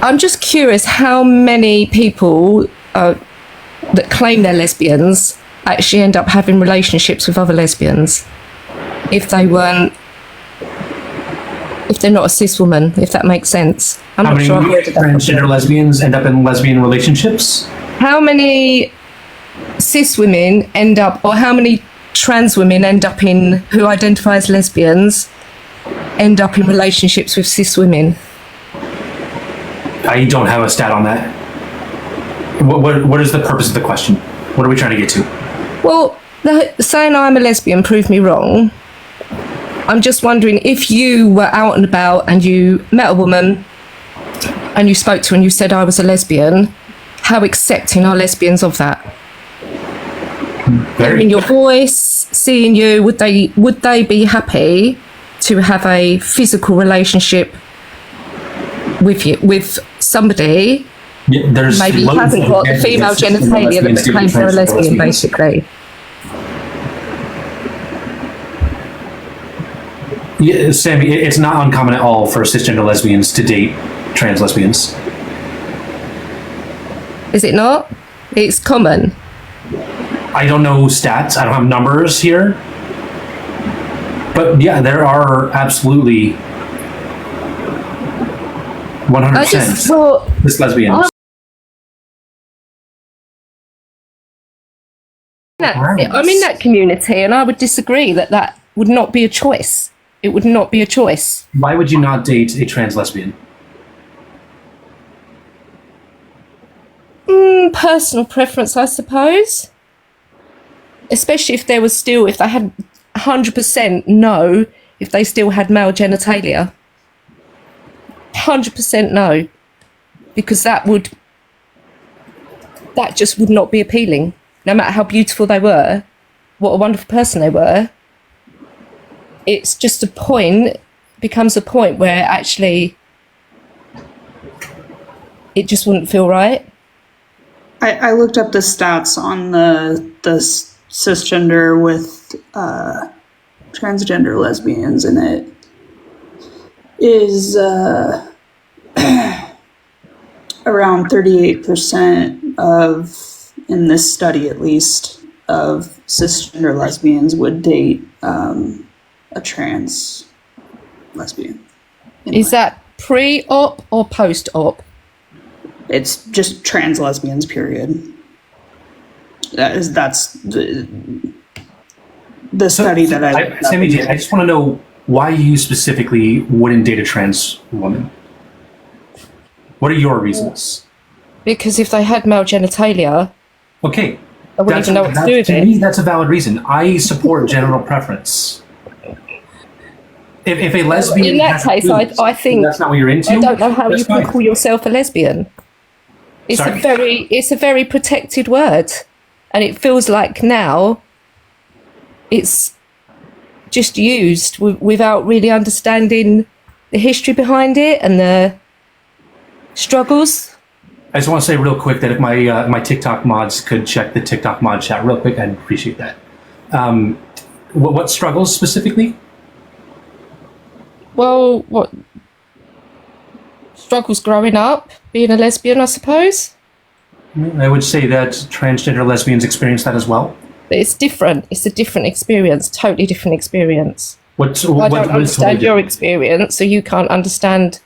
I'm just curious how many people that claim they're lesbians actually end up having relationships with other lesbians if they're not a cis woman, if that makes sense. I'm How not many sure I've heard of that transgender before. lesbians end up in lesbian relationships? How many cis women end up, or how many trans women end up in, who identify as lesbians, end up in relationships with cis women? I don't have a stat on that. What is the purpose of the question? What are we trying to get to? Well, saying I'm a lesbian proved me wrong. I'm just wondering, if you were out and about and you met a woman and you spoke to her and you said I was a lesbian, how accepting are lesbians of that? Hearing your voice, seeing you, would they be happy to have a physical relationship with you, with somebody maybe hasn't got the female genitalia that claims they're a lesbian, basically? Yeah, Sammy, it's not uncommon at all for cisgender lesbians to date trans lesbians. Is it not? It's common. I don't know stats. I don't have numbers here. But yeah, there are absolutely 100% cis lesbians. I'm in that community, and I would disagree that would not be a choice. It would not be a choice. Why would you not date a trans lesbian? Personal preference, I suppose. Especially if there was still, if they had 100% no, if they still had male genitalia. 100% no. Because that just would not be appealing. No matter how beautiful they were, what a wonderful person they were. It's just becomes a point where actually it just wouldn't feel right. I looked up the stats on the cisgender with transgender lesbians, and it is around 38% of, in this study at least, of cisgender lesbians would date a trans lesbian. Is that pre-op or post-op? It's just trans lesbians, period. That's the study that I Sammy J, I just want to know why you specifically wouldn't date a trans woman. What are your reasons? Because if they had male genitalia, okay, I wouldn't even know what to do with to it. me, that's a valid reason. I support genital preference. If a lesbian in that has case, boobs, I think that's not what you're into. I don't know how that's you can fine. call yourself a lesbian. It's Sorry? it's a very protected word, and it feels like now it's just used without really understanding the history behind it and the struggles. I just want to say real quick that if my my TikTok mods could check the TikTok mod chat real quick, I'd appreciate that. What struggles specifically? Well, what struggles growing up, being a lesbian, I suppose. I would say that transgender lesbians experience that as well. But it's different. It's a different experience, totally different experience. I I don't understand your experience, so you can't understand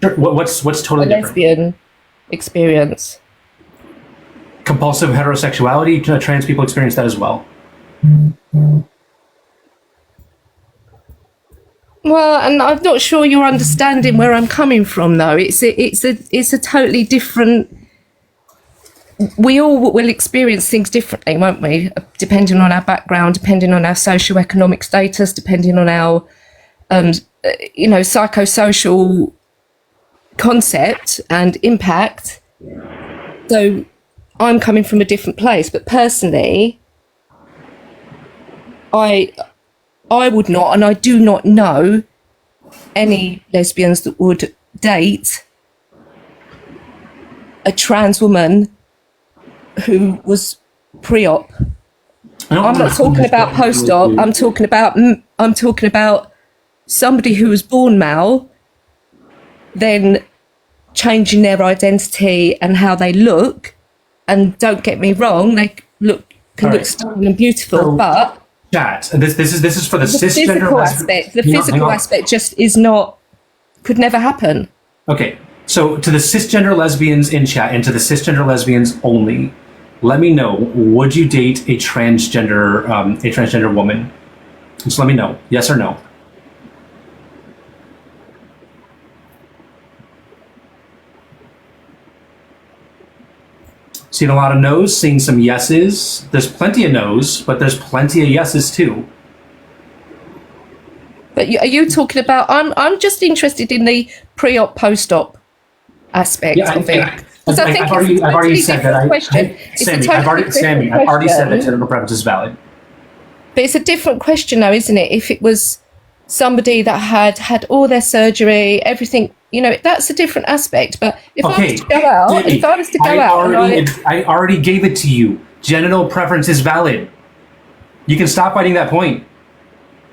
What's totally a different? lesbian experience. Compulsive heterosexuality, trans people experience that as well. Well, and I'm not sure you're understanding where I'm coming from, though. It's a totally different. We all will experience things differently, won't we? Depending on our background, depending on our socioeconomic status, depending on our, psychosocial concept and impact. So, I'm coming from a different place, but personally, I would not, and I do not know any lesbians that would date a trans woman who was pre-op. I'm not talking about post-op. I'm talking about somebody who was born male, then changing their identity and how they look. And don't get me wrong, they can look stunning and beautiful, but chat. This is for the cisgender physical aspect. The physical aspect just could never happen. Okay, so to the cisgender lesbians in chat and to the cisgender lesbians only, let me know: would you date a transgender woman? Just let me know, yes or no. Seen a lot of no's, seen some yeses. There's plenty of no's, but there's plenty of yeses too. But are you talking about? I'm just interested in the pre-op, post-op aspect of it. Because I think I've already said that. Sammy, I've already said that genital preference is valid. But it's a different question, though, isn't it? If it was somebody that had all their surgery, everything, that's a different aspect. But if I was to go out, I already gave it to you. Genital preference is valid. You can stop fighting that point.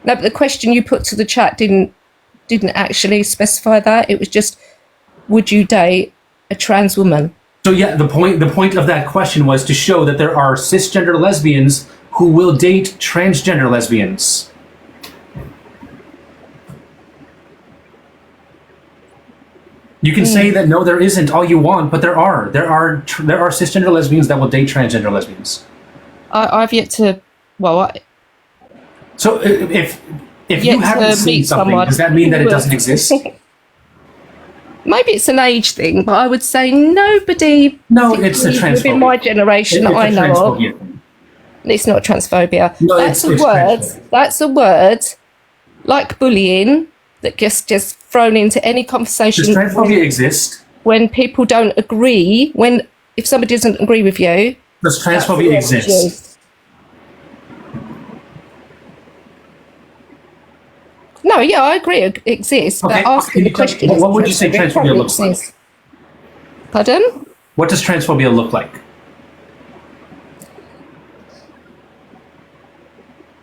No, but the question you put to the chat didn't actually specify that. It was just, would you date a trans woman? So yeah, the point of that question was to show that there are cisgender lesbians who will date transgender lesbians. You can say that no, there isn't all you want, but there are cisgender lesbians that will date transgender lesbians. I've yet to. So if you haven't seen something, does that mean that it doesn't exist? Maybe it's an age thing, but I would say nobody. No, it's a transphobia. Within my generation that I know of. It's not transphobia. No, that's a word. That's a word, like bullying, that just thrown into any conversation. Does transphobia exist? When people don't agree, if somebody doesn't agree with you. Does transphobia exist? No, yeah, I agree it exists, but asking the question is... What would you say transphobia looks like? Pardon? What does transphobia look like?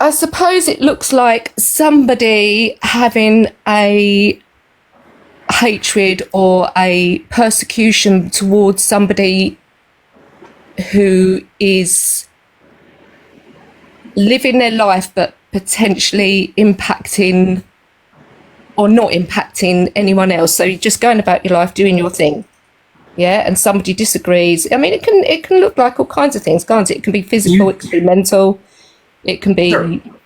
I suppose it looks like somebody having a hatred or a persecution towards somebody who is living their life but potentially impacting or not impacting anyone else. So you're just going about your life doing your thing. Yeah, and somebody disagrees. I mean, it can look like all kinds of things, can't it? It can be physical, it can be mental, it can be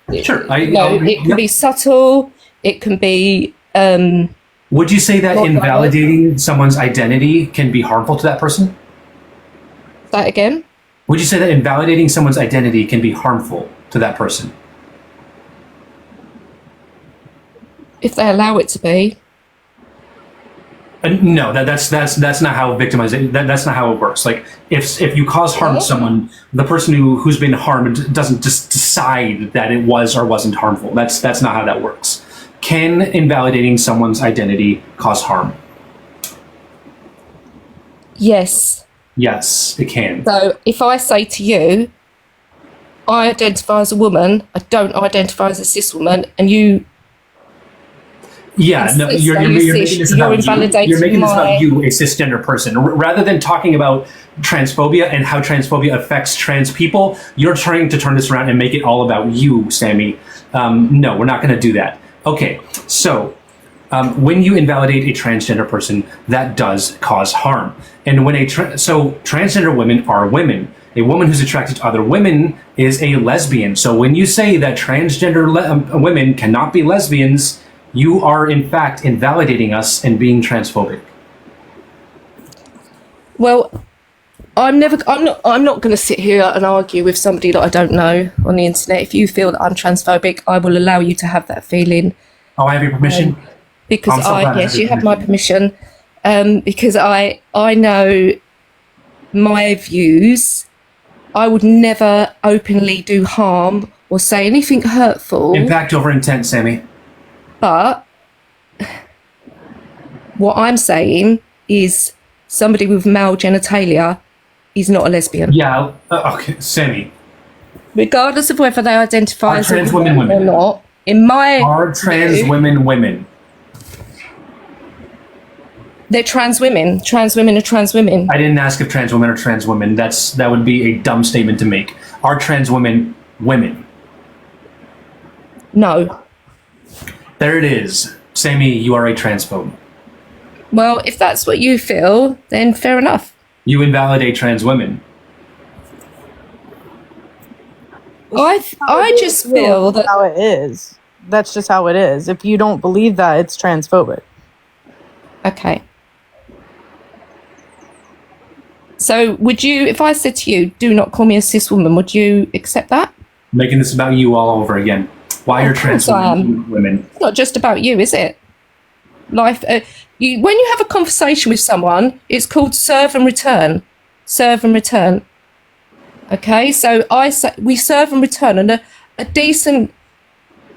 it can be subtle, it can be would you say that invalidating someone's identity can be harmful to that person? That again? Would you say that invalidating someone's identity can be harmful to that person? If they allow it to be. No, that's not how victimization. That's not how it works. Like if you cause harm to someone, the person who's been harmed doesn't just decide that it was or wasn't harmful. That's not how that works. Can invalidating someone's identity cause harm? Yes. Yes, it can. So if I say to you, I identify as a woman, I don't identify as a cis woman, and you no, you're making this about you. You're making this about you, a cisgender person. Rather than talking about transphobia and how transphobia affects trans people, you're trying to turn this around and make it all about you, Sammy. No, we're not going to do that. Okay, so when you invalidate a transgender person, that does cause harm. And when so transgender women are women. A woman who's attracted to other women is a lesbian. So when you say that transgender women cannot be lesbians, you are in fact invalidating us and being transphobic. Well, I'm not going to sit here and argue with somebody that I don't know on the internet. If you feel that I'm transphobic, I will allow you to have that feeling. Oh, I have your permission? Because yes, you have my permission. Because I know my views. I would never openly do harm or say anything hurtful. Impact over intent, Sammy. But what I'm saying is somebody with male genitalia is not a lesbian. Yeah, okay, Sammy. Regardless of whether they identify as trans a woman women or not, in my are trans women. They're trans women. Trans women are trans women. I didn't ask if trans women are trans women. That would be a dumb statement to make. Are trans women women? No. There it is. Sammy, you are a transphobe. Well, if that's what you feel, then fair enough. You invalidate trans women. I just feel that how it is. That's just how it is. If you don't believe that, it's transphobic. Okay. So would you, if I said to you, do not call me a cis woman, would you accept that? Making this about you all over again. Why are trans women? It's not just about you, is it? Life. When you have a conversation with someone, it's called serve and return. Serve and return. Okay, so I say we serve and return, and a decent,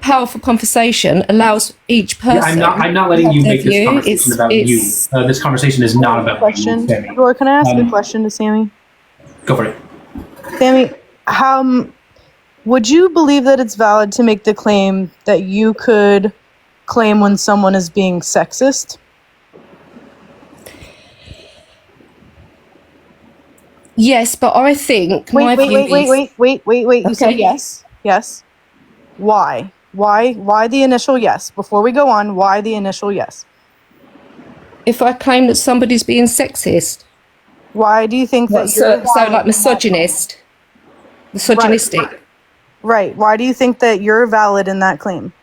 powerful conversation allows each person. Yeah, I'm not letting you make this conversation about you. This conversation is not about question. you, Sammy. Adora, can I ask a question to Sammy? Go for it. Sammy, how would you believe that it's valid to make the claim that you could claim when someone is being sexist? Yes, but I think wait. You said yes. Yes. Why? Why the initial yes? Before we go on, why the initial yes? If I claim that somebody's being sexist. Why do you think that so like misogynist? Misogynistic. Right. Why do you think that you're valid in that claim?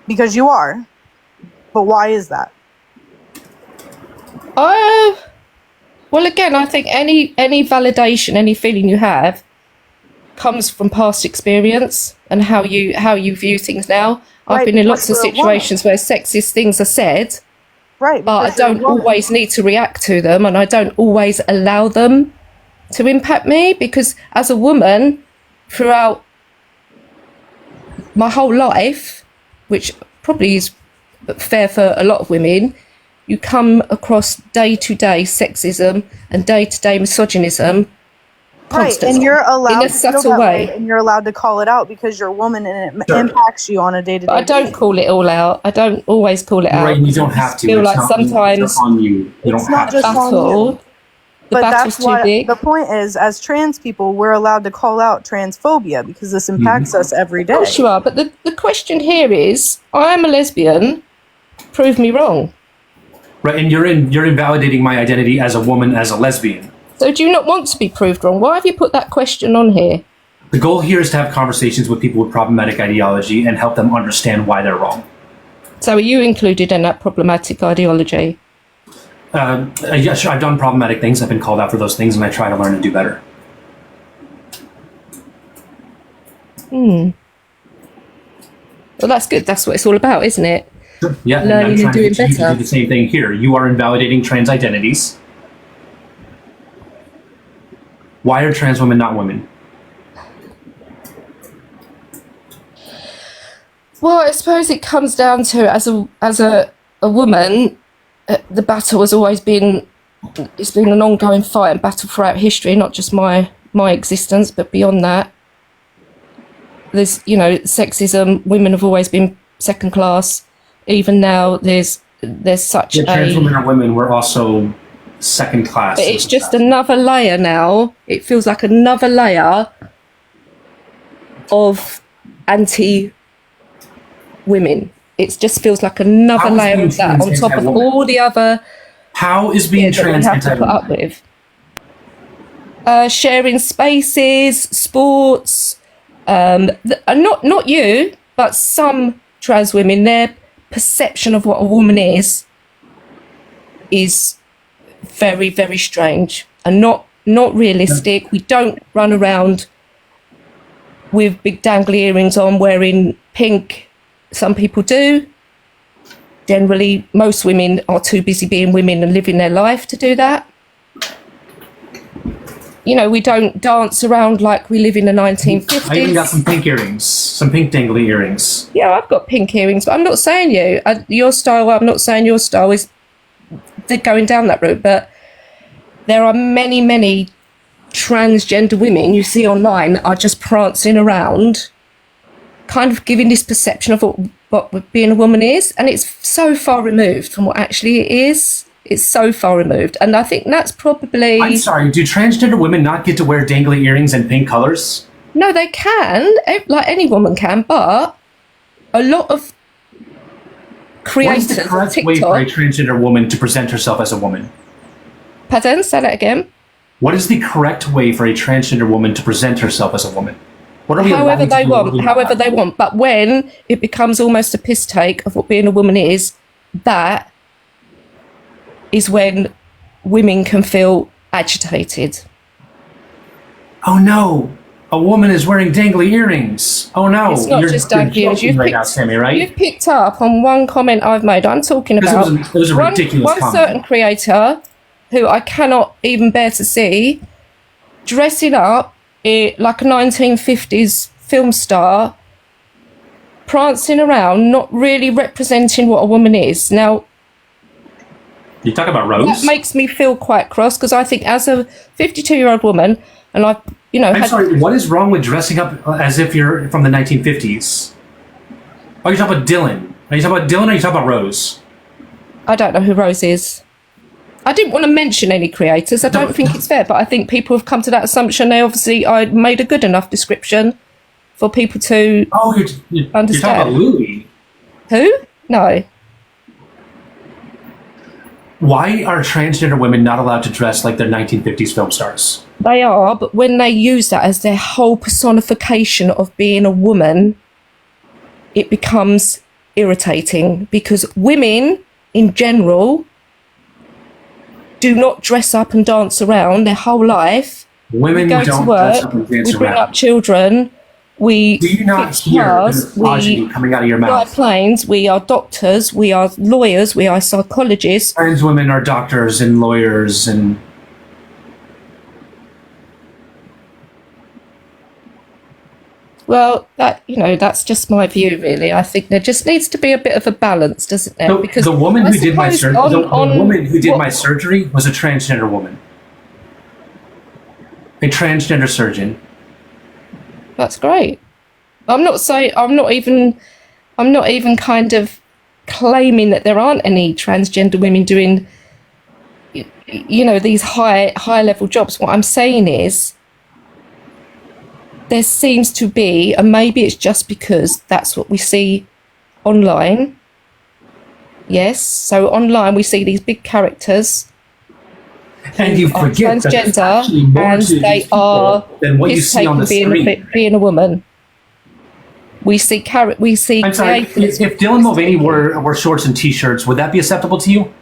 Because you are. But why is that? Well, again, I think any validation, any feeling you have, comes from past experience and how you view things now. I've been in lots of situations where sexist things are said, right? But I don't always need to react to them, and I don't always allow them to impact me, because as a woman, throughout my whole life, which probably is fair for a lot of women, you come across day-to-day sexism and day-to-day misogynism Right, and you're allowed in a to feel subtle that way. and you're allowed to call it out because you're a woman and it impacts you on a day to day. But I don't call it all out. I don't always call it out. Right, you don't have to. Feel It's like not- sometimes it's on you. You don't It's not have just to. on you. But battle's that's too why big. the point is, as trans people, we're allowed to call out transphobia because this impacts us every day. Of course you are, but the question here is, I am a lesbian. Prove me wrong. Right, and you're invalidating my identity as a woman, as a lesbian. So do you not want to be proved wrong? Why have you put that question on here? The goal here is to have conversations with people with problematic ideology and help them understand why they're wrong. So are you included in that problematic ideology? Yeah, sure, I've done problematic things. I've been called out for those things, and I try to learn and do better. Well, that's good. That's what it's all about, isn't it? Sure. Yeah, and Learning I'm and trying doing to get you to better. do the same thing here. You are invalidating trans identities. Why are trans women not women? Well, I suppose it comes down to as a woman, the battle has always been, it's been an ongoing fight and battle throughout history, not just my existence, but beyond that. There's, sexism. Women have always been second class. Even now, there's such Yeah, trans a. women are women. We're also second class. But it's just another layer now. It feels like another layer of anti-women. It just feels like another How is layer being of that trans on top of anti-woman? all the other. How is being that we trans have to put anti-woman? up with? Sharing spaces, sports. Not you, but some trans women. Their perception of what a woman is very, very strange and not realistic. We don't run around with big dangly earrings on, wearing pink. Some people do. Generally, most women are too busy being women and living their life to do that. We don't dance around like we live in the 1950s. I even got some pink earrings, some pink dangly earrings. Yeah, I've got pink earrings, but I'm not saying your style. I'm not saying your style is going down that route, but there are many, many transgender women you see online are just prancing around, kind of giving this perception of what being a woman is, and it's so far removed from what actually it is. It's so far removed, and I think that's probably. I'm sorry, do transgender women not get to wear dangly earrings and pink colors? No, they can, like any woman can, but a lot of creators What is the correct on way for a TikTok. transgender woman to present herself as a woman? Pardon, say that again. What is the correct way for a transgender woman to present herself as a woman? What are we However allowed to they do? want, however they want. But when it becomes almost a piss take of what being a woman is, that is when women can feel agitated. Oh no, a woman is wearing dangly earrings. Oh no, It's not just dangly earrings. joking right now, Sammy, right? You've picked up on one comment I've made. I'm talking Because about it was a ridiculous one comment. certain creator who I cannot even bear to see dressing up like a 1950s film star, prancing around, not really representing what a woman is. Now, You talk about Rose? that makes me feel quite cross because I think as a 52-year-old woman, and I've, I'm sorry, what is wrong with dressing up as if you're from the 1950s? Are you talking about Dylan? Are you talking about Dylan or are you talking about Rose? I don't know who Rose is. I didn't want to mention any creators. I don't think it's fair, but I think people have come to that assumption. I made a good enough description for people to understand. You're talking about Louis. Who? No. Why are transgender women not allowed to dress like they're 1950s film stars? They are, but when they use that as their whole personification of being a woman, it becomes irritating because women in general do not dress up and dance around their whole life. Women we go don't to work, dress up and dance we bring around. up children, we Do you not fix hear cars, the misogyny coming out of your fly mouth? planes, we are doctors, we are lawyers, we are psychologists. Trans women are doctors and lawyers and... Well, that's just my view, really. I think there just needs to be a bit of a balance, doesn't there? The woman I who did my suppose surgery, the on woman who did what- my surgery was a transgender woman. a transgender surgeon. That's great. I'm not even kind of claiming that there aren't any transgender women doing, these high level jobs. What I'm saying is there seems to be, and maybe it's just because that's what we see online. Yes, so online we see these big characters. And you forget transgender, that more and to they are than what you see on the screen. Being a woman. We see I'm sorry. If Dylan Mulvaney wore shorts and t-shirts, would that be acceptable to you?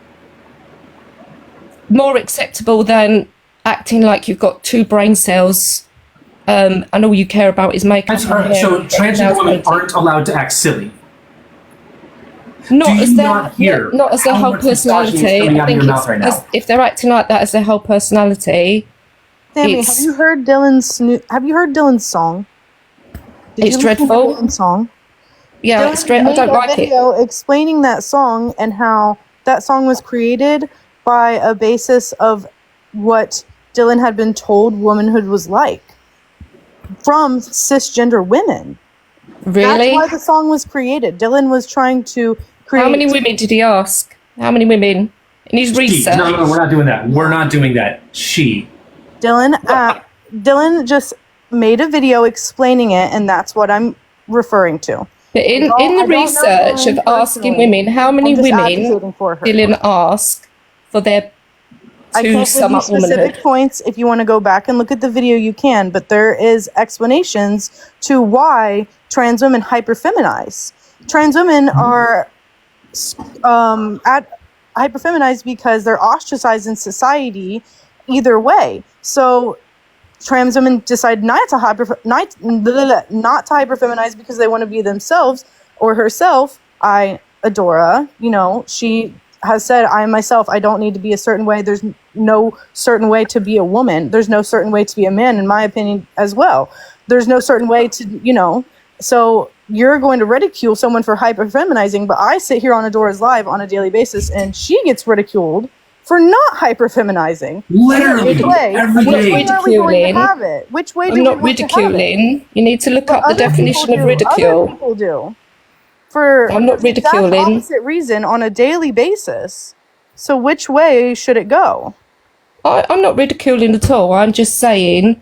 More acceptable than acting like you've got 2 brain cells, and all you care about is makeup. So transgender women aren't allowed to act silly. Not as their whole personality. I think if they're acting like that as their whole personality. Sammy, have you heard Dylan's song? It's dreadful. Dylan's song. Yeah, Dylan it's dreadful. I don't like it. Explaining that song and how that song was created by a basis of what Dylan had been told womanhood was like from cisgender women. Really? That's why the song was created. Dylan was trying to create. How many women did he ask? How many women in his research? No, we're not doing that. We're not doing that. She. Dylan just made a video explaining it, and that's what I'm referring to. But in the research of asking women, how many women Dylan asked for their I can't give you specific points. If you want to go back and look at the video, you can. But there is explanations to why trans women hyperfeminize. Trans women are hyperfeminized because they're ostracized in society either way. So trans women decide not to hyperfeminize because they want to be themselves or herself. Adora, she has said, I myself, I don't need to be a certain way. There's no certain way to be a woman. There's no certain way to be a man, in my opinion, as well. There's no certain way to, so you're going to ridicule someone for hyperfeminizing, but I sit here on Adora's Live on a daily basis and she gets ridiculed for not hyperfeminizing. Literally, Which way? every day. Which way are we going to have it? Which way do we I'm not want to have it? ridiculing. You need to look up the Other definition people of do. ridicule. Other people do. For I'm not the exact ridiculing. opposite reason on a daily basis. So which way should it go? I'm not ridiculing at all. I'm just saying.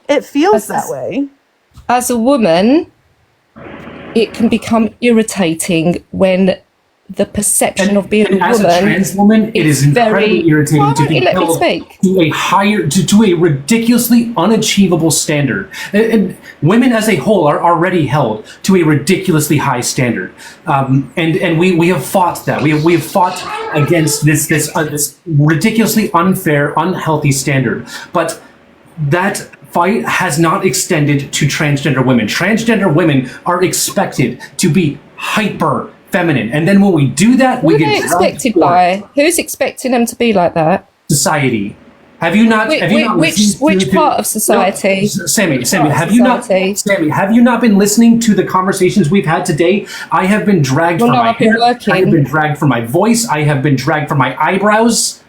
It feels that way. As a woman, it can become irritating when the perception of being a as woman. a trans woman, it is incredibly irritating to be let me held speak. to a higher, to a ridiculously unachievable standard. And women as a whole are already held to a ridiculously high standard, and we have fought that. We have fought against this ridiculously unfair, unhealthy standard. But that fight has not extended to transgender women. Transgender women are expected to be hyper feminine, and then when we do that, we get expected by. Who's expecting them to be like that? Society. Have you not? Which part of society? No, Sammy, have you not? Sammy, have you not been listening to the conversations we've had today? I have been dragged from my hair. I have been dragged from my voice. I have been dragged from my eyebrows.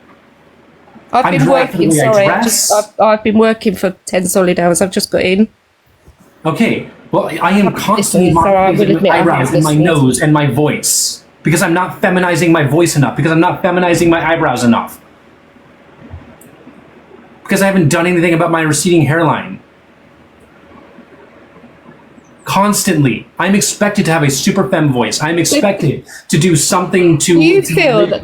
I've been working. Sorry, I've been working for 10 solid hours. I've just got in. Okay. Well, I am constantly modulating my eyebrows and my nose and my voice because I'm not feminizing my voice enough, because I'm not feminizing my eyebrows enough, because I haven't done anything about my receding hairline. Constantly, I'm expected to have a super femme voice. I'm expected to do something to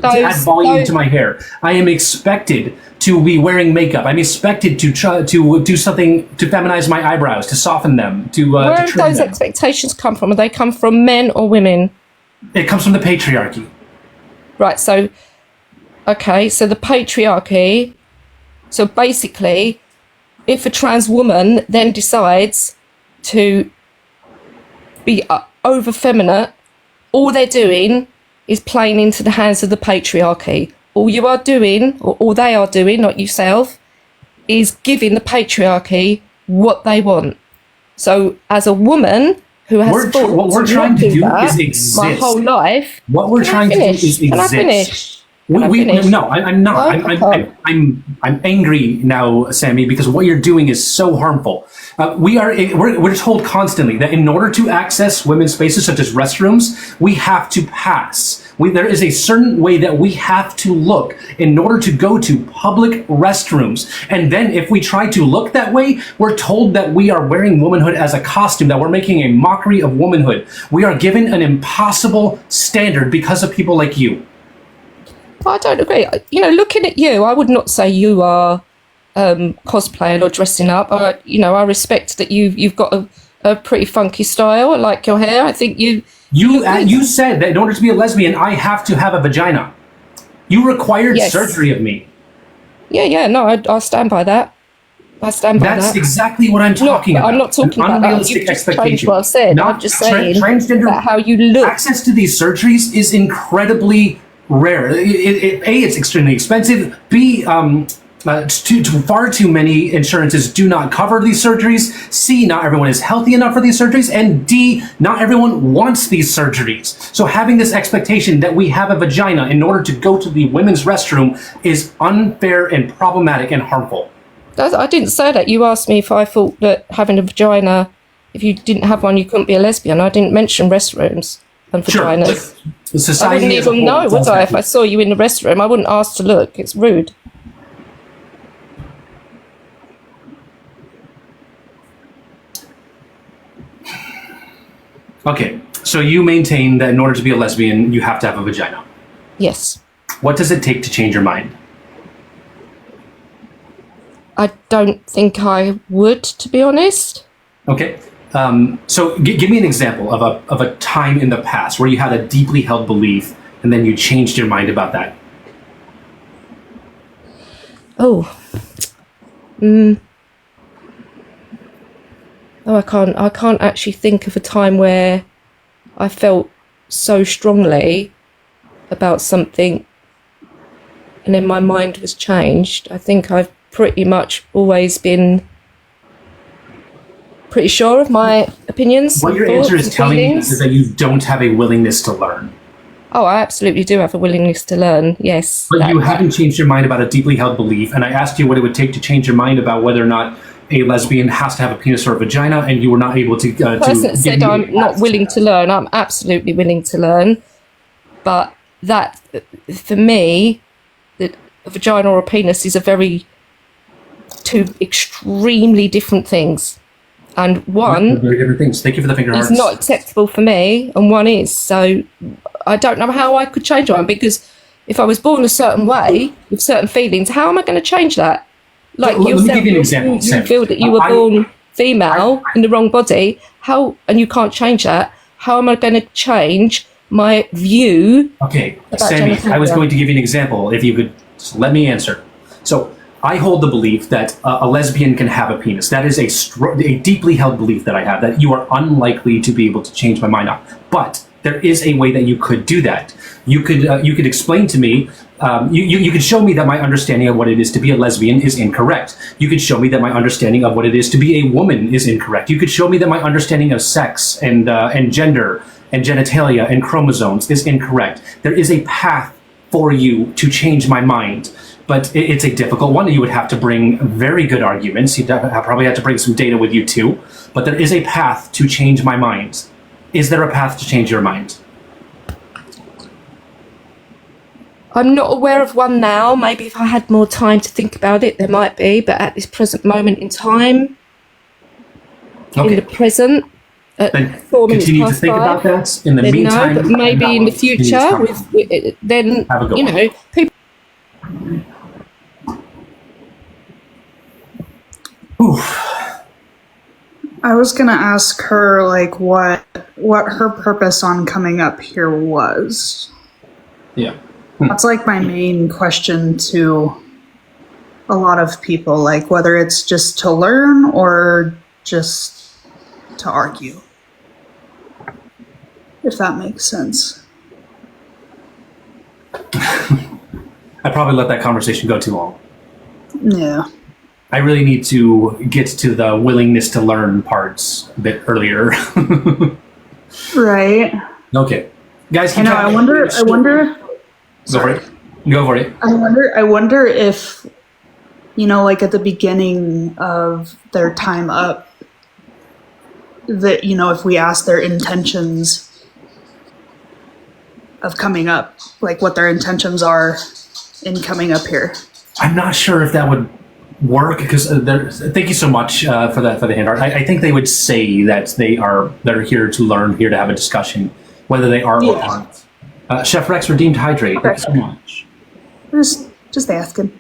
add volume to my hair. I am expected to be wearing makeup. I'm expected to try to do something to feminize my eyebrows, to soften them, to Where to have trim those them. expectations come from? Do they come from men or women? It comes from the patriarchy. Right, so the patriarchy. So basically, if a trans woman then decides to be over feminine, all they're doing is playing into the hands of the patriarchy. All you are doing, or all they are doing, not yourself, is giving the patriarchy what they want. So as a woman who has what we're trying to do is exist. my whole life. What we're trying to do is Can I exist. finish? I'm not. I'm angry now, Sammy, because what you're doing is so harmful. We're told constantly that in order to access women's spaces such as restrooms, we have to pass. There is a certain way that we have to look in order to go to public restrooms. And then if we try to look that way, we're told that we are wearing womanhood as a costume, that we're making a mockery of womanhood. We are given an impossible standard because of people like you. I don't agree. Looking at you, I would not say you are cosplaying or dressing up. I respect that you've got a pretty funky style. I like your hair. I think you said that in order to be a lesbian, I have to have a vagina. You required surgery of me. Yeah. No, I stand by that. That's exactly what I'm talking about. I'm not talking about that. Unrealistic expectations. What I've said. I'm just saying transgender about how you look. Access to these surgeries is incredibly rare. A, it's extremely expensive. B, far too many insurances do not cover these surgeries. C, not everyone is healthy enough for these surgeries. And D, not everyone wants these surgeries. So having this expectation that we have a vagina in order to go to the women's restroom is unfair and problematic and harmful. I didn't say that. You asked me if I thought that having a vagina, if you didn't have one, you couldn't be a lesbian. I didn't mention restrooms and vaginas. Sure. I wouldn't even know, would I? If I saw you in the restroom, I wouldn't ask to look. It's rude. Okay, so you maintain that in order to be a lesbian, you have to have a vagina. Yes. What does it take to change your mind? I don't think I would, to be honest. Okay. So give me an example of a time in the past where you had a deeply held belief and then you changed your mind about that. Oh. Oh, I can't actually think of a time where I felt so strongly about something and then my mind was changed. I think I've pretty much always been pretty sure of my opinions. What your answer is telling me is that you don't have a willingness to learn. Oh, I absolutely do have a willingness to learn, yes. But you haven't changed your mind about a deeply held belief, and I asked you what it would take to change your mind about whether or not a lesbian has to have a penis or a vagina, and you were not able to... The person that said I'm not willing to learn, I'm absolutely willing to learn. But that, for me, that a vagina or a penis is two extremely different things. And one very different things. Thank you for the finger hearts. It's not acceptable for me, and one is. So I don't know how I could change one, because if I was born a certain way with certain feelings, how am I going to change that? Like let me give you an example. You feel that you were born female in the wrong body, and you can't change that. How am I going to change my view? Okay, Sammy, I was going to give you an example. If you could just let me answer. So I hold the belief that a lesbian can have a penis. That is a deeply held belief that I have, that you are unlikely to be able to change my mind on. But there is a way that you could do that. You could explain to me, you could show me that my understanding of what it is to be a lesbian is incorrect. You could show me that my understanding of what it is to be a woman is incorrect. You could show me that my understanding of sex and gender and genitalia and chromosomes is incorrect. There is a path for you to change my mind. But it's a difficult one. You would have to bring very good arguments. You'd probably have to bring some data with you too. But there is a path to change my mind. Is there a path to change your mind? I'm not aware of one now. Maybe if I had more time to think about it, there might be. But at this present moment in time, in the present, at 4 minutes continue past to think 5, about that. In the meantime, no, but maybe in the future, then people. Oof. I was gonna ask her what her purpose on coming up here was. Yeah. That's my main question to a lot of people, whether it's just to learn or just to argue. If that makes sense. I probably let that conversation go too long. Yeah. I really need to get to the willingness to learn parts a bit earlier. Right. Okay. Guys, I know, I wonder Go for it. Go for it. I wonder if, like at the beginning of their time up, that, if we ask their intentions of coming up, like what their intentions are in coming up here. I'm not sure if that would work because thank you so much for the hand art. I think they would say that they're here to learn, here to have a discussion, whether they are or aren't. Chef Rex redeemed hydrate. Okay. Thank you so much. Just asking.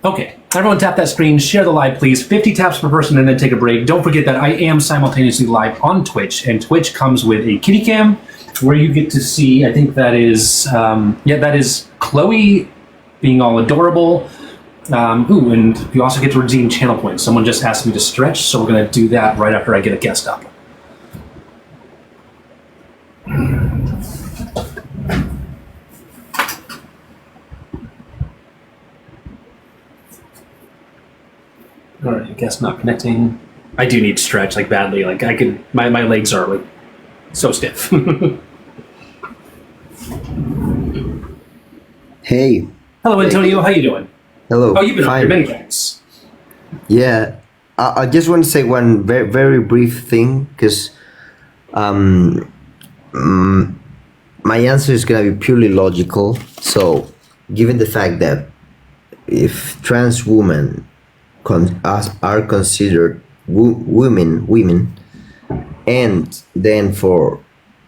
Okay, everyone tap that screen, share the live, please. 50 taps per person, and then take a break. Don't forget that I am simultaneously live on Twitch, and Twitch comes with a kitty cam where you get to see, I think that is, that is Chloe being all adorable. And you also get to redeem channel points. Someone just asked me to stretch, so we're going to do that right after I get a guest up. All right, I guess not connecting. I do need to stretch like badly. Like I can, my legs are like so stiff. Hey. Hello, Antonio. How you doing? Hello. Oh, you've been Fine. on here many times. Yeah, I just want to say one very, very brief thing because my answer is gonna be purely logical. So, given the fact that if trans women are considered women, and then for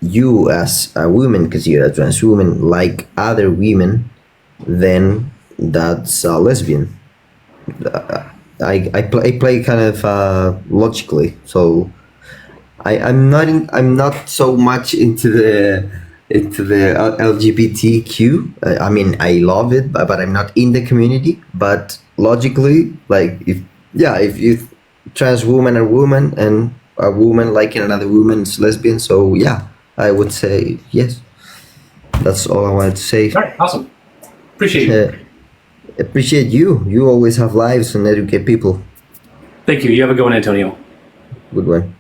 you as a woman, because you're a trans woman, like other women, then that's a lesbian. I play kind of logically, so I'm not so much into the LGBTQ. I mean, I love it, but I'm not in the community. But logically, like if trans woman are woman and a woman liking another woman is lesbian, so yeah, I would say yes. That's all I wanted to say. All right, awesome. Appreciate it. Appreciate you. You always have lives and educate people. Thank you. You have a good one, Antonio. Good one.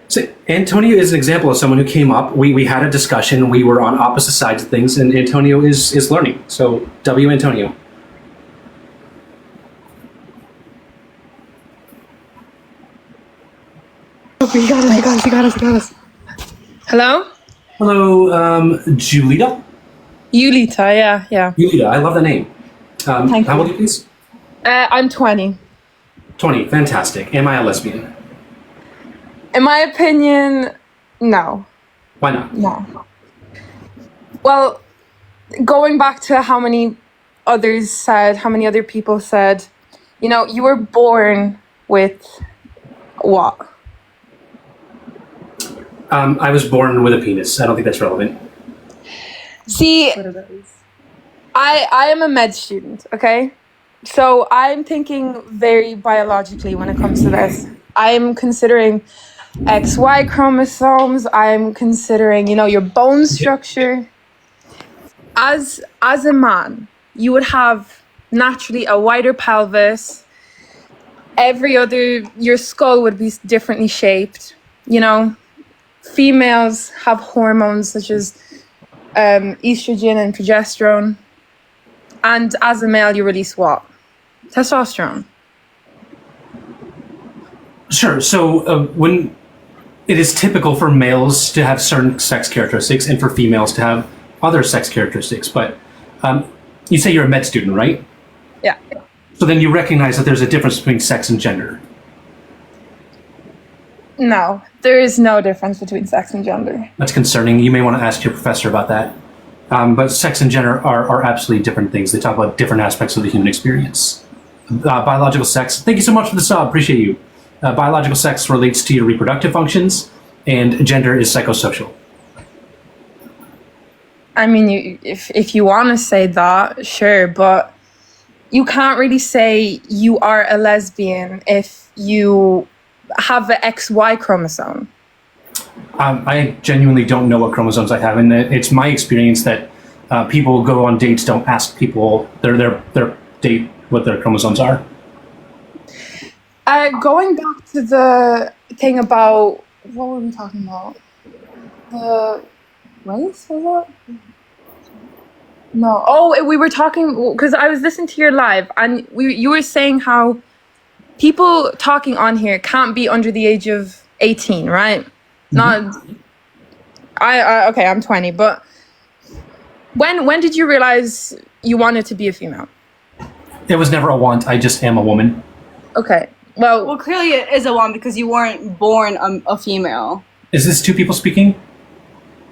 So Antonio is an example of someone who came up. We had a discussion. We were on opposite sides of things, and Antonio is learning. So W Antonio. Okay, you got us. Hello? Hello, Julita? Yulita, yeah. Julita, I love the name. Thank how you. old are you, please? I'm 20. 20, fantastic. Am I a lesbian? In my opinion, no. Why not? No. Well, going back to how many other people said, you were born with what? I was born with a penis. I don't think that's relevant. See, I am a med student, okay? So I'm thinking very biologically when it comes to this. I'm considering XY chromosomes. I'm considering, your bone structure. As a man, you would have naturally a wider pelvis. Your skull would be differently shaped, Females have hormones such as estrogen and progesterone. And as a male, you release what? Testosterone. Sure. So when it is typical for males to have certain sex characteristics and for females to have other sex characteristics, but you say you're a med student, right? Yeah. So then you recognize that there's a difference between sex and gender. No, there is no difference between sex and gender. That's concerning. You may want to ask your professor about that. But sex and gender are absolutely different things. They talk about different aspects of the human experience. Biological sex, thank you so much for the sub, appreciate you. Biological sex relates to your reproductive functions, and gender is psychosocial. I mean, if you want to say that, sure, but you can't really say you are a lesbian if you have the XY chromosome. I genuinely don't know what chromosomes I have, and it's my experience that people go on dates, don't ask people their date what their chromosomes are. Going back to the thing about what were we talking about? The race, was it? No. Oh, we were talking because I was listening to your live, and you were saying how people talking on here can't be under the age of 18, right? Not. Okay, I'm 20, but when did you realize you wanted to be a female? It was never a want. I just am a woman. Okay. Well, clearly it is a one because you weren't born a female. Is this two people speaking?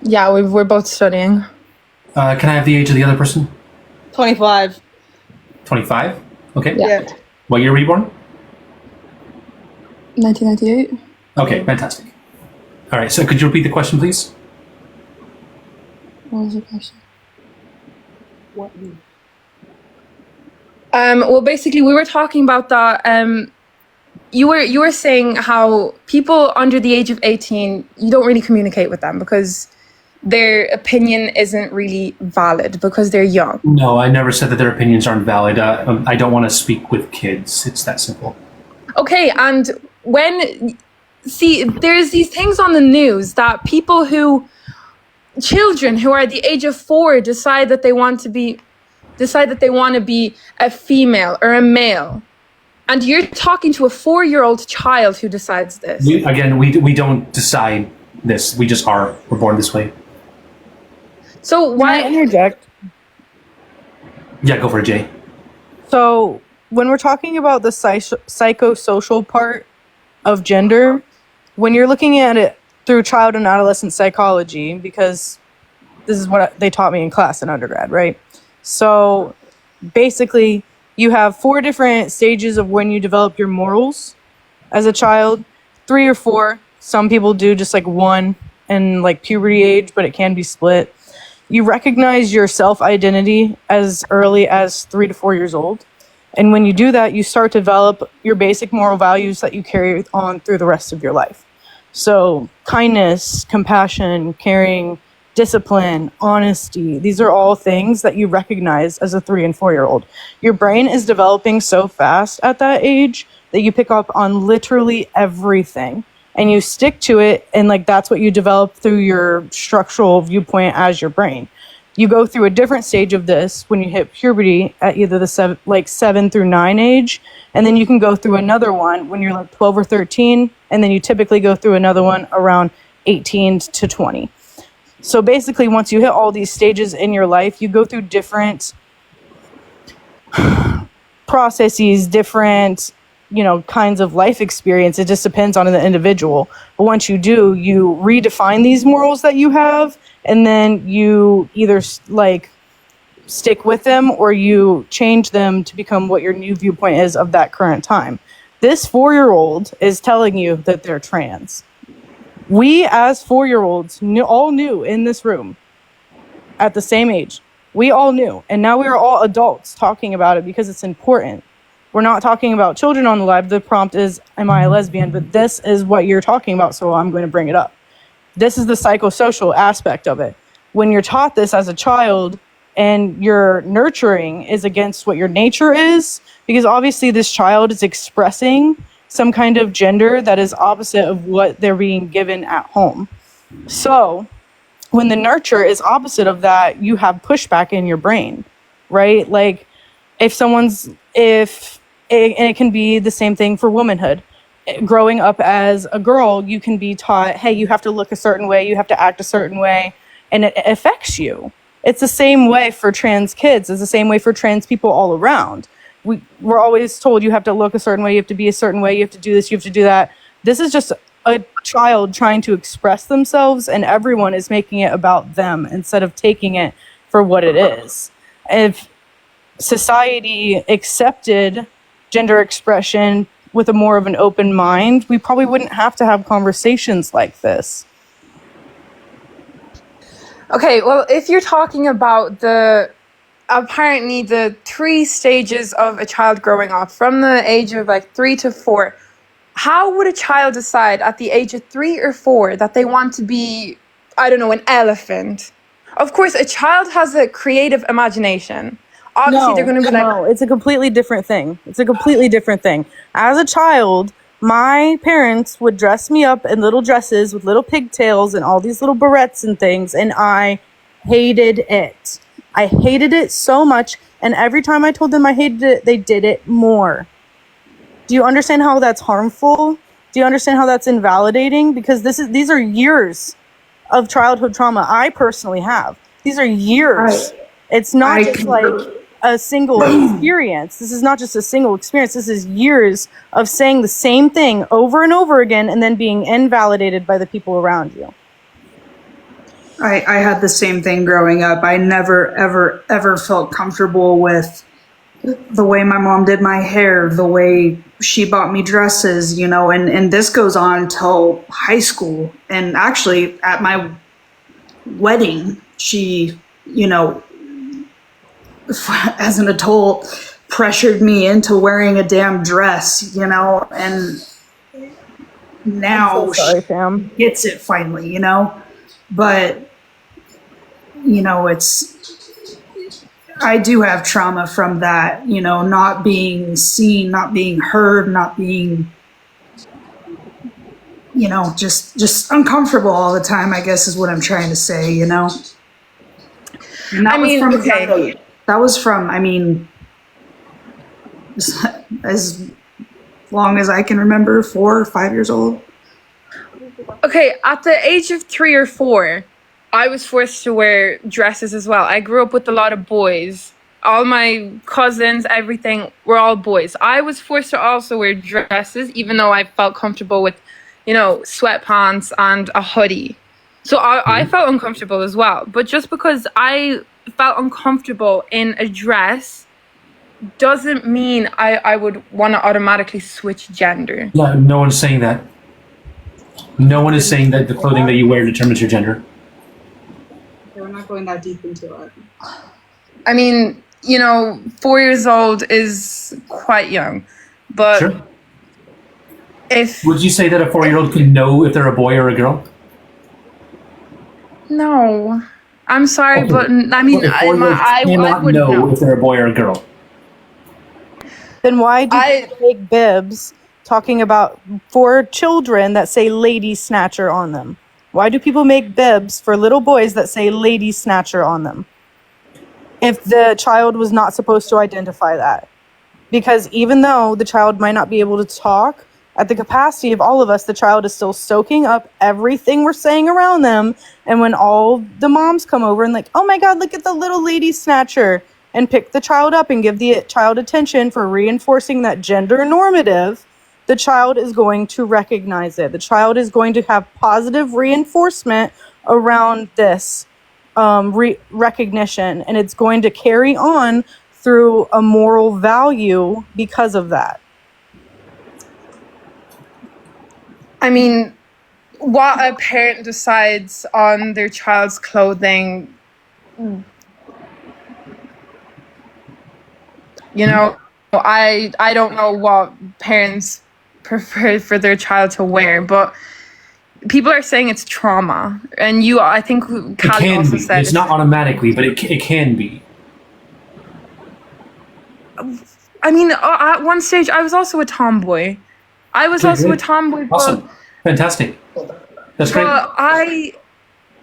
Yeah, we're both studying. Can I have the age of the other person? 25. 25? Okay. Yeah. What year were you born? 1998. Okay, fantastic. All right, so could you repeat the question, please? What was your question? Well, basically, we were talking about that. You were saying how people under the age of 18, you don't really communicate with them because their opinion isn't really valid because they're young. No, I never said that their opinions aren't valid. I don't want to speak with kids. It's that simple. Okay, and there's these things on the news that children who are at the age of 4 decide that they want to be a female or a male. And you're talking to a 4-year-old child who decides this. We don't decide this. We just are. We're born this way. So why interject? Yeah, go for it, Jay. So when we're talking about the psychosocial part of gender, when you're looking at it through child and adolescent psychology, because this is what they taught me in class in undergrad, right? So basically, you have 4 different stages of when you develop your morals as a child, 3 or 4. Some people do just like 1 in like puberty age, but it can be split. You recognize your self-identity as early as 3 to 4 years old. And when you do that, you start to develop your basic moral values that you carry on through the rest of your life. So kindness, compassion, caring, discipline, honesty, these are all things that you recognize as a 3 and 4-year-old. Your brain is developing so fast at that age that you pick up on literally everything and you stick to it, and like that's what you develop through your structural viewpoint as your brain. You go through a different stage of this when you hit puberty at either the 7 through 9 age, and then you can go through another one when you're like 12 or 13, and then you typically go through another one around 18 to 20. So basically, once you hit all these stages in your life, you go through different processes, different, kinds of life experience. It just depends on the individual. But once you do, you redefine these morals that you have, and then you either stick with them or you change them to become what your new viewpoint is of that current time. This 4-year-old is telling you that they're trans. We as 4-year-olds all knew in this room at the same age. We all knew. And now we are all adults talking about it because it's important. We're not talking about children on the live. The prompt is, am I a lesbian? But this is what you're talking about, so I'm going to bring it up. This is the psychosocial aspect of it. When you're taught this as a child and your nurturing is against what your nature is, because obviously this child is expressing some kind of gender that is opposite of what they're being given at home. So when the nurture is opposite of that, you have pushback in your brain, right? Like and it can be the same thing for womanhood. Growing up as a girl, you can be taught, hey, you have to look a certain way, you have to act a certain way, and it affects you. It's the same way for trans kids. It's the same way for trans people all around. We're always told you have to look a certain way, you have to be a certain way, you have to do this, you have to do that. This is just a child trying to express themselves, and everyone is making it about them instead of taking it for what it is. If society accepted gender expression with a more of an open mind, we probably wouldn't have to have conversations like this. Okay, well, if you're talking about apparently the 3 stages of a child growing up from the age of 3 to 4, how would a child decide at the age of 3 or 4 that they want to be, I don't know, an elephant? Of course, a child has a creative imagination. Obviously, they're going to be No, it's a completely different thing. It's a completely different thing. As a child, My parents would dress me up in little dresses with little pigtails and all these little barrettes and things, and I hated it. I hated it so much, and every time I told them I hated it, they did it more. Do you understand how that's harmful? Do you understand how that's invalidating? Because these are years of childhood trauma I personally have. These are years. It's not just like a single experience. This is not just a single experience. This is years of saying the same thing over and over again and then being invalidated by the people around you. I had the same thing growing up. I never, ever, ever felt comfortable with the way my mom did my hair, the way she bought me dresses, you know, and this goes on till high school. And actually at my wedding, she, you know, as an adult, pressured me into wearing a damn dress, you know, and now sorry, Sam. she gets it finally, you know, but you know, I do have trauma from that, you know, not being seen, not being heard, not being, you know, just uncomfortable all the time, I guess is what I'm trying to say, you know. And that was from, I mean, as long as I can remember, 4 or 5 years old. Okay, at the age of 3 or 4, I was forced to wear dresses as well. I grew up with a lot of boys. All my cousins, everything, were all boys. I was forced to also wear dresses, even though I felt comfortable with, you know, sweatpants and a hoodie. So I felt uncomfortable as well. But just because I felt uncomfortable in a dress doesn't mean I would want to automatically switch gender. Yeah, no one's saying that. No one is saying that the clothing that you wear determines your gender. We're not going that deep into it. I mean, you know, 4 years old is quite young, but Sure. Would you say that a 4-year-old can know if they're a boy or a girl? No, I'm sorry, Okay. but I mean, Well, if 4-year-olds I cannot would know. if they're a boy or a girl. Then why do people make bibs talking about for children that say lady snatcher on them? Why do people make bibs for little boys that say lady snatcher on them? If the child was not supposed to identify that. Because even though the child might not be able to talk, at the capacity of all of us, the child is still soaking up everything we're saying around them. And when all the moms come over and like, oh my God, look at the little lady snatcher, and pick the child up and give the child attention for reinforcing that gender normative, the child is going to recognize it. The child is going to have positive reinforcement around this recognition, and it's going to carry on through a moral value because of that. I mean, what a parent decides on their child's clothing, you know, I don't know what parents prefer for their child to wear, but people are saying it's trauma. And I think Callie also said It's not automatically, but it can be. I mean, at one stage, I was also a tomboy. I was also a tomboy, Awesome. Fantastic. That's great.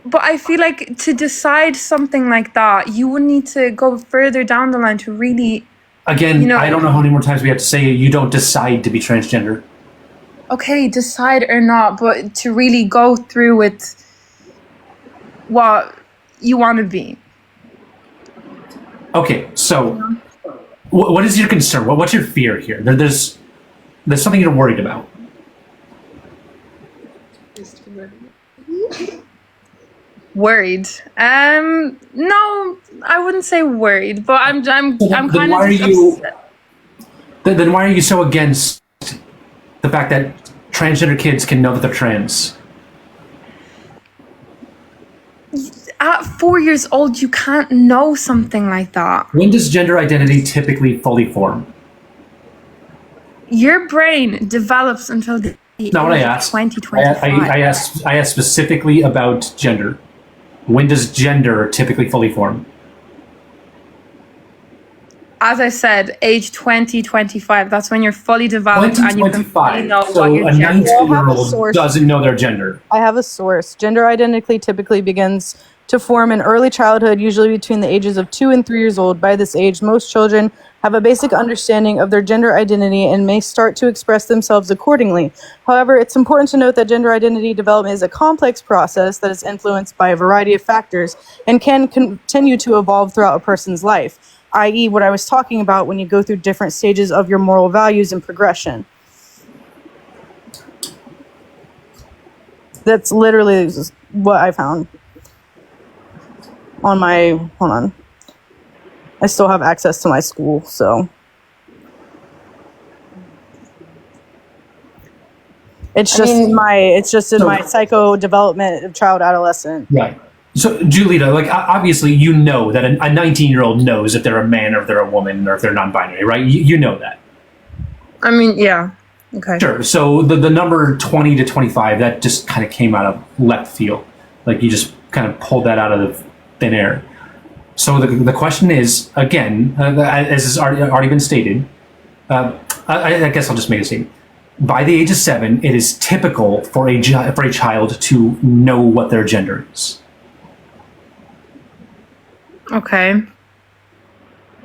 But I feel like to decide something like that, you would need to go further down the line to really... Again, I don't know how many more times we have to say you don't decide to be transgender. Okay, decide or not, but to really go through with what you want to be. Okay, so what is your concern? What's your fear here? There's something you're worried about. Worried? No, I wouldn't say worried, but I'm kind of upset. Then why are you so against the fact that transgender kids can know that they're trans? At 4 years old, you can't know something like that. When does gender identity typically fully form? Your brain develops until the Not what I asked. 2025. I asked specifically about gender. When does gender typically fully form? as I said, age 20, 25. That's when you're fully developed 20, and you can fully 25. know So what your a gender is. 19-year-old doesn't know their gender. I have a source. Gender identity typically begins to form in early childhood, usually between the ages of 2 and 3 years old. By this age, most children have a basic understanding of their gender identity and may start to express themselves accordingly. However, it's important to note that gender identity development is a complex process that is influenced by a variety of factors and can continue to evolve throughout a person's life, i.e., what I was talking about when you go through different stages of your moral values and progression. That's literally just what I found on my, hold on. I still have access to my school, so. It's just in my psycho development of child adolescent. Right. So, Julita, like obviously, you know that a 19-year-old knows if they're a man or if they're a woman or if they're non-binary, right? You know that. I mean, yeah. Okay. Sure. So the number 20 to 25, that just kind of came out of left field. Like you just kind of pulled that out of thin air. So the question is, again, as has already been stated, I guess I'll just make a statement. By the age of 7, it is typical for a child to know what their gender is. Okay.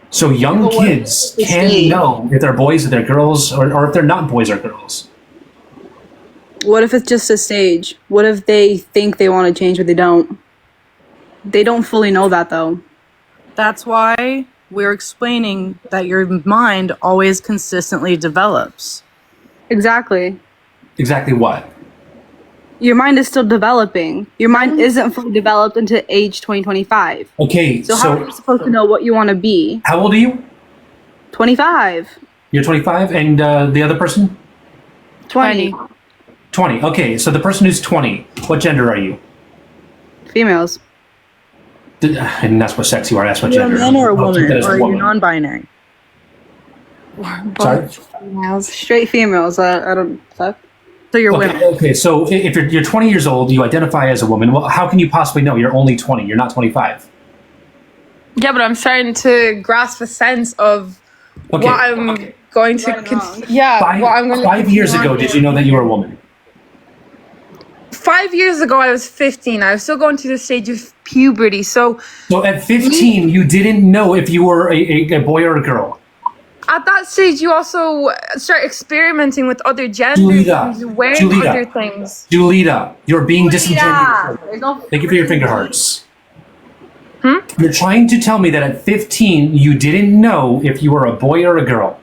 So young kids can know if they're boys, if they're girls, or if they're not boys or girls. What if it's just a stage? What if they think they want to change but they don't? They don't fully know that though. That's why we're explaining that your mind always consistently develops. Exactly. Exactly what? Your mind is still developing. Your mind isn't fully developed until age 2025. Okay, So how are you supposed to know what you want to be? How old are you? 25. You're 25, and the other person? 20. 20. Okay, so the person who's 20, what gender are you? Females. And that's what sex you are. That's what You're gender. a man or a I'll keep woman, that as or woman. you're non-binary. Sorry? Females. Straight females. I don't fuck. So you're Okay, women. okay, so if you're 20 years old, you identify as a woman. Well, how can you possibly know? You're only 20. You're not 25. Yeah, but I'm starting to grasp a sense of Okay. what I'm going to. What I'm going to. 5 years ago, did you know that you were a woman? 5 years ago, I was 15. I was still going through the stage of puberty. So at 15, you didn't know if you were a boy or a girl. at that stage, you also start experimenting with other genders and wearing other things. Julita, you're being disingenuous. Thank you for your finger hearts. You're trying to tell me that at 15, you didn't know if you were a boy or a girl.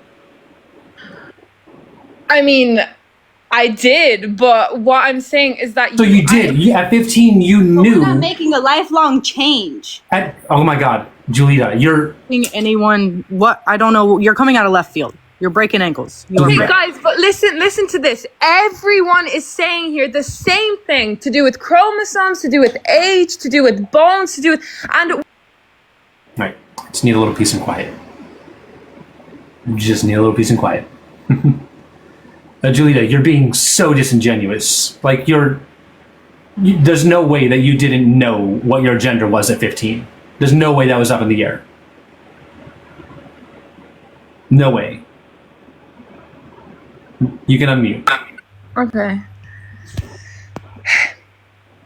I mean, I did, but what I'm saying is that So you did. At 15, you knew. We're not making a lifelong change. Oh my God, Julita, you're. Anyone? What? I don't know. You're coming out of left field. You're breaking ankles. Okay, guys, but listen to this. Everyone is saying here the same thing to do with chromosomes, to do with age, to do with bones, to do with Right. Just need a little peace and quiet. Just need a little peace and quiet. Julita, you're being so disingenuous. Like there's no way that you didn't know what your gender was at 15. There's no way that was up in the air. No way. You can unmute. Okay.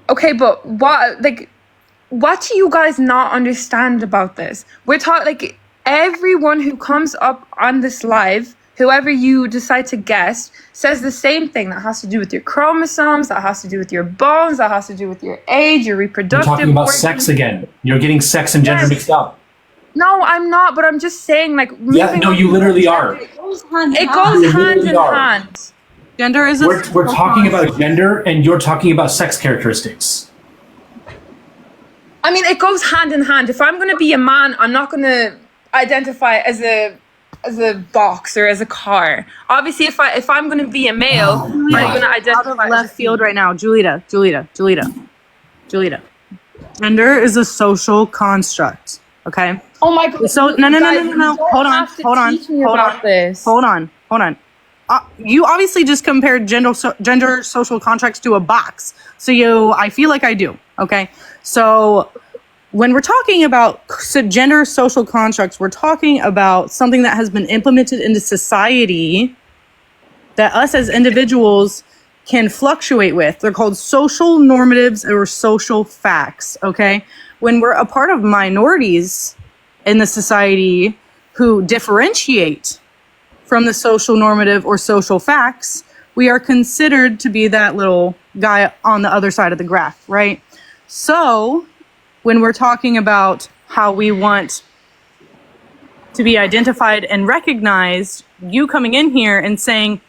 Okay, but what do you guys not understand about this? We're talking everyone who comes up on this live, whoever you decide to guest, says the same thing. That has to do with your chromosomes, that has to do with your bones, that has to do with your age, your You're reproductive talking about organs. sex again. You're getting sex and gender mixed up. No, I'm not, but I'm just saying Yeah, no, you literally are. It goes hand in hand. Gender is We're talking about gender, and you're talking about sex characteristics. I mean, it goes hand in hand. If I'm going to be a man, I'm not going to identify as a box or as a car. Obviously, if I'm going to be a male, I'm going to identify out of left field right now. Julita. Gender is a social construct. Okay. Oh my God. So no. Hold on. You obviously just compared gender social contracts to a box. So I feel like I do. Okay. So when we're talking about gender social constructs, we're talking about something that has been implemented into society that us as individuals can fluctuate with. They're called social normatives or social facts, okay? When we're a part of minorities in the society who differentiate from the social normative or social facts, we are considered to be that little guy on the other side of the graph, right? So when we're talking about how we want to be identified and recognized, you coming in here and saying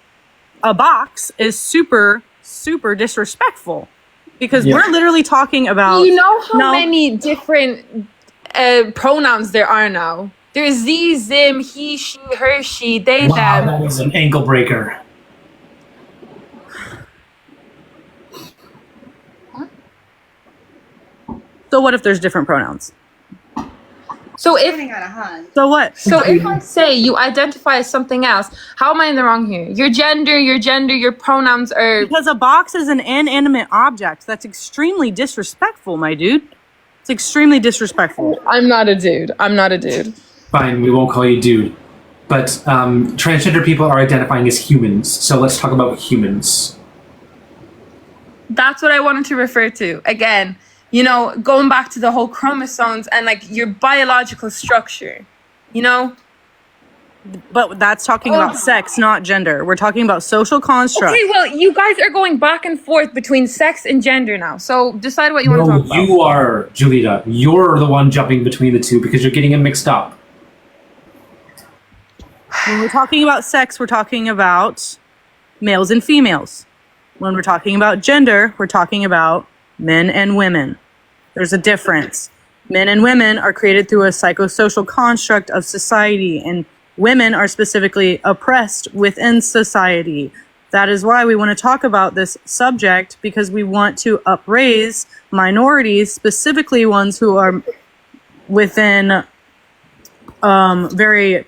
a box is super, super disrespectful because we're literally talking about... You know how many different pronouns there are now? There's Z, Zim, he, she, her, she, they, Wow, them. that was an ankle breaker. So what if there's different pronouns? So if so what? So if I say you identify as something else, how am I in the wrong here? Your gender, your pronouns are... Because a box is an inanimate object. That's extremely disrespectful, my dude. It's extremely disrespectful. I'm not a dude. Fine, we won't call you dude. But transgender people are identifying as humans, so let's talk about humans. That's what I wanted to refer to. Again, you know, going back to the whole chromosomes and like your biological structure, you know? But that's talking about sex, not gender. We're talking about social constructs. Okay, well, you guys are going back and forth between sex and gender now. So decide what you want to talk about. You are, Julita. You're the one jumping between the two because you're getting them mixed up. When we're talking about sex, we're talking about males and females. When we're talking about gender, we're talking about men and women. There's a difference. Men and women are created through a psychosocial construct of society, and women are specifically oppressed within society. That is why we want to talk about this subject, because we want to upraise minorities, specifically ones who are within very,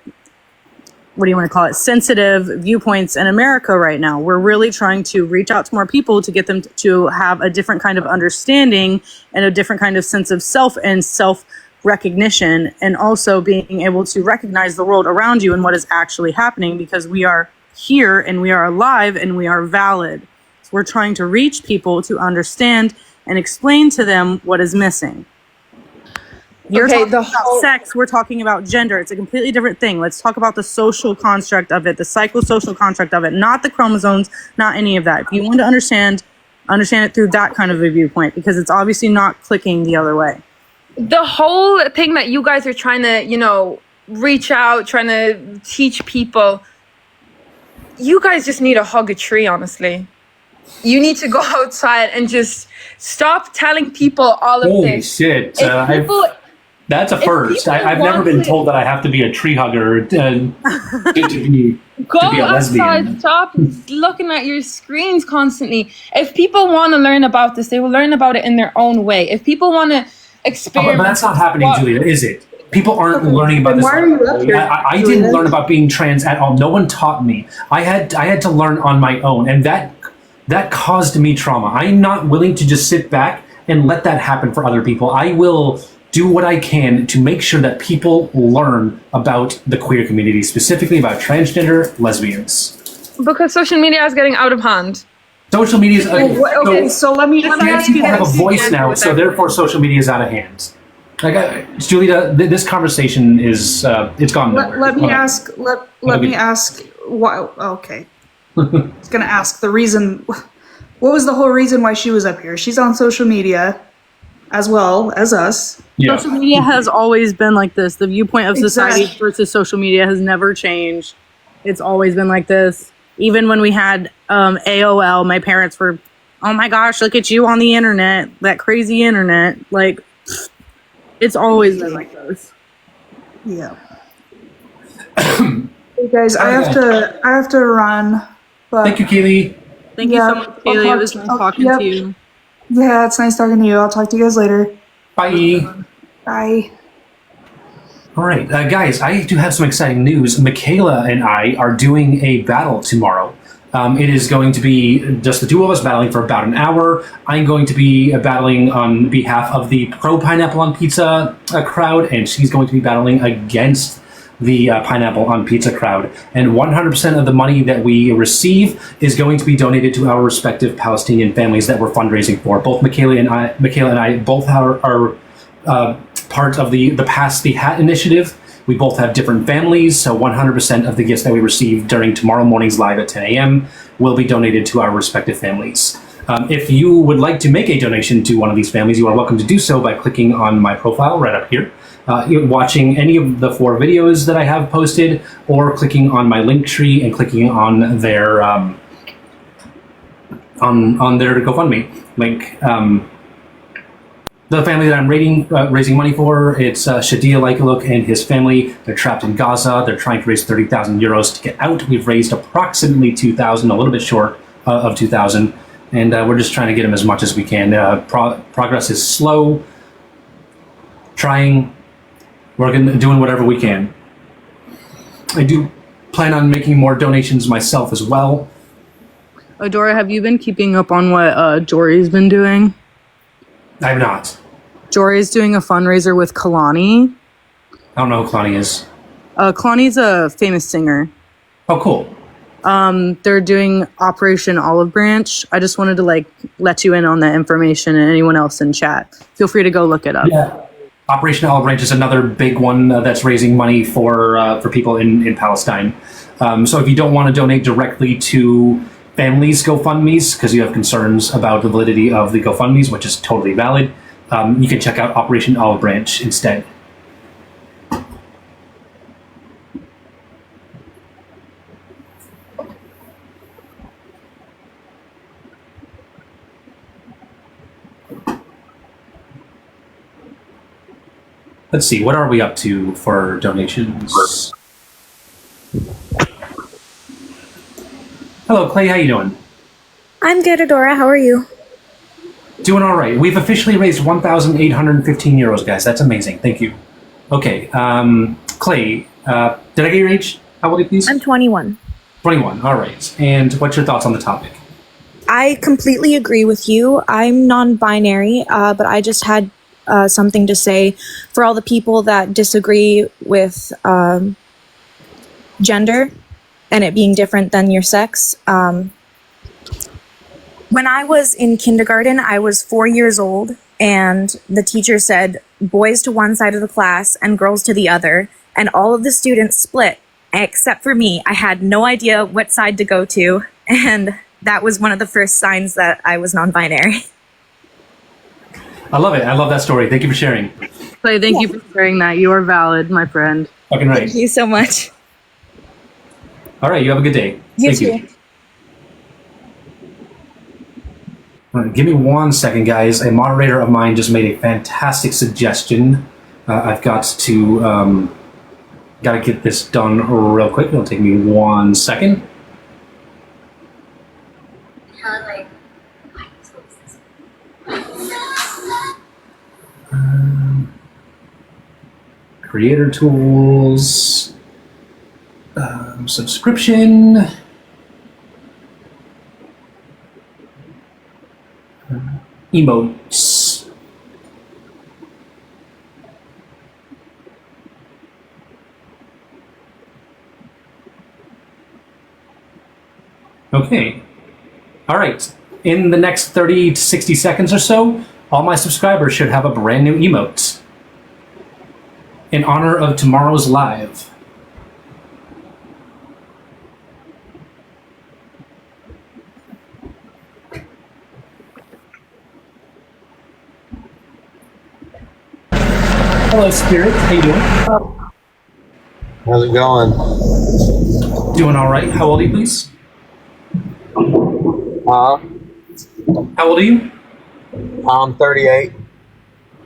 what do you want to call it, sensitive viewpoints in America right now. We're really trying to reach out to more people to get them to have a different kind of understanding and a different kind of sense of self and self-recognition, and also being able to recognize the world around you and what is actually happening, because we are here and we are alive and we are valid. So we're trying to reach people to understand and explain to them what is missing. You're talking about sex, we're talking about gender. It's a completely different thing. Let's talk about the social construct of it, the psychosocial construct of it, not the chromosomes, not any of that. If you want to understand it through that kind of a viewpoint, because it's obviously not clicking the other way. The whole thing that you guys are trying to, you know, reach out, trying to teach people, you guys just need to hug a tree, honestly. You need to go outside and just stop telling people all of Holy this. shit. That's a first. I've never been told that I have to be a tree hugger to be a lesbian. Outside, stop looking at your screens constantly. If people want to learn about this, they will learn about it in their own way. If people want to experiment... But that's not happening, Julia, is it? People aren't learning about this. Why are you up here, I didn't learn about being trans at all. No one taught me. I had to learn on my own, and that caused me trauma. I'm not willing to just sit back and let that happen for other people. I will do what I can to make sure that people learn about the queer community, specifically about transgender lesbians. Because social media is getting out of hand. Social media is... Okay, so let me ask you people have a this. voice now, so therefore social media is out of hand. Like, Julita, this conversation is, it's gone nowhere. Let me ask, why, okay. I was gonna ask the reason, what was the whole reason why she was up here? She's on social media as well as us. Yeah. Social media has always been like this. The viewpoint of society versus social media has never changed. It's always been like this. Even when we had AOL, my parents were, oh my gosh, look at you on the internet, that crazy internet. Like, it's always been like this. Yeah. Hey guys, I have to run. But thank you, Keely. Thank you so much, Keely. It was nice talking to you. Yeah, it's nice talking to you. I'll talk to you guys later. Bye. Bye. All right, guys, I do have some exciting news. Michaela and I are doing a battle tomorrow. It is going to be just the two of us battling for about an hour. I'm going to be battling on behalf of the pro pineapple on pizza crowd, and she's going to be battling against the pineapple on pizza crowd. And 100% of the money that we receive is going to be donated to our respective Palestinian families that we're fundraising for. Both Michaela and I both are part of the Pass the Hat initiative. We both have different families, so 100% of the gifts that we receive during tomorrow morning's live at 10 a.m. will be donated to our respective families. If you would like to make a donation to one of these families, you are welcome to do so by clicking on my profile right up here, watching any of the 4 videos that I have posted, or clicking on my link tree and clicking on their on their GoFundMe link. The family that I'm raising money for, it's Shadia Laikaluk and his family. They're trapped in Gaza. They're trying to raise 30,000 euros to get out. We've raised approximately 2,000, a little bit short of 2,000, and we're just trying to get them as much as we can. Progress is slow. Trying, doing whatever we can. I do plan on making more donations myself as well. Adora, have you been keeping up on what Jory's been doing? I'm not. Jory's doing a fundraiser with Kalani. I don't know who Kalani is. Kalani's a famous singer. Oh, cool. They're doing Operation Olive Branch. I just wanted to let you in on that information, and anyone else in chat. Feel free to go look it up. Yeah. Operation Olive Branch is another big one that's raising money for people in Palestine. So if you don't want to donate directly to families' GoFundMes because you have concerns about the validity of the GoFundMes, which is totally valid, you can check out Operation Olive Branch instead. Let's see, what are we up to for donations? Hello, Clay, how you doing? I'm good, Adora. How are you? Doing all right. We've officially raised 1,815 euros, guys. That's amazing. Thank you. Okay, Clay, did I get your age? How old are you, please? I'm 21. 21, all right. And what's your thoughts on the topic? I completely agree with you. I'm non-binary, but I just had something to say for all the people that disagree with gender and it being different than your sex. When I was in kindergarten, I was 4 years old, and the teacher said boys to one side of the class and girls to the other, and all of the students split, except for me. I had no idea what side to go to, and that was one of the first signs that I was non-binary. I love it. I love that story. Thank you for sharing. Clay, thank you for sharing that. You are valid, my friend. Fucking right. Thank you so much. All right, you have a good day. You Thank too. you. All right, give me 1 second, guys. A moderator of mine just made a fantastic suggestion. I've got to get this done real quick. It'll take me 1 second. Creator tools, subscription, emotes. Okay. All right. In the next 30 to 60 seconds or so, all my subscribers should have a brand new emote in honor of tomorrow's live. Hello, Spirit. How you doing? How's it going? Doing all right. How old are you, please? Huh? How old are you? I'm 38.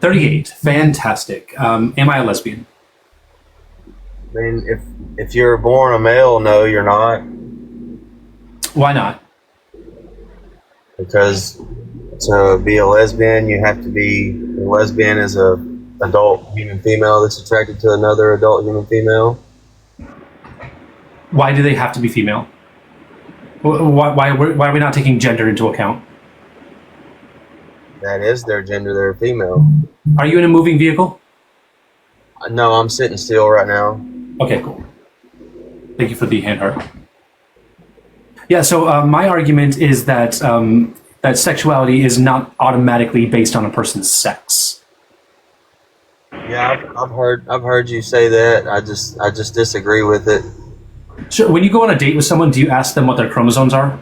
38. Fantastic. Am I a lesbian? I mean, if you're born a male, no, you're not. Why not? Because to be a lesbian, you have to be a lesbian as a adult human female that's attracted to another adult human female. Why do they have to be female? Why are we not taking gender into account? That is their gender. They're female. Are you in a moving vehicle? No, I'm sitting still right now. Okay, cool. Thank you for the hand heart. Yeah, so my argument is that that sexuality is not automatically based on a person's sex. Yeah, I've heard you say that. I just disagree with it. So when you go on a date with someone, do you ask them what their chromosomes are?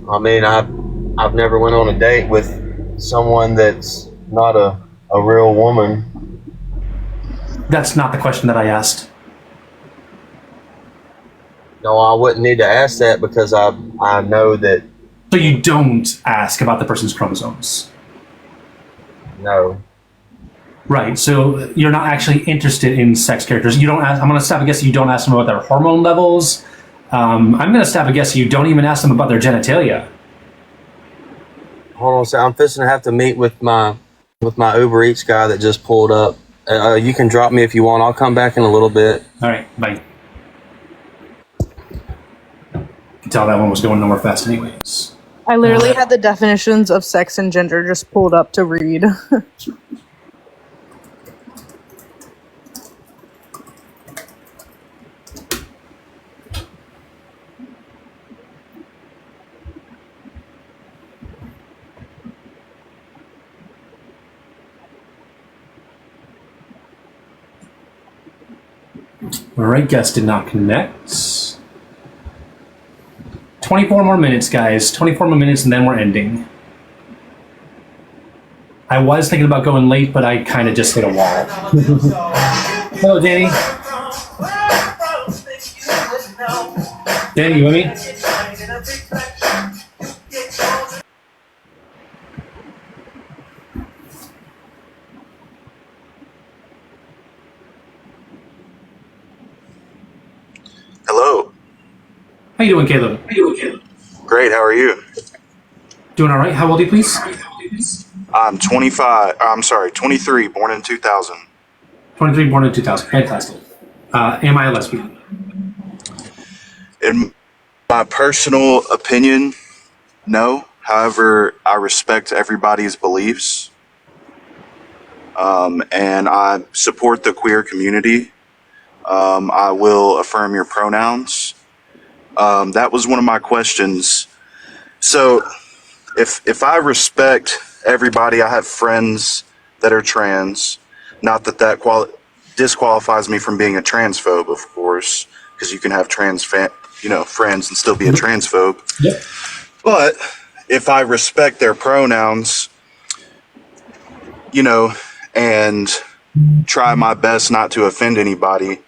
I mean, I've never went on a date with someone that's not a real woman. That's not the question that I asked. No, I wouldn't need to ask that because I know that. So you don't ask about the person's chromosomes? No. Right, so you're not actually interested in sex characters. You don't ask. I'm going to stab a guess that you don't ask them about their hormone levels. I'm going to stab a guess that you don't even ask them about their genitalia. Hold on a second. I'm fixing to have to meet with my Uber Eats guy that just pulled up. You can drop me if you want. I'll come back in a little bit. All right, bye. You can tell that one was going nowhere fast anyways. I literally had the definitions of sex and gender just pulled up to read. All right, guest did not connect. 24 more minutes, guys. 24 more minutes, and then we're ending. I was thinking about going late, but I kind of just hit a wall. Hello, Danny. Danny, you with me? Hello. How you doing, Caleb? Great. How are you? Doing all right. How old are you, please? I'm 25. I'm sorry, 23. Born in 2000. 23, born in 2000. Fantastic. Am I a lesbian? In my personal opinion, no. However, I respect everybody's beliefs, and I support the queer community. I will affirm your pronouns. That was one of my questions. So, if I respect everybody, I have friends that are trans. Not that disqualifies me from being a transphobe, of course, because you can have friends and still be a transphobe. Yep. But if I respect their pronouns, and try my best not to offend anybody,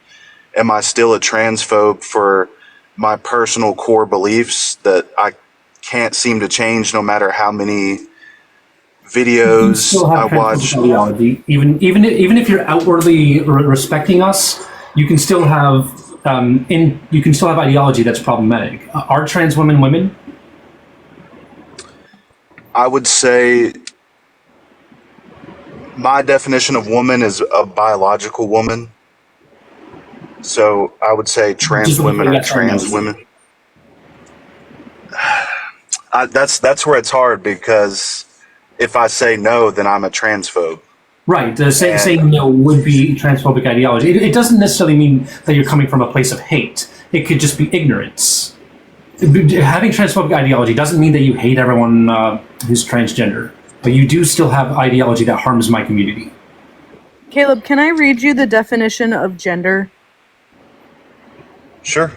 am I still a transphobe for my personal core beliefs that I can't seem to change no matter how many videos I watch? Even if you're outwardly respecting us, you can still have ideology that's problematic. Are trans women women? I would say my definition of woman is a biological woman. So I would say trans women are trans women. That's where it's hard, because if I say no, then I'm a transphobe. Right. Saying no would be transphobic ideology. It doesn't necessarily mean that you're coming from a place of hate. It could just be ignorance. Having transphobic ideology doesn't mean that you hate everyone who's transgender, but you do still have ideology that harms my community. Caleb, can I read you the definition of gender? Sure.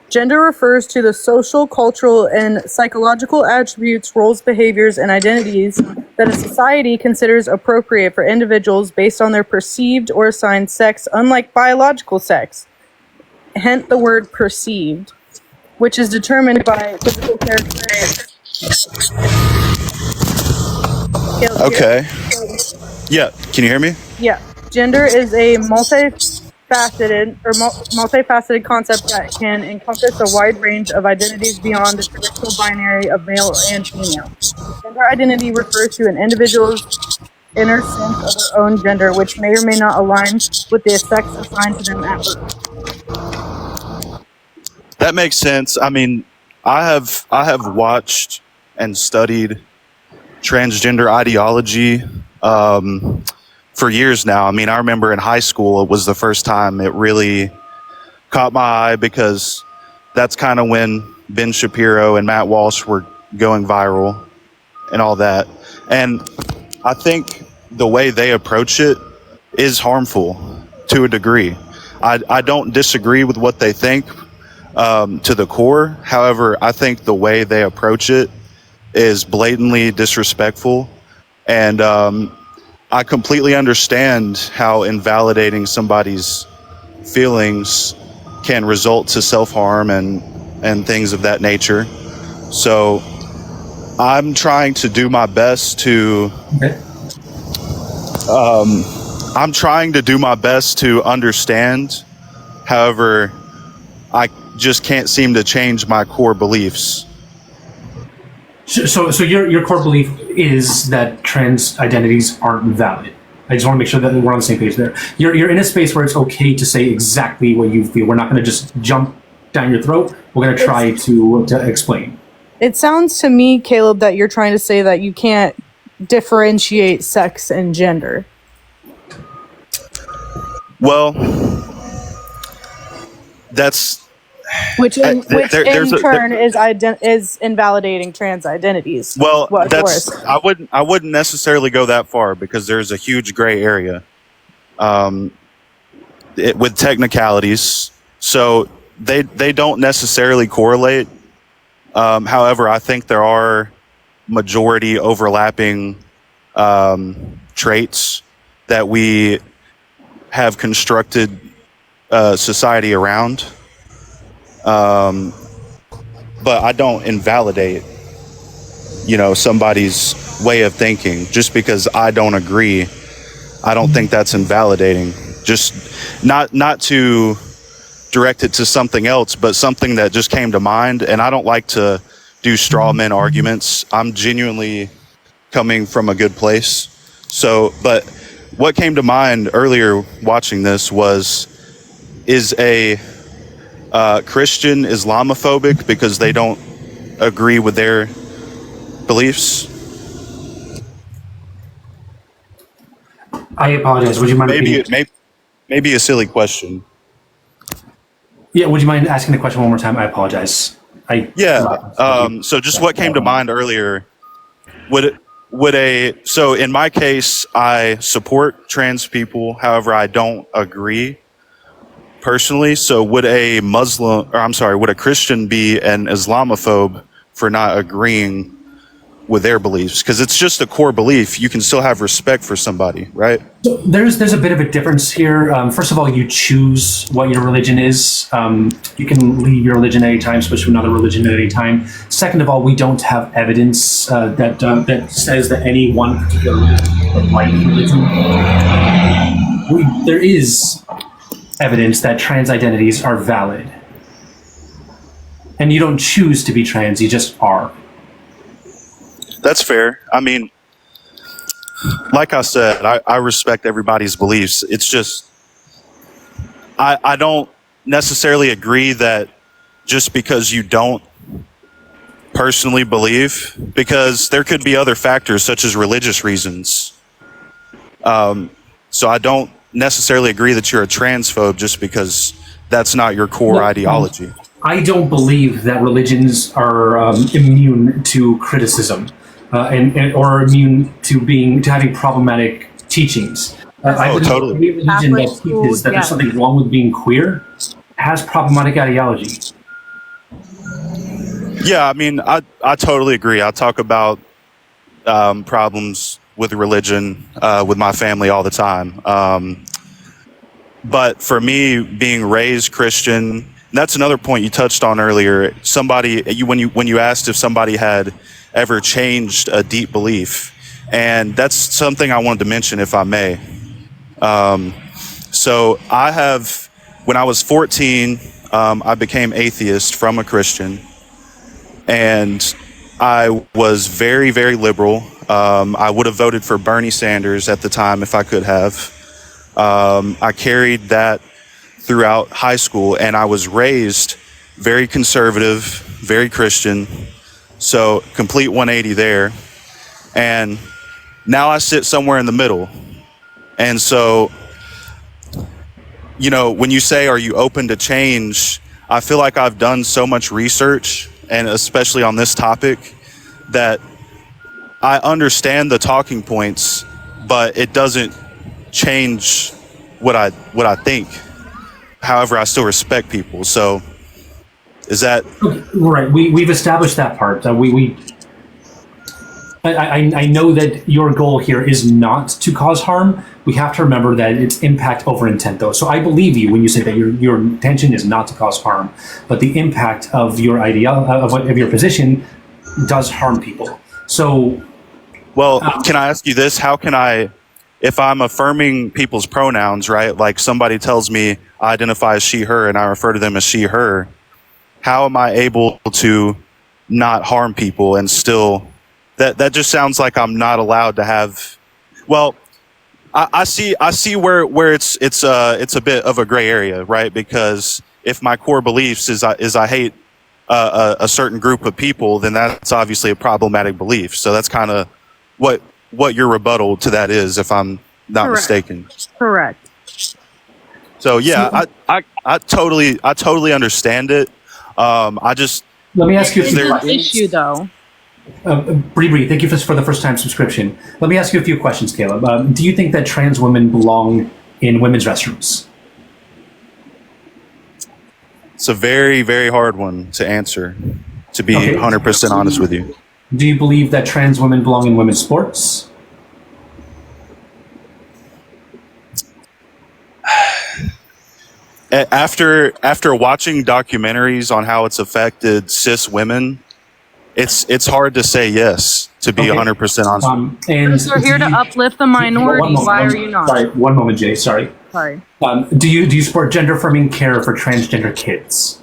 Gender refers to the social, cultural, and psychological attributes, roles, behaviors, and identities that a society considers appropriate for individuals based on their perceived or assigned sex, unlike biological sex. Hence the word perceived, which is determined by physical characteristics. Okay. Yeah. Can you hear me? Yeah. Gender is a multifaceted concept that can encompass a wide range of identities beyond the traditional binary of male and female. Gender identity refers to an individual's inner sense of their own gender, which may or may not align with the sex assigned to them at birth. That makes sense. I mean, I have watched and studied transgender ideology for years now. I mean, I remember in high school it was the first time it really caught my eye because that's kind of when Ben Shapiro and Matt Walsh were going viral and all that. And I think the way they approach it is harmful to a degree. I don't disagree with what they think to the core. However, I think the way they approach it is blatantly disrespectful. And I completely understand how invalidating somebody's feelings can result to self-harm and things of that nature. So I'm trying to do my best to I'm trying to do my best to understand. However, I just can't seem to change my core beliefs. So your core belief is that trans identities aren't valid. I just want to make sure that we're on the same page there. You're in a space where it's okay to say exactly what you feel. We're not going to just jump down your throat. We're going to try to explain. It sounds to me, Caleb, that you're trying to say that you can't differentiate sex and gender. Well, that's which in there's turn is invalidating trans identities. well, What, that's Doris? I wouldn't necessarily go that far because there's a huge gray area with technicalities. So they don't necessarily correlate. However, I think there are majority overlapping traits that we have constructed society around. But I don't invalidate, somebody's way of thinking just because I don't agree. I don't think that's invalidating. Just not to direct it to something else, but something that just came to mind. And I don't like to do straw man arguments. I'm genuinely coming from a good place. So, but what came to mind earlier watching this is a Christian Islamophobic because they don't agree with their beliefs? I apologize. Would you mind repeating? Maybe a silly question. Yeah, would you mind asking the question one more time? I apologize. So just what came to mind earlier, so in my case, I support trans people. However, I don't agree personally. So would a Christian be an Islamophobe for not agreeing with their beliefs? Because it's just a core belief. You can still have respect for somebody, right? So there's a bit of a difference here. First of all, you choose what your religion is. You can leave your religion at any time, switch to another religion at any time. Second of all, we don't have evidence that says that any one particular religion is the right religion. There is evidence that trans identities are valid. And you don't choose to be trans, you just are. That's fair. I mean, like I said, I respect everybody's beliefs. It's just, I don't necessarily agree that just because you don't personally believe, because there could be other factors such as religious reasons. So I don't necessarily agree that you're a transphobe just because that's not your core ideology. I don't believe that religions are immune to criticism. Or immune to having problematic teachings. I believe totally. Every religion that teaches that there's something wrong with being queer has problematic ideology. Yeah, I mean, I totally agree. I talk about problems with religion with my family all the time. But for me, being raised Christian, that's another point you touched on earlier. When you asked if somebody had ever changed a deep belief, and that's something I wanted to mention, if I may. So when I was 14, I became atheist from a Christian, and I was very, very liberal. I would have voted for Bernie Sanders at the time if I could have. I carried that throughout high school, and I was raised very conservative, very Christian. So complete 180 there. And now I sit somewhere in the middle. And so, you know, when you say, are you open to change? I feel like I've done so much research, and especially on this topic, that I understand the talking points, but it doesn't change what I think. However, I still respect people. So is that right? We've established that part. I know that your goal here is not to cause harm. We have to remember that it's impact over intent, though. So I believe you when you say that your intention is not to cause harm, but the impact of your of your position does harm people. So, well, can I ask you this? How can I, if I'm affirming people's pronouns, right? Like somebody tells me I identify as she, her, and I refer to them as she, her. How am I able to not harm people and still? That just sounds like I'm not allowed to have. Well, I see where it's a bit of a gray area, right? Because if my core beliefs is I hate a certain group of people, then that's obviously a problematic belief. So that's kind of what your rebuttal to that is, if I'm not mistaken. Correct. So yeah, I totally understand it. I just let me ask you. Issue though. Bree, thank you for the first time subscription. Let me ask you a few questions, Caleb. Do you think that trans women belong in women's restrooms? It's a very, very hard one to answer, to be 100% honest with you. Do you believe that trans women belong in women's sports? After watching documentaries on how it's affected cis women, it's hard to say yes, to be 100% honest. And you're here to uplift the minority. Why are you not? Sorry, one moment, Jay. Sorry. Sorry. Do you support gender affirming care for transgender kids?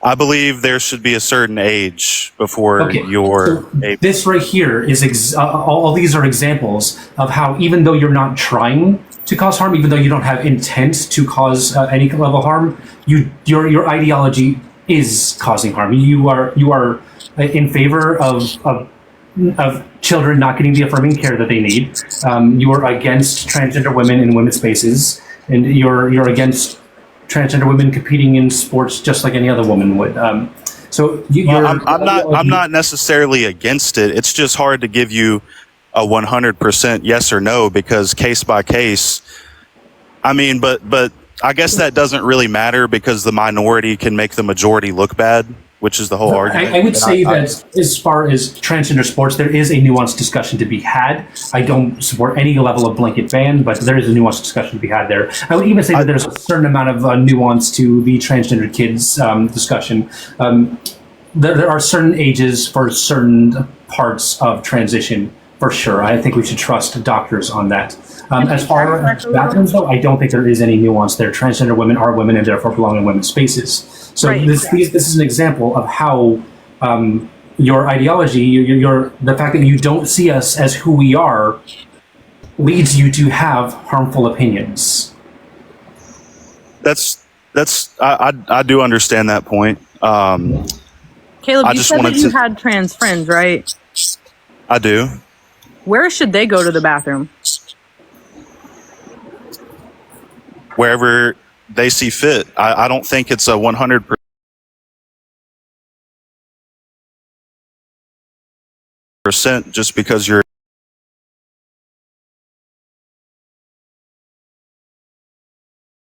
I believe there should be a certain age before you're able. This right here is all these are examples of how, even though you're not trying to cause harm, even though you don't have intent to cause any level of harm, your ideology is causing harm. You are in favor of children not getting the affirming care that they need. You are against transgender women in women's spaces, and you're against transgender women competing in sports just like any other woman would. So I'm not necessarily against it. It's just hard to give you a 100% yes or no, because case by case. I mean, but I guess that doesn't really matter, because the minority can make the majority look bad, which is the whole argument. I would say that as far as transgender sports, there is a nuanced discussion to be had. I don't support any level of blanket ban, but there is a nuanced discussion to be had there. I would even say that there's a certain amount of nuance to the transgender kids discussion. There are certain ages for certain parts of transition, for sure. I think we should trust doctors on that. As far as bathrooms, though, I don't think there is any nuance there. Transgender women are women and therefore belong in women's spaces. So this is an example of how your ideology, the fact that you don't see us as who we are, leads you to have harmful opinions. I do understand that point. Caleb, you said that you had trans friends, right? I do. Where should they go to the bathroom? Wherever they see fit. I don't think it's a 100% just because you're